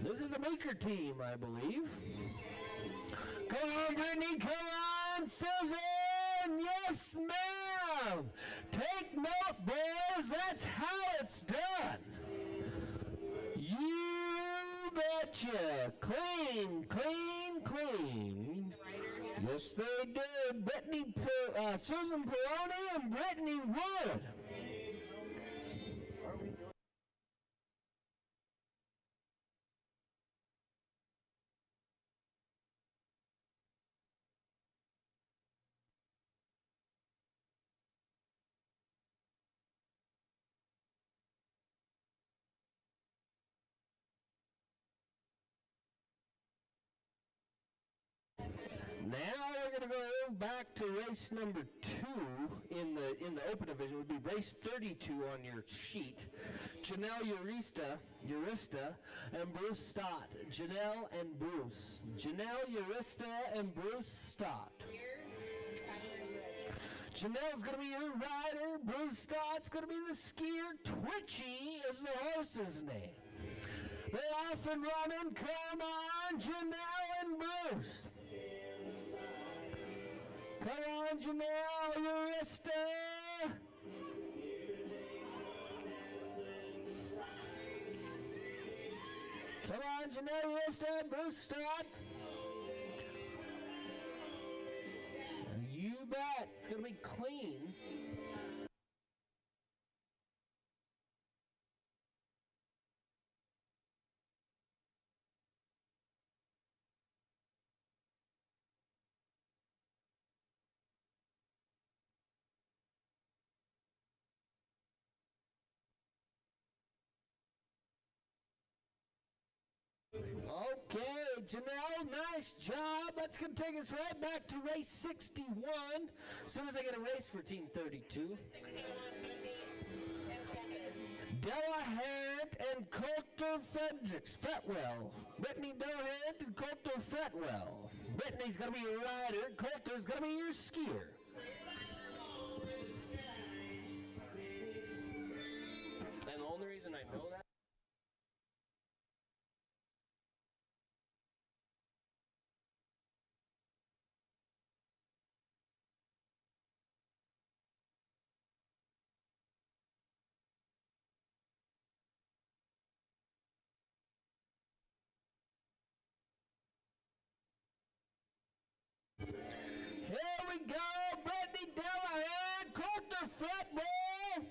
This is a Meeker team, I believe. Come on, Brittany, come on, Susan, yes, ma'am. Take note, boys, that's how it's done. You betcha. Clean, clean, clean. Yes, they did. Susan Poloni and Brittany Wood. Now we're going to go back to race number 2 in the open division. It would be race 32 on your sheet. Janelle Urista, and Bruce Stott. Janelle and Bruce. Janelle Urista and Bruce Stott. Janelle's going to be your rider. Bruce Stott's going to be the skier. Twitchy is the horse's name. They're off and running. Come on, Janelle and Bruce. Come on, Janelle Urista. Come on, Janelle Urista, Bruce Stott. You bet. It's going to be clean. Okay, Janelle, nice job. That's going to take us right back to race 61. As soon as I get a race for Team 32. Delahant and Coulter Fretwell. Brittany Delahant and Coulter Fretwell. Brittany's going to be your rider. Coulter's going to be your skier. And the only reason I know that here we go, Brittany Delahant, Coulter Fretwell.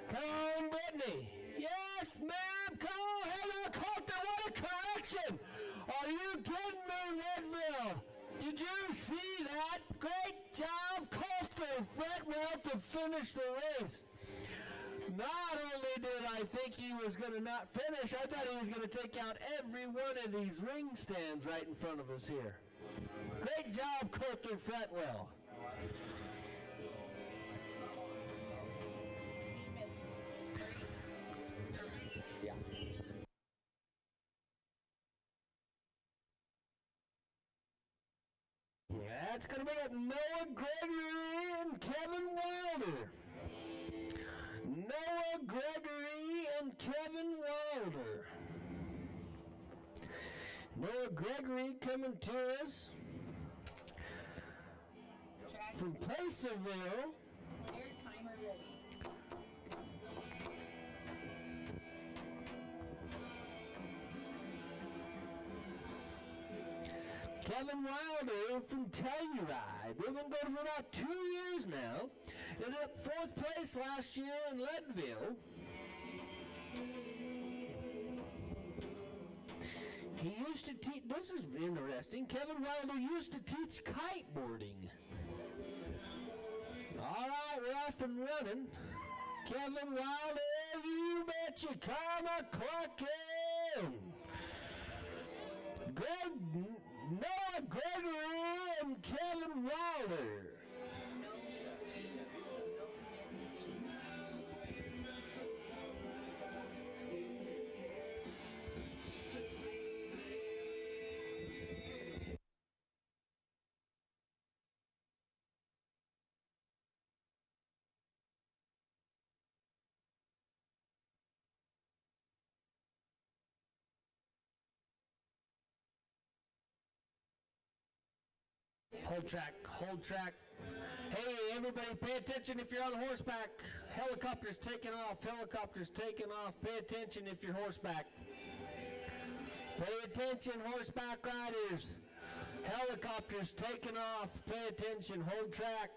Come on, Brittany. Yes, ma'am. Come on, hello, Coulter. What a correction. Are you kidding me, Leadville? Did you see that? Great job, Coulter Fretwell, to finish the race. Not only did I think he was going to not finish, I thought he was going to take out every one of these ring stands right in front of us here. Great job, Coulter Fretwell. Yeah. That's going to be it. Noah Gregory and Kevin Wilder. Noah Gregory and Kevin Wilder. Noah Gregory coming to us from Placerville. Your timer ready. Kevin Wilder from Telluride. They've been going for about 2 years now. Ended up 4th place last year in Leadville. He used to teach, this is interesting, Kevin Wilder used to teach kiteboarding. All right, we're off and running. Kevin Wilder, you betcha, come a-clucking. Noah Gregory and Kevin Wilder. No misgivings. No misgivings. Hold track, hold track. Hey, everybody, pay attention if you're on horseback. Helicopters taking off, helicopters taking off. Pay attention if you're horseback. Pay attention, horseback riders. Helicopters taking off. Pay attention, hold track.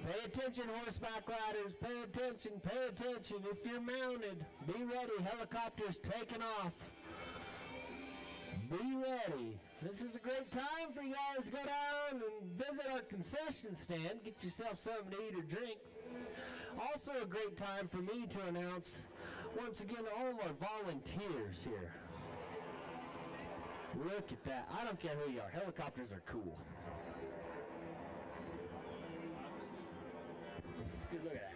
Pay attention, horseback riders. Pay attention, pay attention. If you're mounted, be ready. Helicopters taking off. Be ready. This is a great time for you guys to go down and visit our concession stand. Get yourself something to eat or drink. Also a great time for me to announce, once again, all of our volunteers here. Look at that. I don't care who you are. Helicopters are cool. Dude, look at that.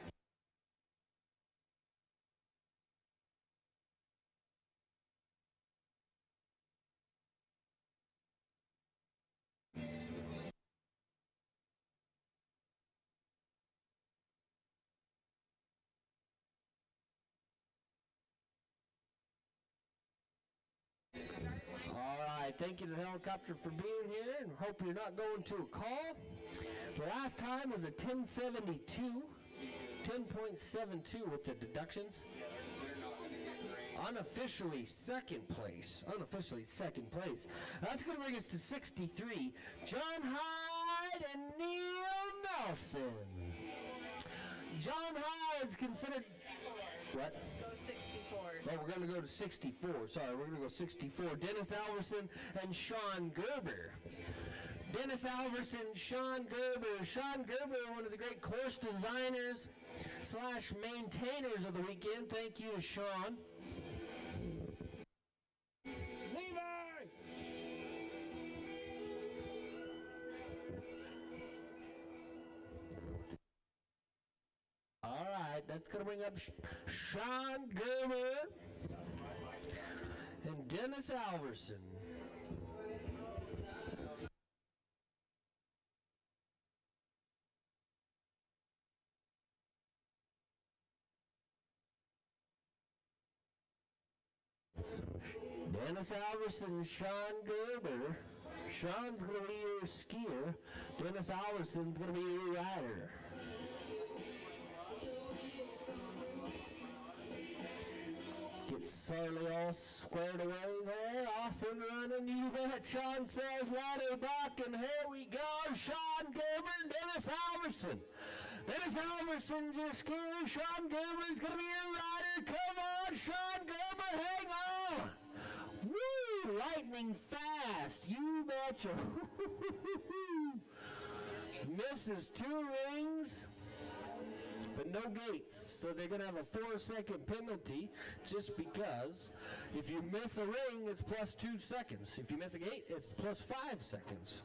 All right, thank you to the helicopter for being here, and hope you're not going to a call. The last time was a 1072, 10.72 with the deductions. Unofficially second place. Unofficially second place. That's going to bring us to 63. John Hyde and Neil Nelson. John Hyde's considered... What? Go 64. Oh, we're going to go to 64. Sorry, we're going to go 64. Dennis Alverson and Sean Gerber. Dennis Alverson, Sean Gerber. Sean Gerber, one of the great course designers / maintainers of the weekend. Thank you to Sean. Levi! All right, that's going to bring up Sean Gerber and Dennis Alverson. Dennis Alverson, Sean Gerber. Sean's going to be your skier. Dennis Alverson's going to be your rider. Get Sarley all squared away there, off and running. You bet. Sean says, let her buck, and here we go. Sean Gerber and Dennis Alverson. Dennis Alverson's your skier. Sean Gerber's going to be your rider. Come on, Sean Gerber, hang on. Woo! Lightning fast. You betcha. Misses 2 rings, but no gates. So they're going to have a 4-second penalty just because if you miss a ring, it's plus 2 seconds. If you miss a gate, it's plus 5 seconds.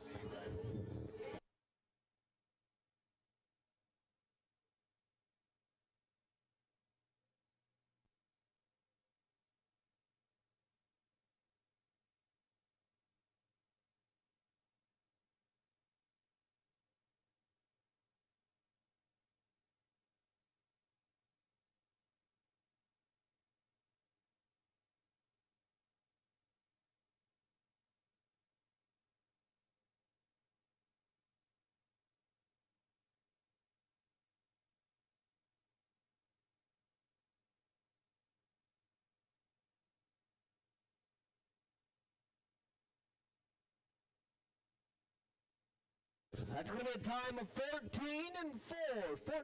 That's going to be a time of 14 and 4.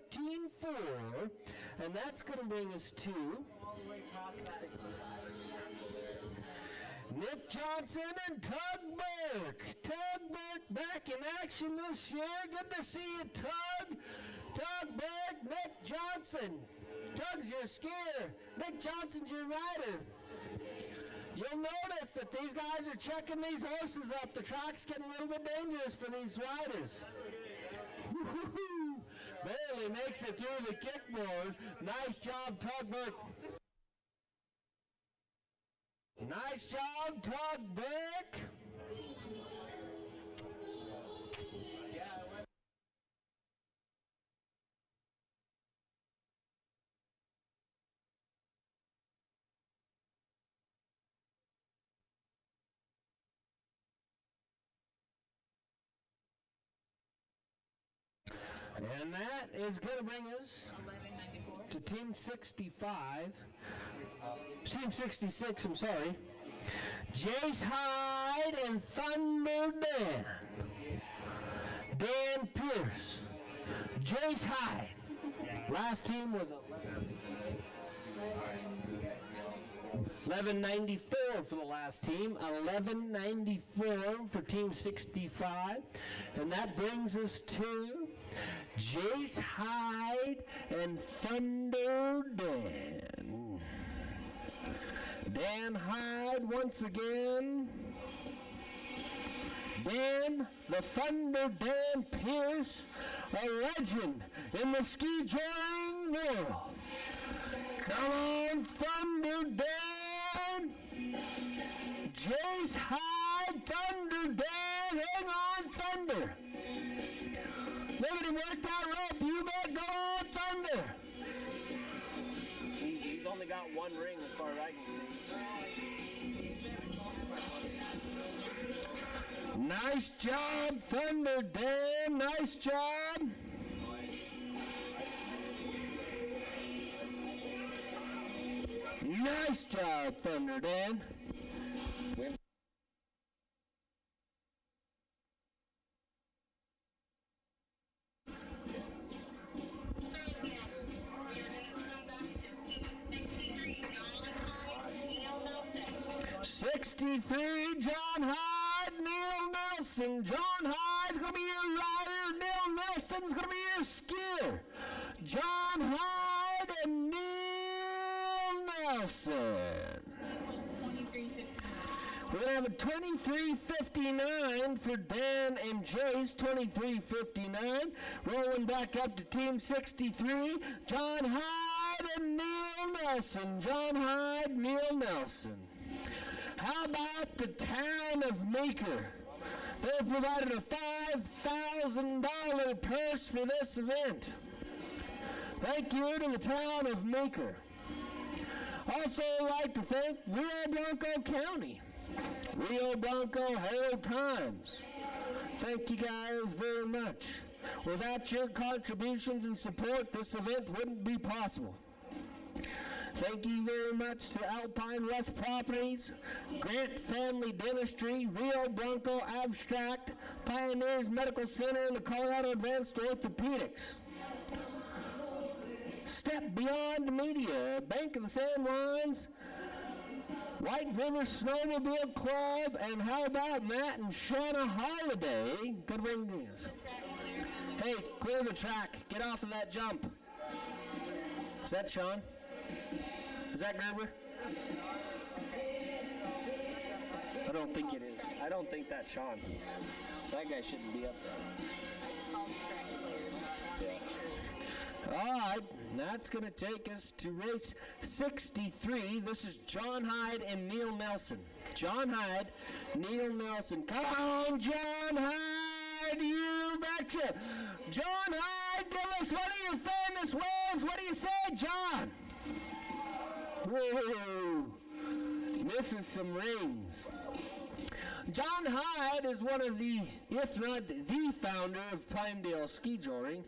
14-4. And that's going to bring us to Nick Johnson and Tug Burke. Tug Burke back in action this year. Good to see you, Tug. Tug Burke, Nick Johnson. Tug's your skier. Nick Johnson's your rider. You'll notice that these guys are checking these horses up. The track's getting a little bit dangerous for these riders. Woo-hoo-hoo. Barely makes it through the kickboard. Nice job, Tug Burke. Nice job, Tug Burke. And that is going to bring us to Team 65. Team 66, I'm sorry. Jace Hyde and Thunder Dan. Dan Pierce. Jace Hyde. Last team was 1194 for the last team, 1194 for Team 65, and that brings us to Jace Hyde and Thunder Dan. Dan Hyde once again. Dan, the Thunder Dan Pierce, a legend in the ski joring world. Come on, Thunder Dan. Jace Hyde, Thunder Dan, hang on, Thunder. Look at him work that rope. You bet, go on, Thunder. He's only got one ring as far as I can see. Nice job, Thunder Dan. Nice job. Nice job, Thunder Dan. '63, John Hyde, Neil Nelson. John Hyde's going to be your rider. Neil Nelson's going to be your skier. John Hyde and Neil Nelson. We're going to have a 23:59 for Dan and Jace, 23:59. Rolling back up to Team 63, John Hyde and Neil Nelson. John Hyde, Neil Nelson. How about the town of Meeker? They provided a $5,000 purse for this event. Thank you to the town of Meeker. Also, I'd like to thank Rio Blanco County, Rio Blanco Herald Times. Thank you guys very much. Without your contributions and support, this event wouldn't be possible. Thank you very much to Alpine West Properties, Grant Family Dentistry, Rio Blanco Abstract, Pioneers Medical Center, and the Colorado Advanced Orthopedics. Step Beyond Media, Bank of the San Juans, White River Snowmobile Club, and how about Matt and Shanna Holiday? Good ring news. Hey, clear the track. Get off of that jump. Is that Sean? Is that Gerber? I don't think it is. I don't think that's Sean. That guy shouldn't be up there. All right, that's going to take us to race 63. This is John Hyde and Neil Nelson. John Hyde, Neil Nelson. Come on, John Hyde, you betcha. John Hyde, give us one of your famous waves. What do you say, John? Whoa, misses some rings. John Hyde is one of the, if not the founder of Pinedale Ski Joring.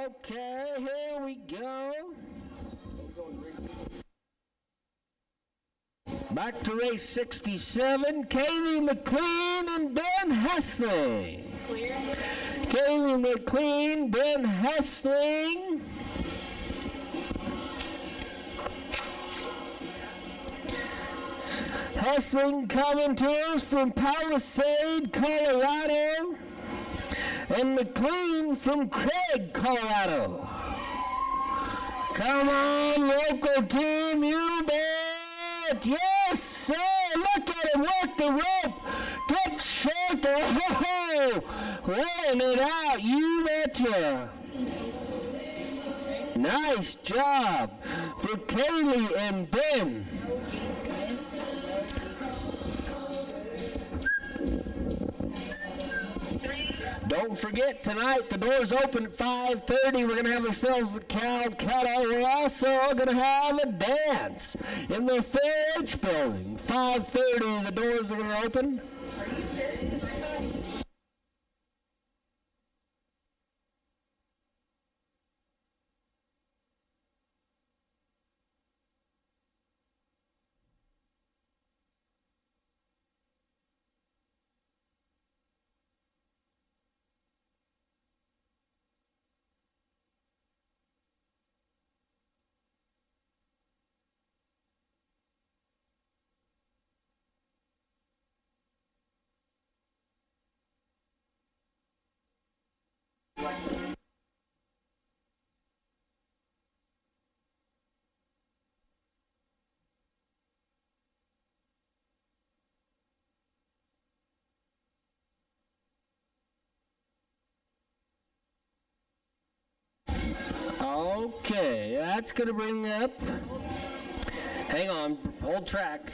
Okay, here we go. Back to race 67, Kaylee McLean and Ben Hessling. Clear. Kaylee McLean, Ben Hessling. Hessling coming to us from Palisade, Colorado. And McLean from Craig, Colorado. Come on, local team, you bet. Yes, sir. Look at him work the rope. Get short. Oh, laying it out. You betcha. Nice job for Kaylee and Ben. Don't forget, tonight the doors open at 5:30. We're going to have ourselves a cow kettle. We're also going to have a dance in the Fair building. 5:30, the doors are going to open. Okay, that's going to bring up. Hang on, hold track.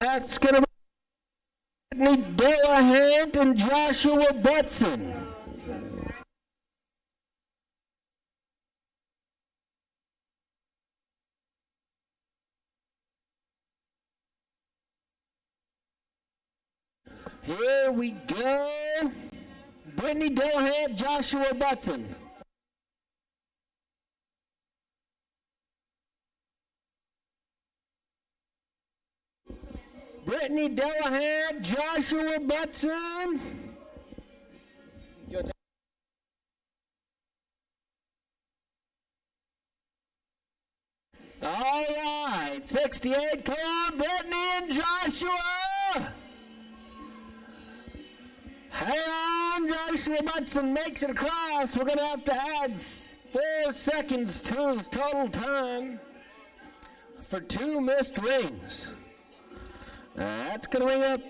That's going to be Brittany Delahunt and Joshua Butson. Here we go. Brittany Delahunt, Joshua Butson. Brittany Delahunt, Joshua Butson. All right, 68, come on, Brittany and Joshua. Hang on, Joshua Butson makes it across. We're going to have to add 4 seconds to his total time for 2 missed rings. That's going to ring up.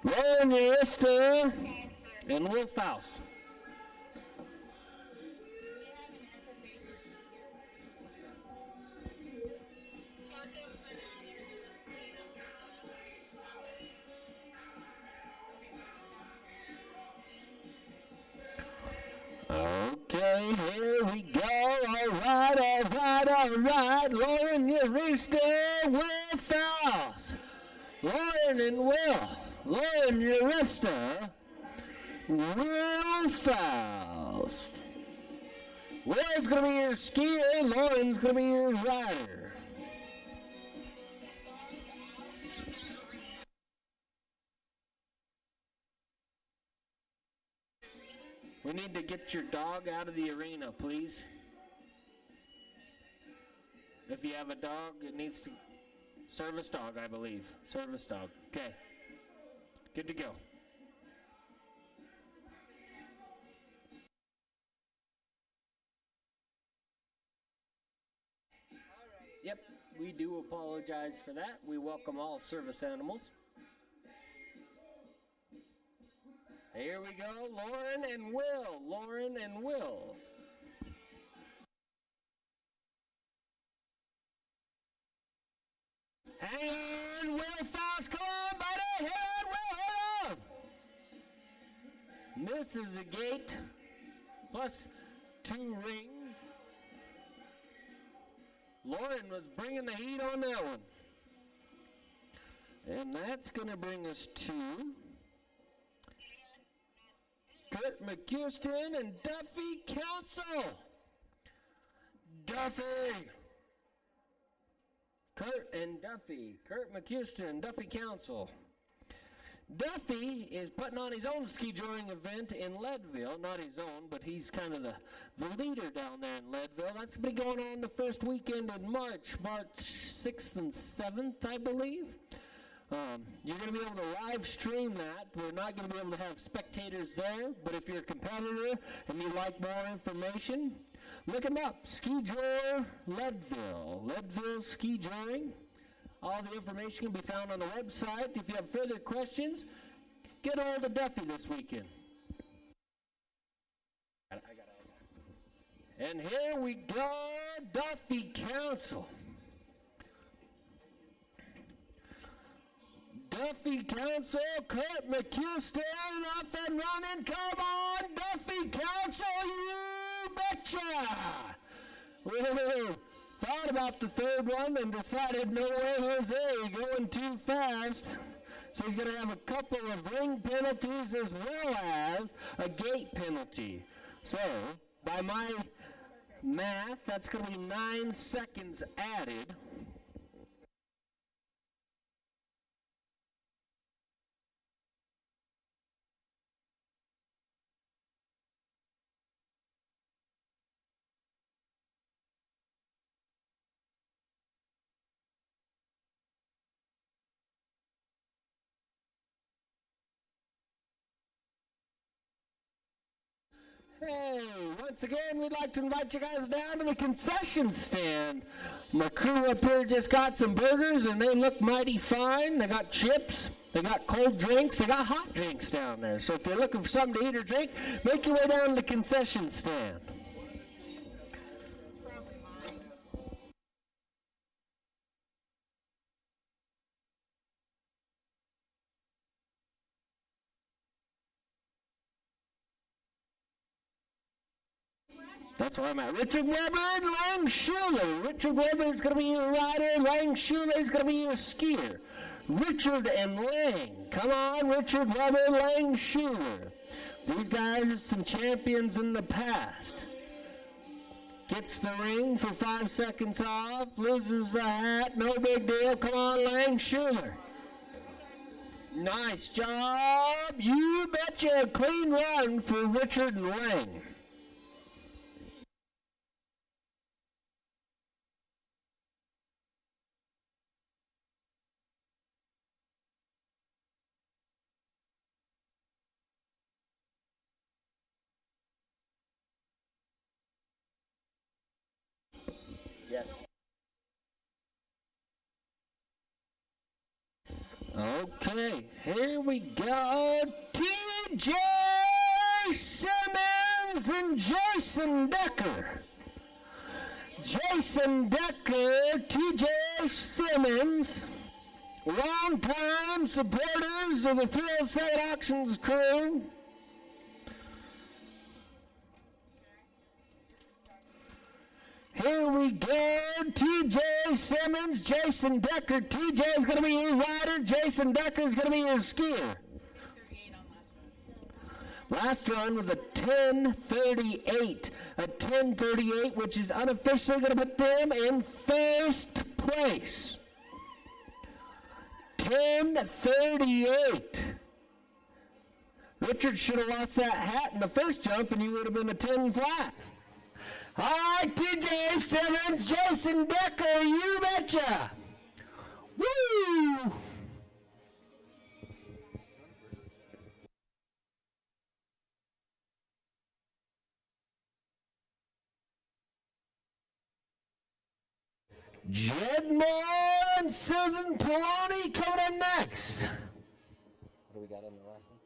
Lauren Urista and Will Faust. Okay, here we go. All right. Lauren Urista, Will Faust. Lauren and Will. Lauren Urista, Will Faust. Will's going to be your skier. Lauren's going to be your rider. We need to get your dog out of the arena, please. If you have a dog, it needs to... Service dog, I believe. Service dog. Okay. Good to go. Yep, we do apologize for that. We welcome all service animals. Here we go, Lauren and Will. Lauren and Will. Hang on, Will fast. Come on, buddy. Hang on, Will. Hang on. Misses the gate. Plus 2 rings. Lauren was bringing the heat on that one. And that's going to bring us to Kurt McHouston and Duffy Council. Duffy. Kurt and Duffy. Kurt McHouston, Duffy Council. Duffy is putting on his own ski joring event in Leadville. Not his own, but he's kind of the leader down there in Leadville. That's been going on the first weekend in March 6th and 7th, I believe. You're going to be able to live stream that. We're not going to be able to have spectators there, but if you're a competitor and you'd like more information, look him up. Ski Jorer Leadville. Leadville Ski Joring. All the information can be found on the website. If you have further questions, get a hold of Duffy this weekend. And here we go, Duffy Council. Duffy Council, Kurt McHouston, off and running. Come on, Duffy Council, you betcha! Woo-hoo. Thought about the third one and decided, no way, Jose, going too fast. So he's going to have a couple of ring penalties as well as a gate penalty. So, by my math, that's going to be 9 seconds added. Hey, once again, we'd like to invite you guys down to the concession stand. My crew up here just got some burgers, and they look mighty fine. They got chips, they got cold drinks, they got hot drinks down there. So if you're looking for something to eat or drink, make your way down to the concession stand. That's where I'm at. Richard Weber and Lang Schuler. Richard Weber is going to be your rider. Lang Schuler is going to be your skier. Richard and Lang. Come on, Richard Weber, Lang Schuler. These guys are some champions in the past. Gets the ring for 5 seconds off. Loses the hat. No big deal. Come on, Lang Schuler. Nice job. You betcha a clean run for Richard and Lang. Yes. Okay, here we go. TJ Simmons and Jason Decker. Jason Decker, TJ Simmons, longtime supporters of the Thrill Set Auctions crew. Here we go, TJ Simmons, Jason Decker. TJ is going to be your rider. Jason Decker is going to be your skier. Last run was a 10:38. A 10:38, which is unofficially going to put them in first place. 10:38. Richard should have lost that hat in the first jump, and you would have been a 10 flat. All right, TJ Simmons, Jason Decker, you betcha. Woo! Jed Moore and Susan Poloni coming in next. What do we got in the last one?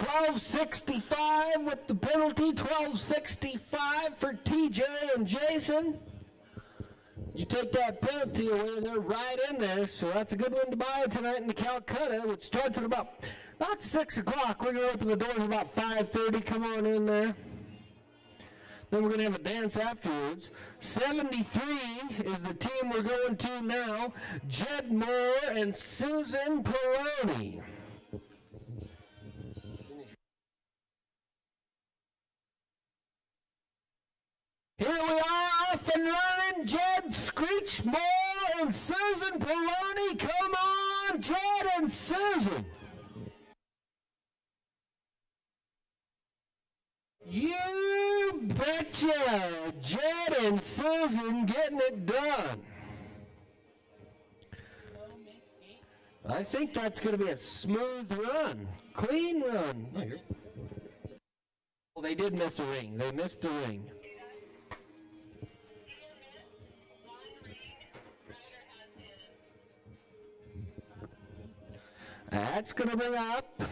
1265 with the penalty, 1265 for TJ and Jason. You take that penalty away, they're right in there, so that's a good one to buy tonight in the Calcutta, which starts at about 6 o'clock. We're going to open the doors at about 5:30. Come on in there. Then we're going to have a dance afterwards. 73 is the team we're going to now. Jed Moore and Susan Peroni. Here we are, off and running. Jed Screech Moore and Susan Peroni. Come on, Jed and Susan. You betcha! Jed and Susan getting it done. I think that's going to be a smooth run. Clean run. Well, they did miss a ring. They missed a ring. That's going to bring up...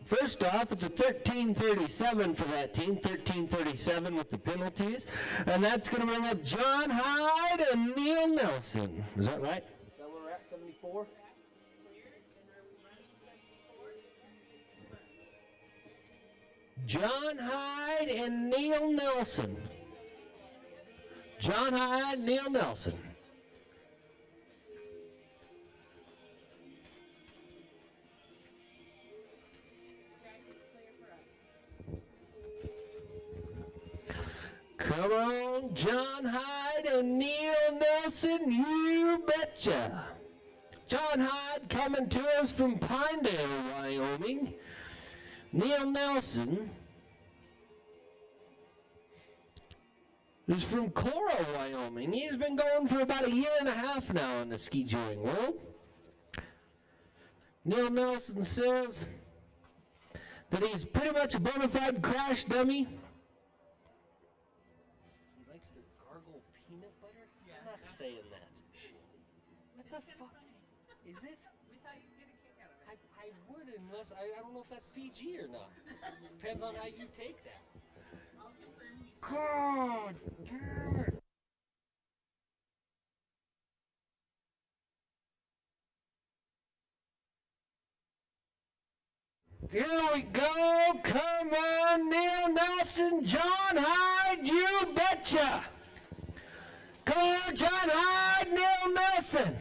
First off, it's a 13:37 for that team, 13:37 with the penalties. And that's going to bring up John Hyde and Neil Nelson. Is that right? Is that where we're at, 74? John Hyde and Neil Nelson. John Hyde, Neil Nelson. Come on, John Hyde and Neil Nelson, you betcha. John Hyde coming to us from Pinedale, Wyoming. Neil Nelson is from Cora, Wyoming. He's been going for about 1.5 years now in the ski touring world. Neil Nelson says that he's pretty much a bona fide crash dummy. Saying that. What the fuck is it? We thought you'd get a kick out of it. I would, unless I don't know if that's PG or not. Depends on how you take that. I'll confirm you. God damn it. Here we go. Come on, Neil Nelson, John Hyde, you betcha. Come on, John Hyde, Neil Nelson.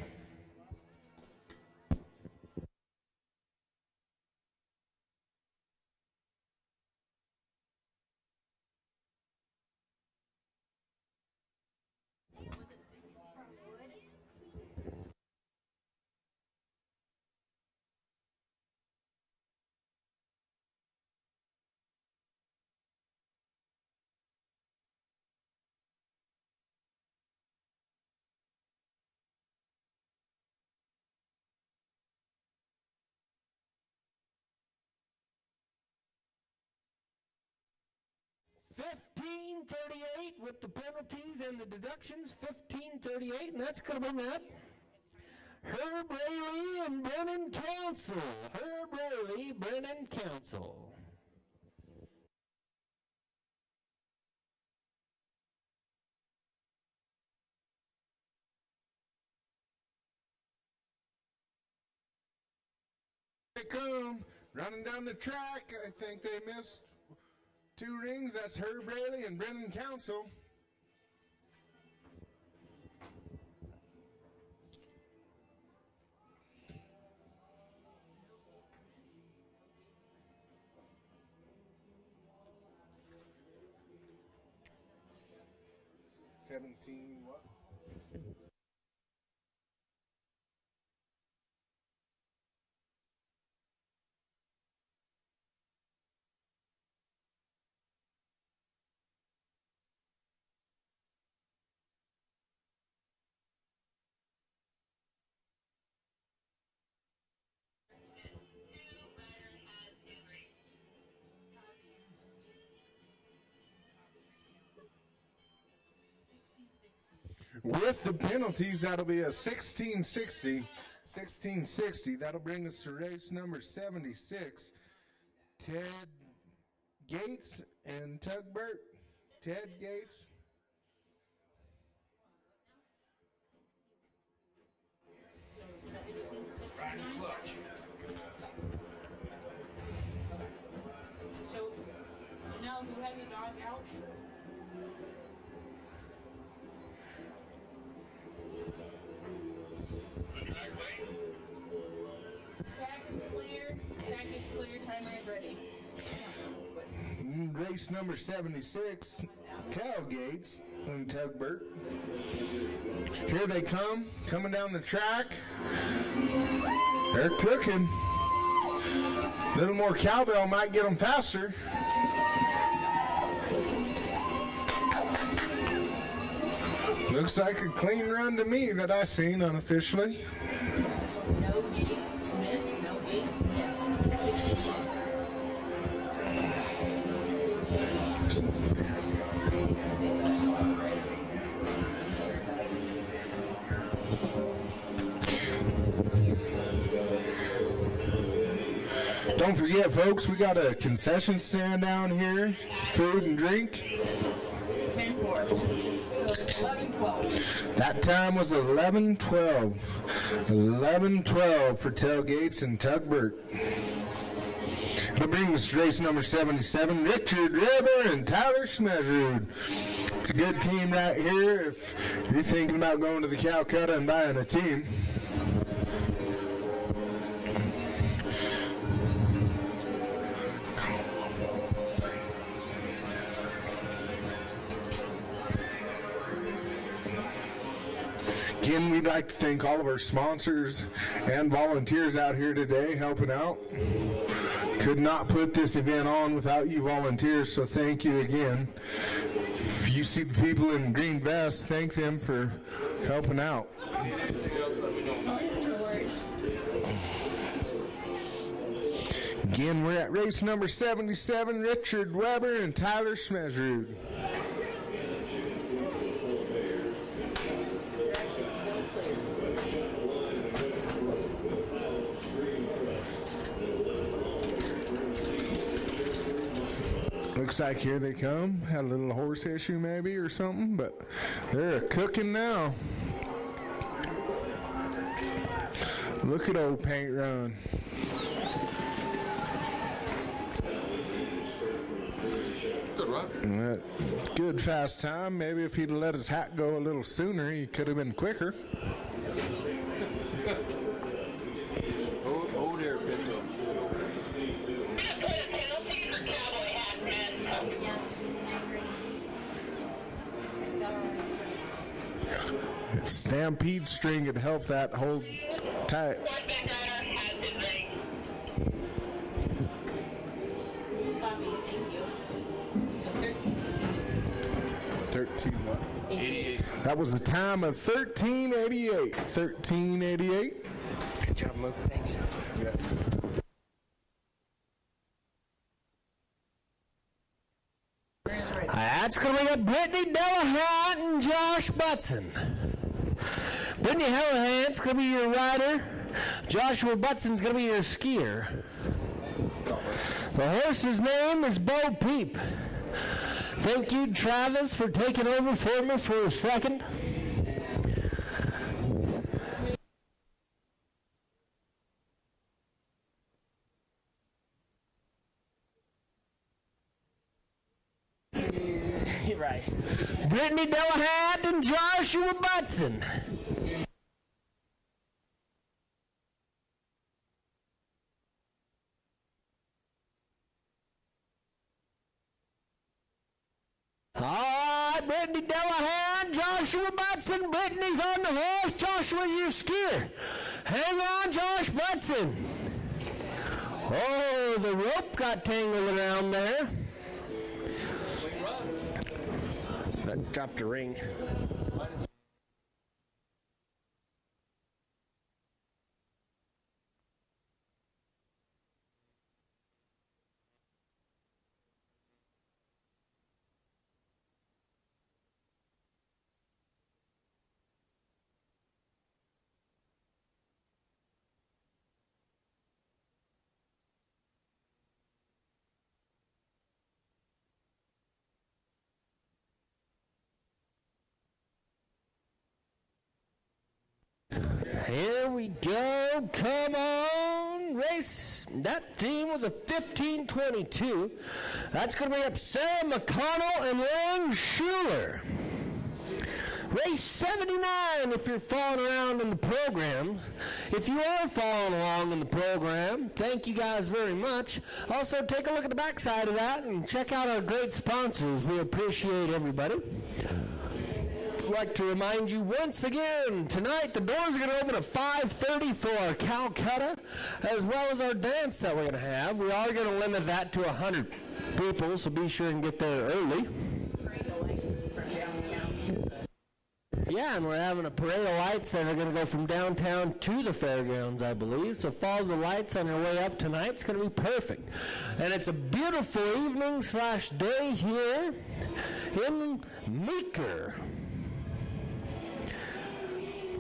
$15.38 with the penalties and the deductions. $15.38, and that's going to bring up Herb Rayleigh and Brennan Council. Herb Rayleigh, Brennan Council. They come running down the track. I think they missed 2 rings. That's Herb Rayleigh and Brennan Council. What? With the penalties, that'll be a 1660 1660. That'll bring us to race number 76. Ted Gates and Tugbert. Ted Gates. Riding clutch. So, Janelle, who has a dog out? Track is clear. Track is clear. Timer is ready. Race number 76. Tailgates and Tugbert. Here they come, coming down the track. They're cooking. A little more cowbell might get them faster. Looks like a clean run to me that I seen unofficially. No gates missed. No gates missed. 16. Don't forget, folks, we got a concession stand down here, food and drink. 10-4. So it's 11-12. That time was 11-12. 11-12 for Tailgates and Tugbert. It'll bring us to race number 77, Richard Ribber and Tyler Schmezrud. It's a good team right here if you're thinking about going to the Calcutta and buying a team. Again, we'd like to thank all of our sponsors and volunteers out here today helping out. Could not put this event on without you volunteers, so thank you again. If you see the people in green vests, thank them for helping out. Again, we're at race number 77, Richard Weber and Tyler Schmezrud. 'Looks Looks like here they come. Had a little horse issue maybe or something, but they're cooking now. Look at old Paint Run. Good run. Good fast time. Maybe if he'd let his hat go a little sooner, he could have been quicker. Oh, there, Pinto. Stampede string would help that hold tight. Copy, thank you. So 13 what? 88. That was a time of 13:88. 13:88. Good job, Luke. Thanks. Yeah. That's going to be Brittany Delahunt and Josh Butson. Brittany Delahunt's going to be your rider. Joshua Butson's going to be your skier. The horse's name is Bo Peep. Thank you, Travis, for taking over for me for a second. You're right. Brittany Delahunt and Joshua Butson. All right, Brittany Delahunt, Joshua Butson. Brittany's on the horse. Joshua's your skier. Hang on, Josh Butson. Oh, the rope got tangled around there. I dropped a ring. Here we go. Come on. Race. That team was a 15:22. That's going to be up Sarah McConnell and Lang Schuler. Race 79 if you're following around in the program. If you are following along in the program, thank you guys very much. Also, take a look at the backside of that and check out our great sponsors. We appreciate everybody. I'd like to remind you once again, tonight the doors are going to open at 5:30 for our Calcutta, as well as our dance that we're going to have. We are going to limit that to 100 people, so be sure and get there early. Yeah, and we're having a parade of lights that are going to go from downtown to the fairgrounds, I believe. So follow the lights on your way up tonight. It's going to be perfect. And it's a beautiful evening/day here in Meeker.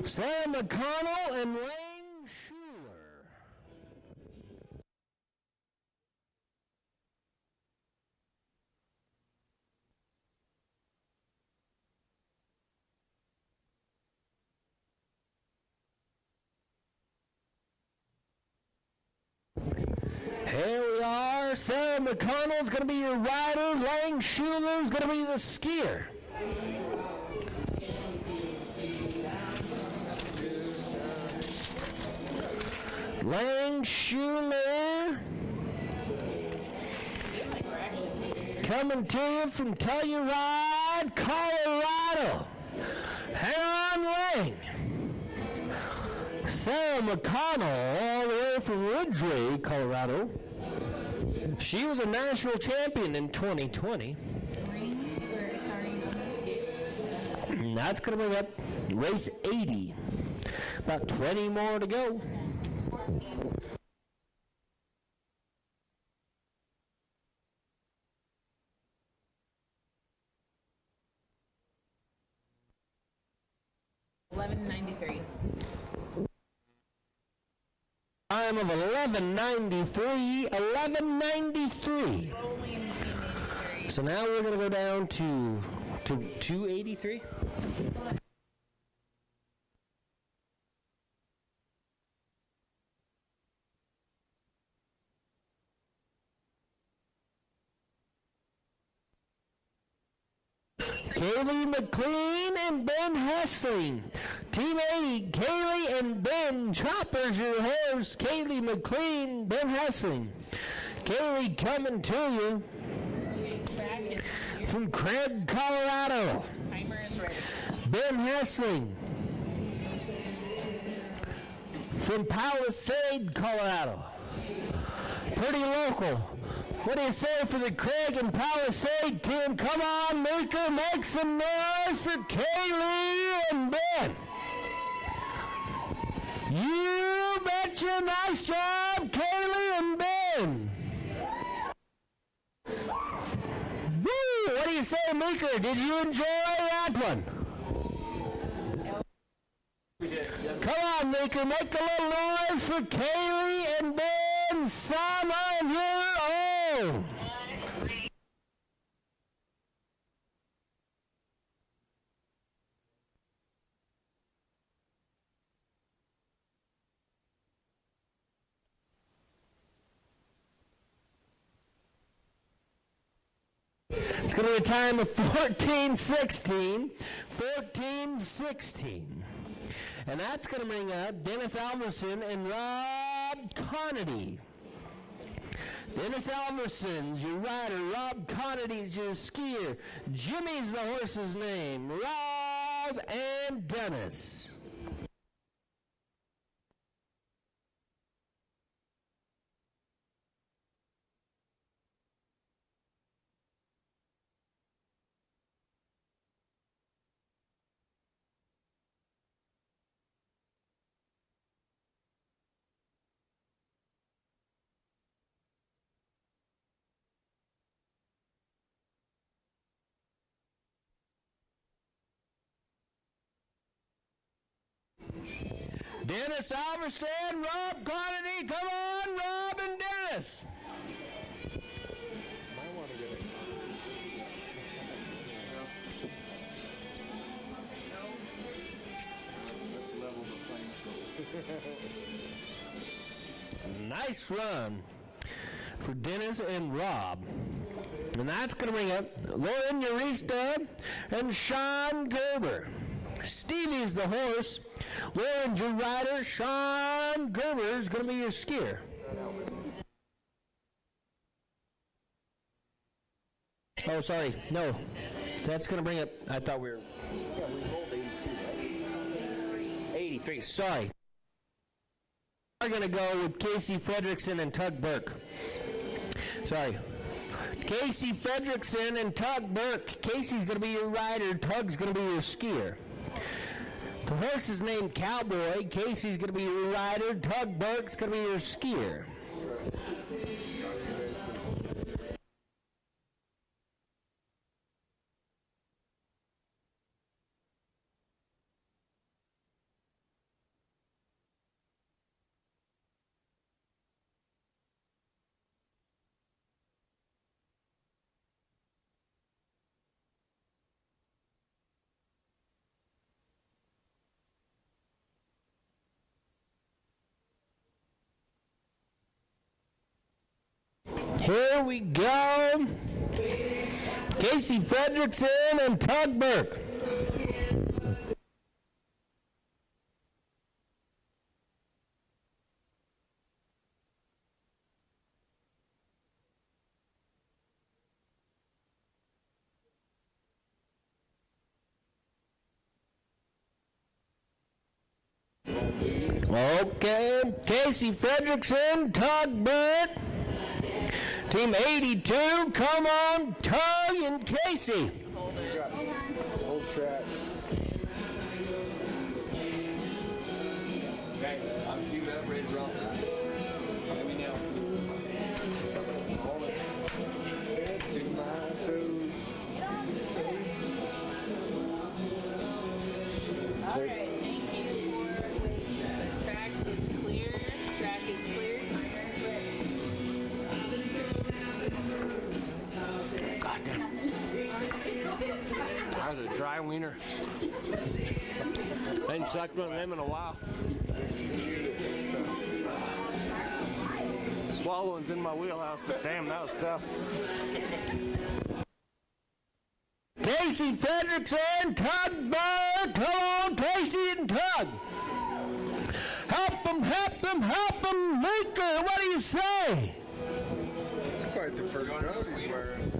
Sam McConnell and Wayne Schuler. Here we are. Sarah McConnell's going to be your rider. Lang Schuler's going to be the skier. Lang Schuler coming to you from Telluride, Colorado. Hang on, Lang. Sarah McConnell, all the way from Ridgway, Colorado. She was a national champion in 2020. And that's going to bring up race 80. About 20 more to go. Time of 11:93. 11:93. So now we're going to go down to 283. Kaylee McLean and Ben Hessling. Team 80, Kaylee and Ben. Choppers your horse. Kaylee McLean, Ben Hessling. Kaylee coming to you from Craig, Colorado. Timer is ready. Ben Hessling from Palisade, Colorado. Pretty local. What do you say for the Craig and Palisade team? Come on, Meeker, make some noise for Kaylee and Ben. You betcha, nice job, Kaylee and Ben. Woo! What do you say, Meeker? Did you enjoy that one? Come on, Meeker, make a little noise for Kaylee and Ben. Some of your own. It's going to be a time of 14:16. 14:16. And that's going to bring up Dennis Alverson and Rob Conity. Dennis Alverson's your rider. Rob Conity's your skier. Jimmy's the horse's name. Rob and Dennis. Dennis Alverson, Rob Conity, come on, Rob and Dennis. I want to get it. Let's level the playing field. nice run for Dennis and Rob. And that's going to bring up Lauren Urista and Sean Gerber. Stevie's the horse. Lauren's your rider. Sean Gerber is going to be your skier. Oh, sorry. No. That's going to bring up, I thought we rolled 82, right? 83. Sorry. We're going to go with Casey Fredrickson and Tug Burke. Sorry. Casey Fredrickson and Tug Burke. Casey's going to be your rider. Tug's going to be your skier. The horse is named Cowboy. Casey's going to be your rider. Tug Burke's going to be your skier. Here we go. Casey Fredrickson and Tug Burke. Okay, Casey Fredrickson, Tug Burke. Team 82, come on, Tug and Casey. Hold track. Okay, I'm queued up, ready to roll. Let me know. Hold it. Head to my toes. All right, thank you for waiting. The track is clear. Track is clear. Timer is ready. Goddamn. That was a dry wiener. I ain't sucked one of them in a while. Swallowing's in my wheelhouse, but damn, that was tough. Casey Fredrickson, Tug Burke. Come on, Casey and Tug. Help them, help them, help them. Meeker, what do you say? It's quite the first round he's wearing.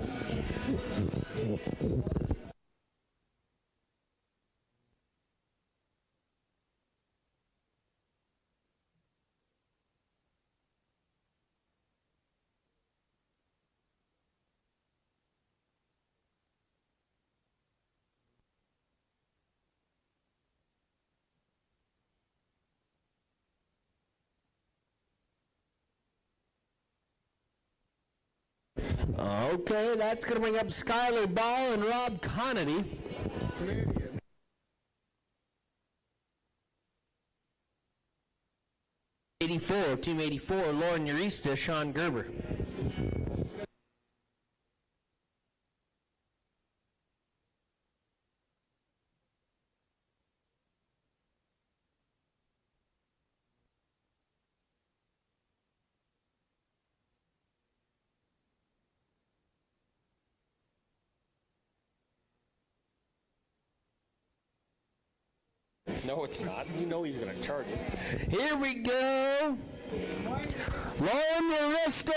Okay, that's going to bring up Skylar Ball and Rob Conity. Canadian. Team 84, Lauren Urista, Sean Gerber. No, it's not. You know he's going to charge it. Here we go. Lauren Urista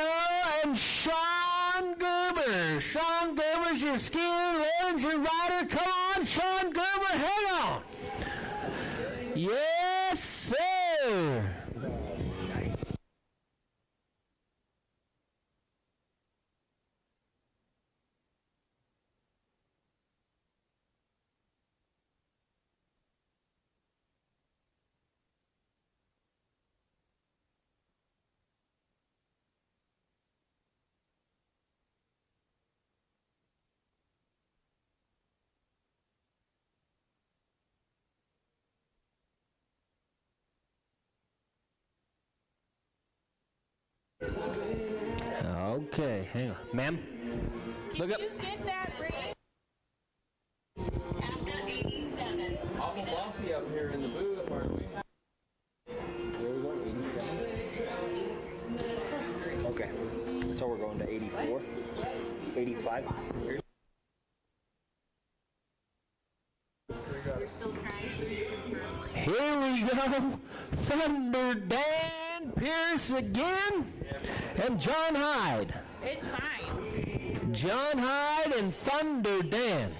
and Sean Gerber. Sean Gerber's your skier. Lauren's your rider. Come on, Sean Gerber, hang on. Yes, sir. Okay, hang on. Ma'am? Look up. You get that ring? After 87. Awful bossy up here in the booth, aren't we? Where we going? 87? Okay. So we're going to 84. 85. We're still trying to confirm. Here we go. Thunder Dan Pierce again. And John Hyde. It's fine. John Hyde and Thunder Dan.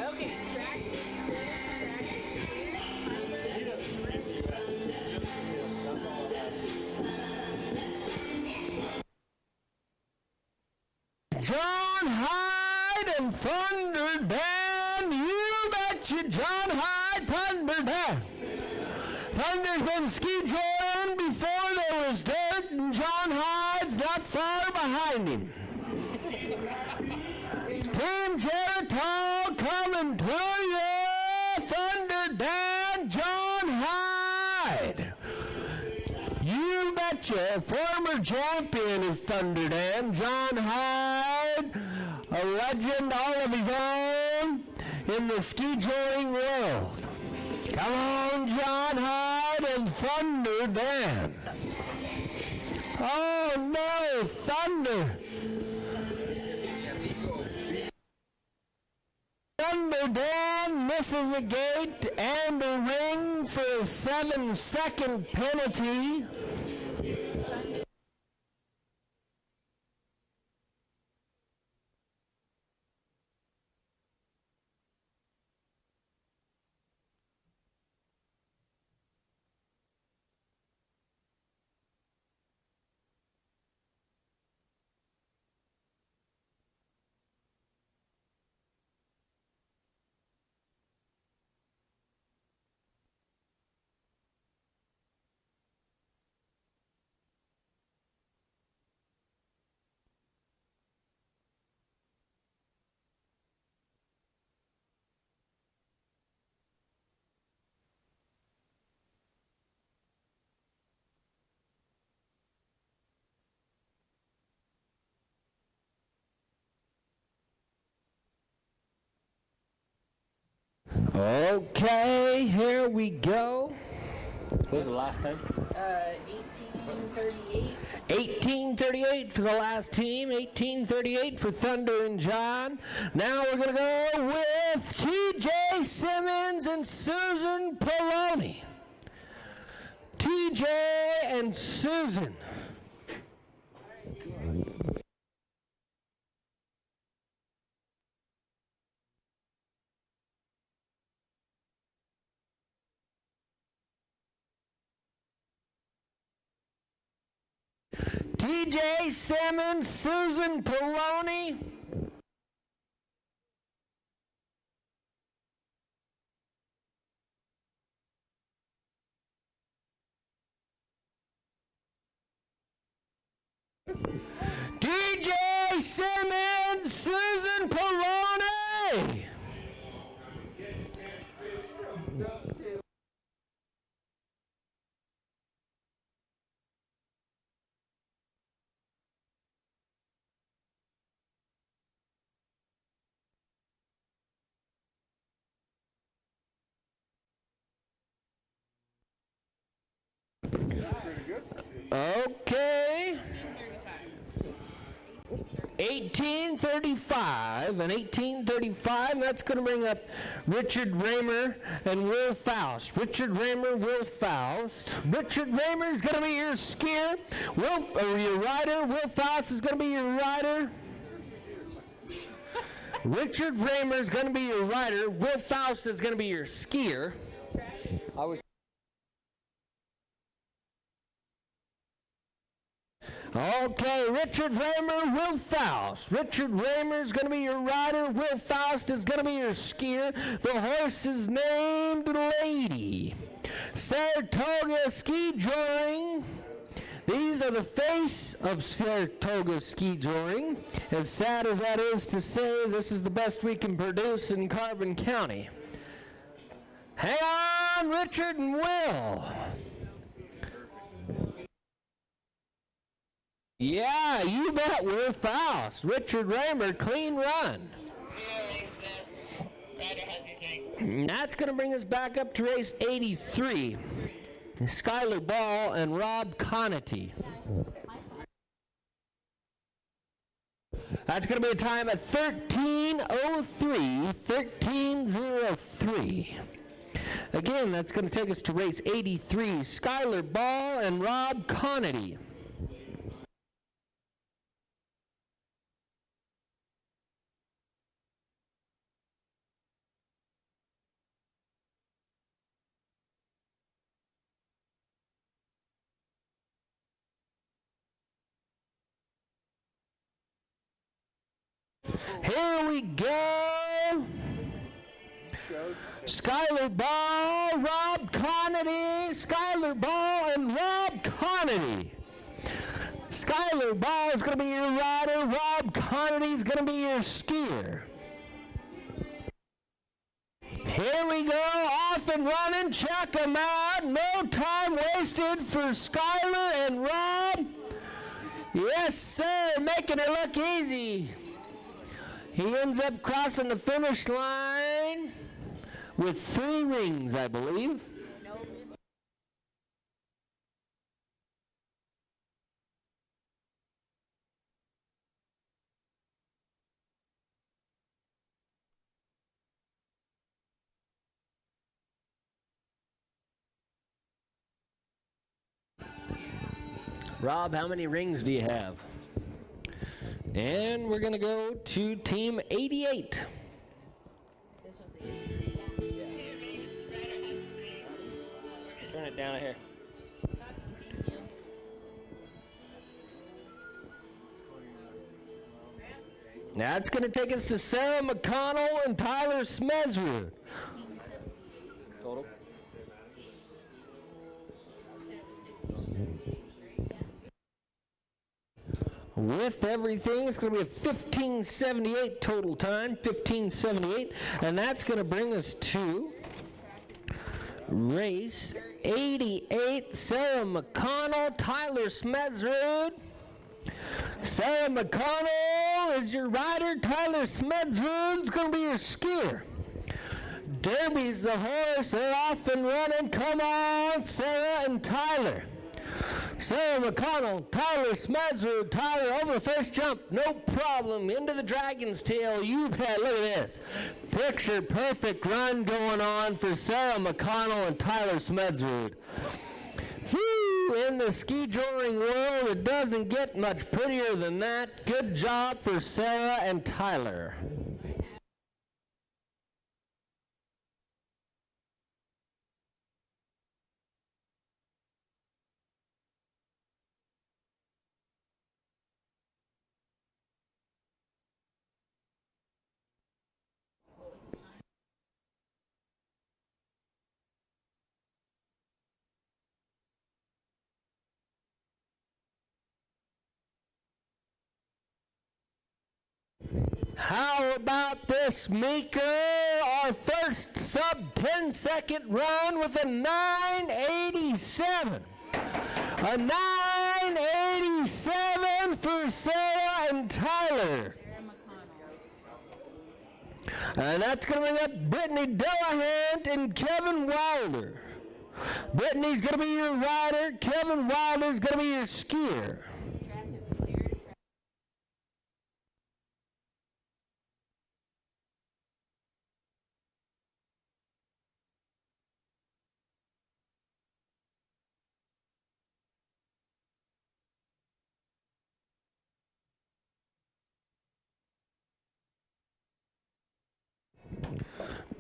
Okay, track is clear. Track is clear. John Hyde and Thunder Dan. You betcha, John Hyde, Thunder Dan. Thunder's been ski joying before there was dirt, and John Hyde's not far behind him. Team Geritol coming to you. Thunder Dan, John Hyde. You betcha, former champion is Thunder Dan. John Hyde, a legend all of his own in the ski joying world. Come on, John Hyde and Thunder Dan. Oh no, Thunder. Thunder Dan misses a gate and a ring for a 7-second penalty. Okay, here we go. What was the last time? 1838. 1838 for the last team, 1838 for Thunder and John. Now we're going to go with TJ Simmons and Susan Poloni. TJ and Susan. TJ Simmons, Susan Poloni. TJ Simmons, Susan Poloni. Okay. 1835 and 1835. That's going to bring up Richard Raymer and Will Faust. Richard Raymer, Will Faust. Richard Raymer is going to be your skier. Your rider. Will Faust is going to be your rider. Richard Raymer is going to be your rider. Will Faust is going to be your skier. Okay, Richard Raymer, Will Faust. Richard Raymer is going to be your rider. Will Faust is going to be your skier. The horse is named Lady. Saratoga Ski Joring. These are the face of Saratoga Ski Joring. As sad as that is to say, this is the best we can produce in Carbon County. Hang on, Richard and Will. Yeah, you bet we're fast. Richard Raymer, clean run. And that's going to bring us back up to race 83. Skylar Ball and Rob Conity. That's going to be a time at 13:03. Again, that's going to take us to race 83. Skylar Ball and Rob Conity. Here we go. Skylar Ball, Rob Conity. Skylar Ball and Rob Conity. Skylar Ball is going to be your rider. Rob Conity is going to be your skier. Here we go, off and running. Check them out. No time wasted for Skylar and Rob. Yes, sir, making it look easy. He ends up crossing the finish line with 3 rings, I believe. Rob, how many rings do you have? And we're going to go to team 88. This was 83. Turn it down here. Now it's going to take us to Sarah McConnell and Tyler Smezrud. Total. With everything, it's going to be a 15:78 total time, 15:78, and that's going to bring us to race 88. Sarah McConnell, Tyler Smezrud. Sarah McConnell is your rider. Tyler Smezrud is going to be your skier. Derby's the horse. They're off and running. Come on, Sarah and Tyler. Sarah McConnell, Tyler Smezrud. Tyler over the first jump, no problem. Into the Dragon's Tail, you bet. Look at this. Picture perfect run going on for Sarah McConnell and Tyler Smezrud. Whew, in the ski joring world, it doesn't get much prettier than that. Good job for Sarah and Tyler. How about this, Meeker? Our first sub-10-second run with a 9:87. A 9:87 for Sarah and Tyler. And that's going to bring up Brittany Delahunt and Kevin Wilder. Brittany's going to be your rider. Kevin Wilder's going to be your skier.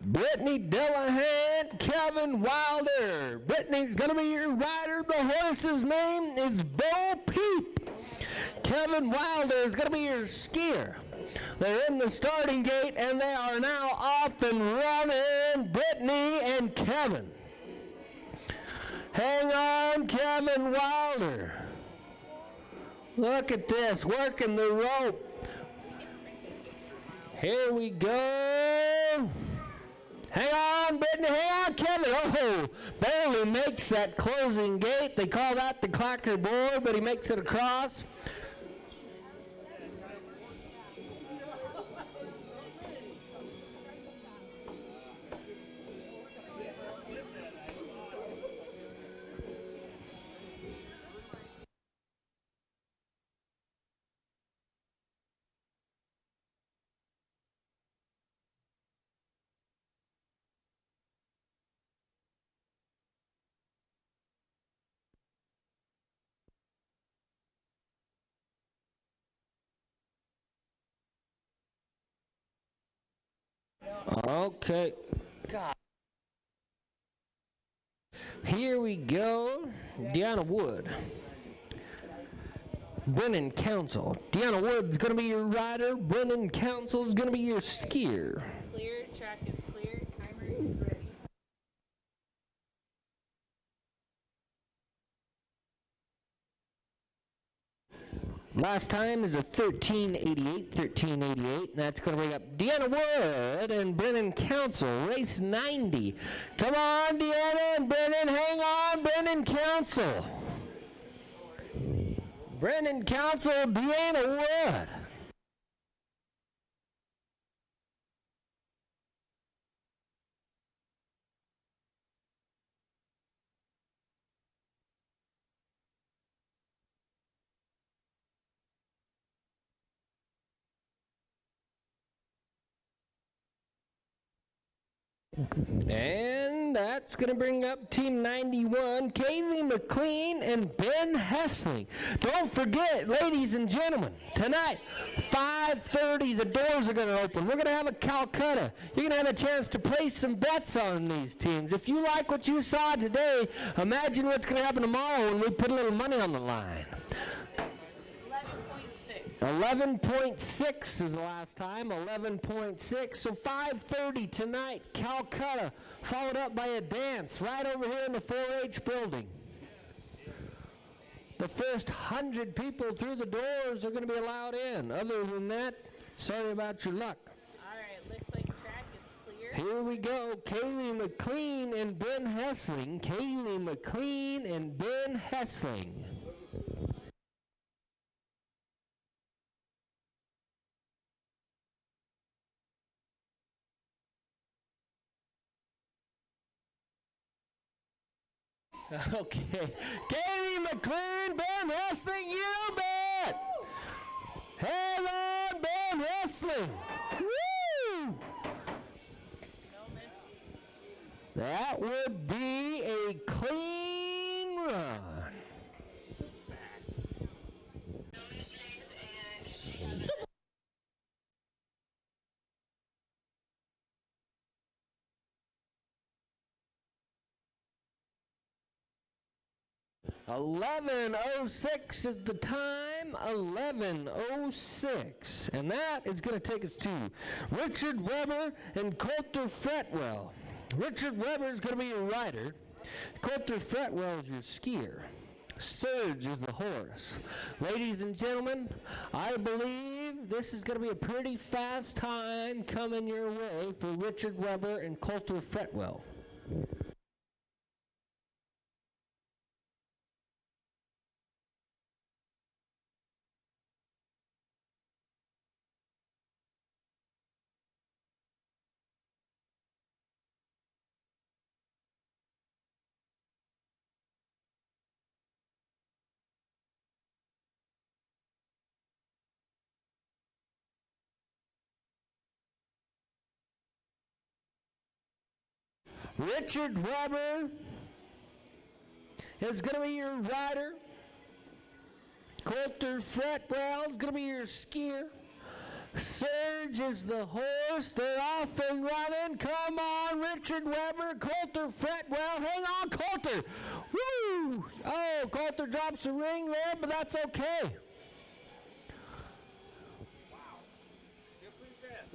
Brittany Delahunt, Kevin Wilder. Brittany's going to be your rider. The horse's name is Bo Peep. Kevin Wilder is going to be your skier. They're in the starting gate, and they are now off and running, Brittany and Kevin. Hang on, Kevin Wilder. Look at this, working the rope. Here we go. Hang on, Brittany, hang on, Kevin. Oh, barely makes that closing gate. They call that the clacker board, but he makes it across. Okay. God. Here we go. Deanna Wood. Brennan Council. Deanna Wood's going to be your rider. Brennan Council's going to be your skier. Clear, track is clear, timer is ready. Last time is a 13:88. That's going to bring up Deanna Wood and Brennan Council, race 90. Come on, Deanna and Brennan, hang on, Brennan Council. Brennan Council, Deanna Wood. And that's going to bring up Team 91, Kaylee McLean and Ben Hessling. Don't forget, ladies and gentlemen, tonight, 5:30, the doors are going to open. We're going to have a Calcutta. You're going to have a chance to place some bets on these teams. If you like what you saw today, imagine what's going to happen tomorrow when we put a little money on the line. 11.6 is the last time, 11.6. So 5:30 tonight, Calcutta, followed up by a dance right over here in the 4-H building. The first 100 people through the doors are going to be allowed in. Other than that, sorry about your luck. All right, looks like track is clear. Here we go, Kaylee McLean and Ben Hessling. Kaylee McLean and Ben Hessling. Okay. Kaylee McLean, Ben Hessling, you bet! Hello, Ben Hessling! Woo! No miss. That would be a clean run. Fast. 11:06 is the time, 11:06. And that is going to take us to Richard Weber and Coulter Fretwell. Richard Weber is going to be your rider. Coulter Fretwell is your skier. Surge is the horse. Ladies and gentlemen, I believe this is going to be a pretty fast time coming your way for Richard Weber and Coulter Fretwell. Richard Weber is going to be your rider. Coulter Fretwell is going to be your skier. Surge is the horse. They're off and running. Come on, Richard Weber, Coulter Fretwell. Hang on, Coulter. Woo! Oh, Coulter drops a ring there, but that's okay. Wow. Still pretty fast.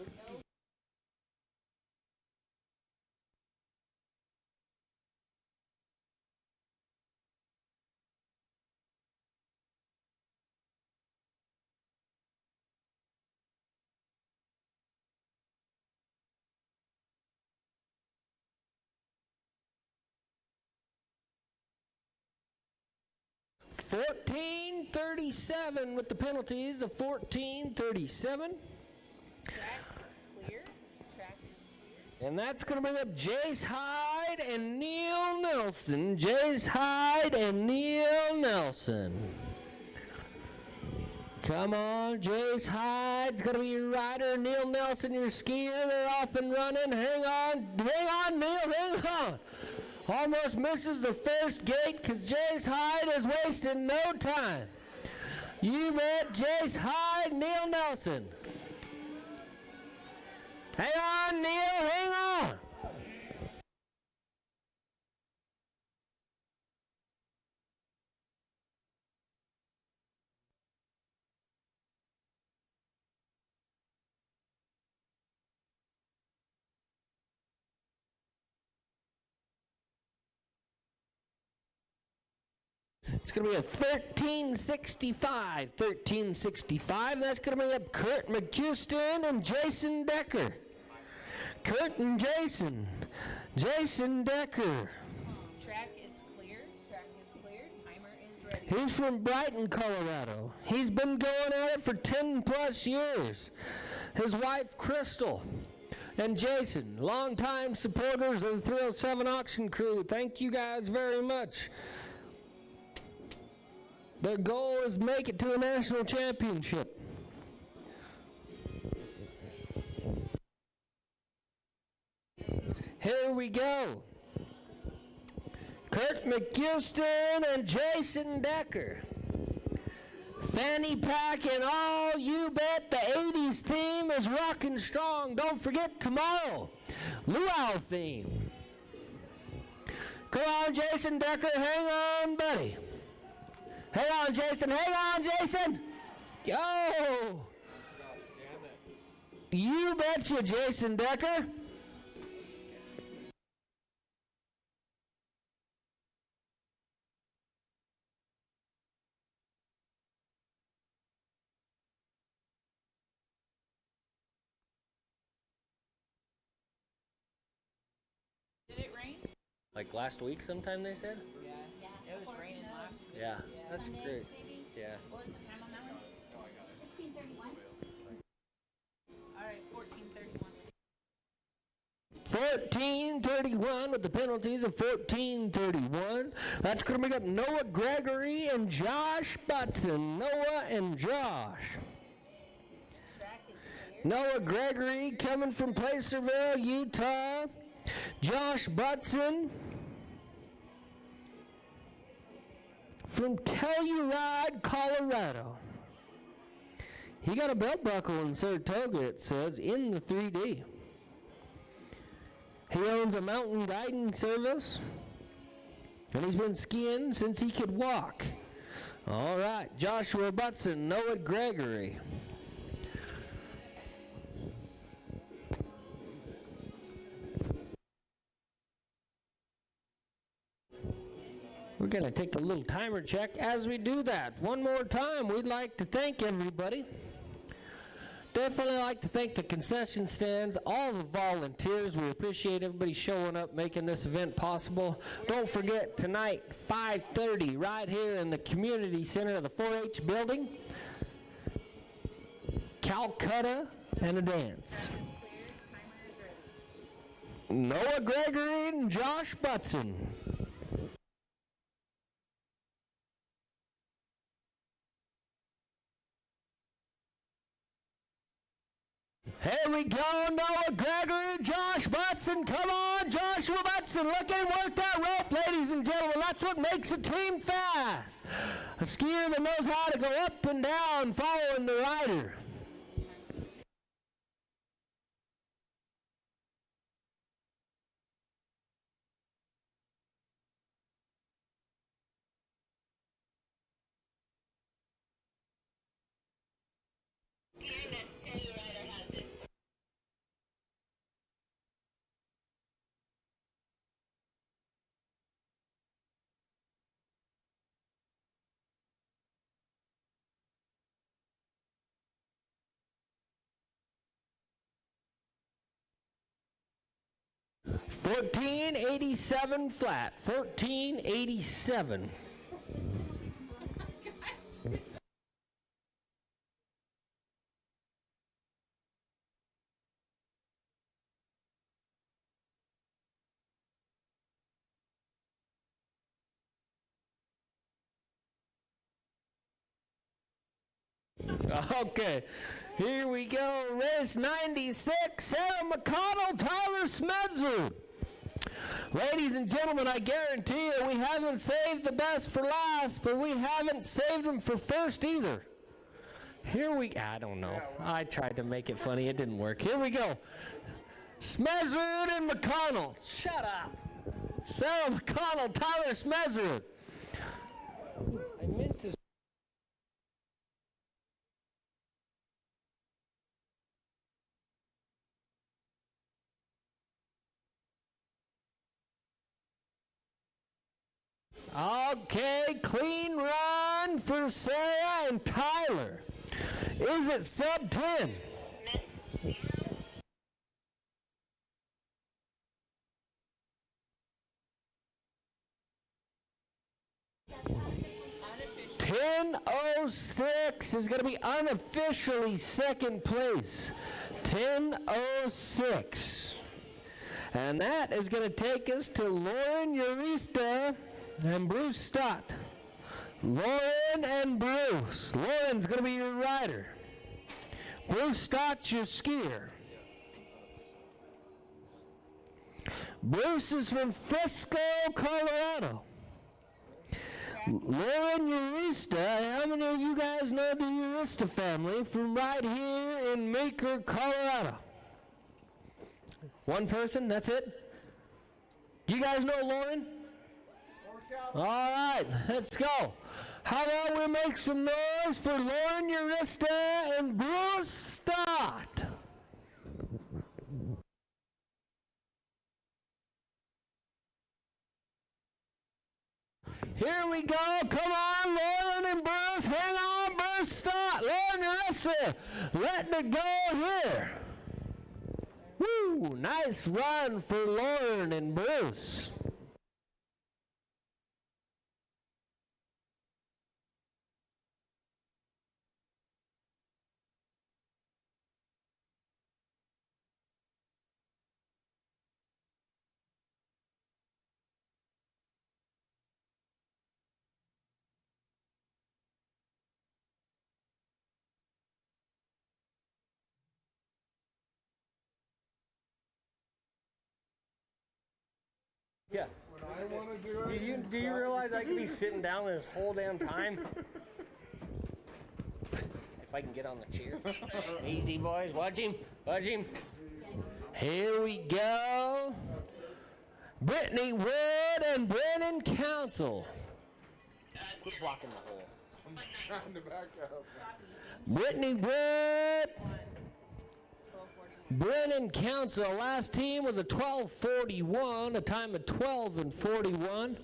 14:37 with the penalties of 14:37. Track is clear. Track is clear. And that's going to bring up Jace Hyde and Neil Nelson. Jace Hyde and Neil Nelson. Come on, Jace Hyde's going to be your rider. Neil Nelson, your skier. They're off and running. Hang on, Neil, hang on. Almost misses the first gate because Jace Hyde is wasting no time. You bet, Jace Hyde, Neil Nelson. Hang on, Neil, It's going to be a 1365. 1365. That's going to be up Kurt McHouston and Jason Decker. Kurt and Jason. Jason Decker. Track is clear. Track is clear. Timer is ready. He's from Brighton, Colorado. He's been going at it for 10 plus years. His wife, Crystal, and Jason, longtime supporters of the 307 Auction Crew. Thank you guys very much. The goal is make it to a national championship. Here we go. Kurt McHouston and Jason Decker. Fanny pack and all, you bet the 80s theme is rocking strong. Don't forget tomorrow, luau theme. Come on, Jason Decker, hang on, buddy. Hang on, Jason, hang on, Jason. Yo! You betcha, Jason Decker. Did it rain? Like last week sometime, they said? Yeah. It was raining last week. Yeah, that's great. Yeah. What was the time on that one? 15:31. All right, 14:31. 14:31 with the penalties of 14:31. That's going to make up Noah Gregory and Josh Butson. Noah and Josh. Track is clear. Noah Gregory coming from Placerville, Utah. Josh Butson from Telluride, Colorado. He got a belt buckle in Saratoga, it says, in the 3D. He owns a mountain guiding service, and he's been skiing since he could walk. All right, Joshua Butson, Noah Gregory. We're going to take a little timer check. As we do that, one more time, we'd like to thank everybody. Definitely like to thank the concession stands, all the volunteers. We appreciate everybody showing up, making this event possible. Don't forget, tonight, 5:30, right here in the community center of the 4-H building, Calcutta and a dance. Track is clear. Timer is ready. Noah Gregory and Josh Butson. Here we go, Noah Gregory, Josh Butson. Come on, Joshua Butson. Look and work that rope, ladies and gentlemen. That's what makes a team fast. A skier that knows how to go up and down following the rider. $14.87 flat. $14.87. Okay, here we go. Race 96, Sarah McConnell, Tyler Smedzer. Ladies and gentlemen, I guarantee you we haven't saved the best for last, but we haven't saved them for first either. I don't know. I tried to make it funny. It didn't work. Here we go. Smezrud and McConnell. Shut up. Sarah McConnell, Tyler Smezrud. I meant to. Okay, clean run for Sarah and Tyler. Is it sub 10? .10.06 is going to be unofficially second place. 10.06. And that is going to take us to Lauren Urista and Bruce Stott. Lauren and Bruce. Lauren's going to be your rider. Bruce Stott's your skier. Bruce is from Frisco, Colorado. Lauren Urista, how many of you guys know the Urista family from right here in Maker, Colorado? One person, that's it? You guys know Lauren? All right, let's go. How about we make some noise for Lauren Urista and Bruce Stott? Here we go. Come on, Lauren and Bruce. Hang on, Bruce Stott. Lauren Urista, letting it go here. Woo! Nice run for Lauren and Bruce. Yeah. When I want to do it. Do you realize I could be sitting down this whole damn time? If I can get on the chair. Easy, boys. Watch him. Watch him. Here we go. Brittany Wood and Brennan Council. Quit blocking the hole. I'm trying to back up. Brittany Wood. Brennan Council. Last team was a 12:41, a time of 12:41.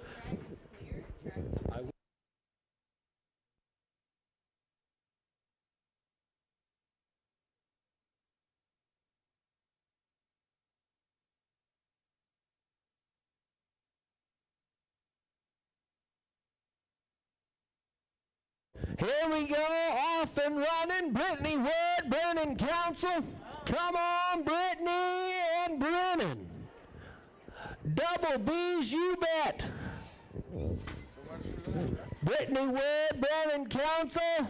Here we go, off and running. Brittany Wood, Brennan Council. Come on, Brittany and Brennan. Double B's, you bet. Brittany Wood, Brennan Council.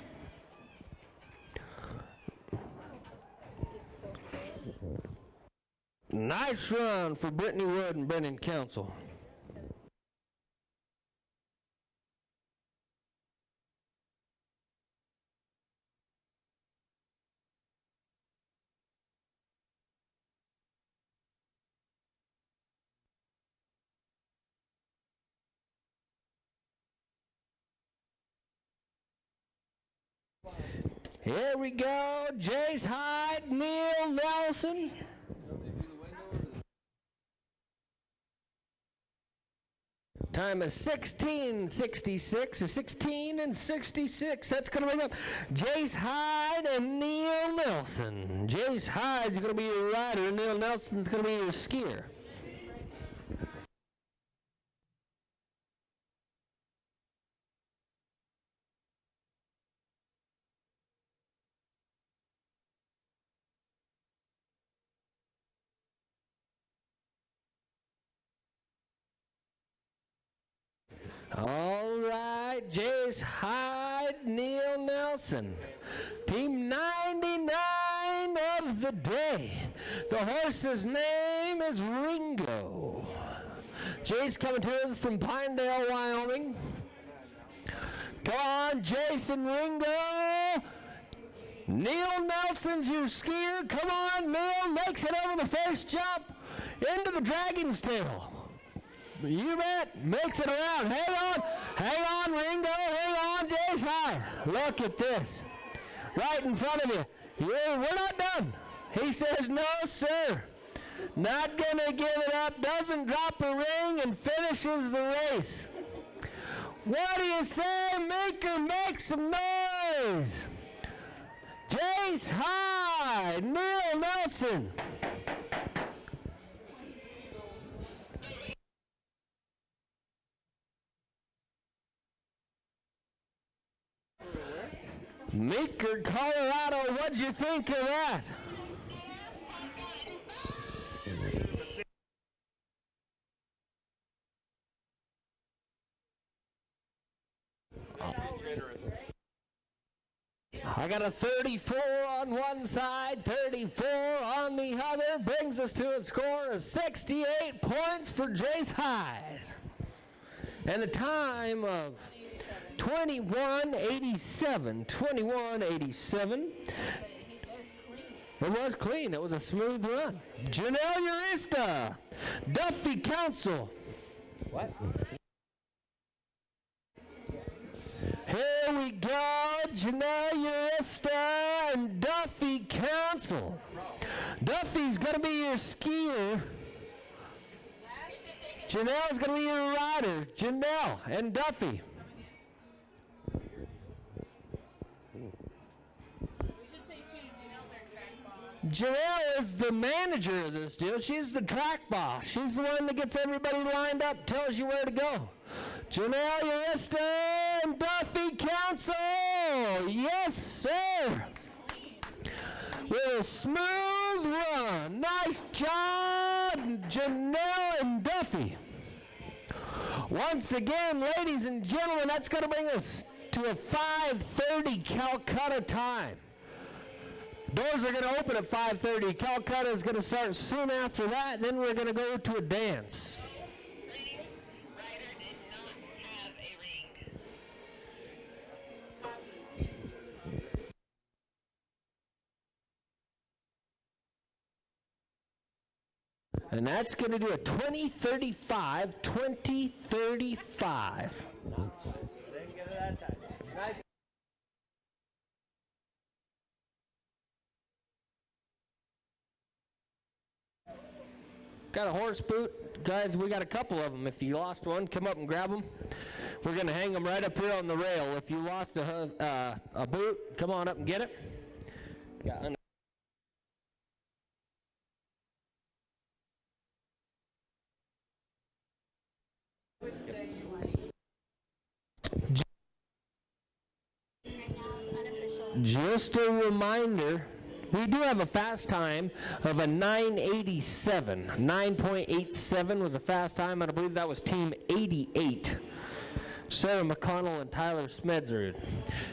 Nice run for Brittany Wood and Brennan Council. Here we go, Jace Hyde, Neil Nelson. Time is 16:66, 16:66. That's going to bring up Jace Hyde and Neil Nelson. Jace Hyde's going to be your rider, and Neil Nelson's going to be your skier. All right, Jace Hyde, Neil Nelson. Team 99 of the day. The horse's name is Ringo. Jace coming to us from Pinedale, Wyoming. Come on, Jason Ringo. Neil Nelson's your skier. Come on, Neil makes it over the first jump into the Dragon's Tail. You bet. Makes it around. Hang on, Ringo. Hang on, Jace Hyde. Look at this. Right in front of you. Yeah, we're not done. He says, no, sir. Not going to give it up. Doesn't drop a ring and finishes the race. What do you say, Maker, make some noise? Jace High, Neil Nelson. Meeker, Colorado, what'd you think of that? I got a 34 on one side, 34 on the other, brings us to a score of 68 points for Jace Hyde. And a time of 21:87. 21:87. It was clean. It was a smooth run. Janelle Urista, Duffy Council. What? Here we go, Janelle Urista and Duffy Council. Duffy's going to be your skier. Janelle's going to be your rider. Janelle and Duffy. Janelle is the manager of this deal. She's the track boss. She's the one that gets everybody lined up, tells you where to go. Janelle Urista and Duffy Council. Yes, sir. With a smooth run. Nice job, Janelle and Duffy. Once again, ladies and gentlemen, that's going to bring us to a 5:30 Calcutta time. Doors are going to open at 5:30. Calcutta is going to start soon after that. Then we're going to go to a dance. Ryder did not have a ring. And that's going to do a 20:35, 20:35. Didn't get it that time. Nice. Got a horse boot. Guys, we got a couple of them. If you lost one, come up and grab them. We're going to hang them right up here on the rail. If you lost a boot, come on up and get it. Yeah, just a reminder, we do have a fast time of a 9:87. 9.87 was a fast time, and I believe that was Team 88. Sarah McConnell and Tyler Smedzrud.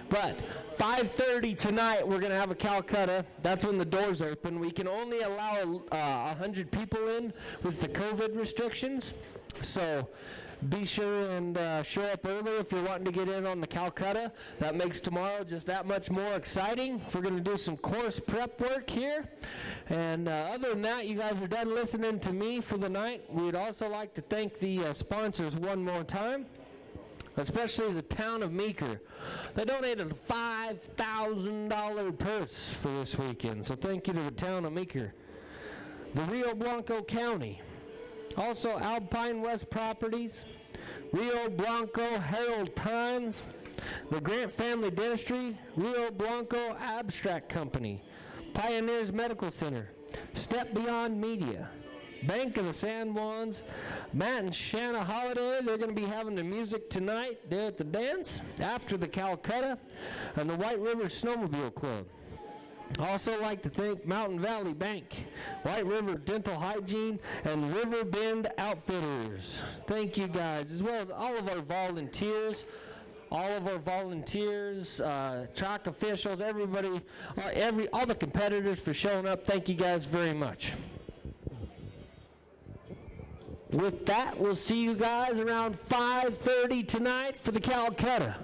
But 5:30 tonight, we're going to have a Calcutta. That's when the doors open. We can only allow 100 people in with the COVID restrictions. So be sure and show up early if you're wanting to get in on the Calcutta. That makes tomorrow just that much more exciting. We're going to do some course prep work here. And other than that, you guys are done listening to me for the night. We'd also like to thank the sponsors one more time, especially the town of Meeker. They donated a $5,000 purse for this weekend. So thank you to the town of Meeker. The Rio Blanco County. Also, Alpine West Properties, Rio Blanco Herald Times, the Grant Family Dentistry, Rio Blanco Abstract Company, Pioneers Medical Center, Step Beyond Media, Bank of the San Juans, Matt and Shanna Holiday. They're going to be having the music tonight there at the dance after the Calcutta, and the White River Snowmobile Club. Also like to thank Mountain Valley Bank, White River Dental Hygiene, and River Bend Outfitters. Thank you guys, as well as all of our volunteers, track officials, everybody, all the competitors for showing up. Thank you guys very much. With that, we'll see you guys around 5:30 tonight for the Calcutta.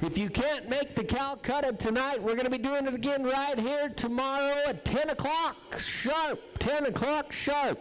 If you can't make the Calcutta tonight, we're going to be doing it again right here tomorrow at 10 o'clock sharp. 10 o'clock sharp.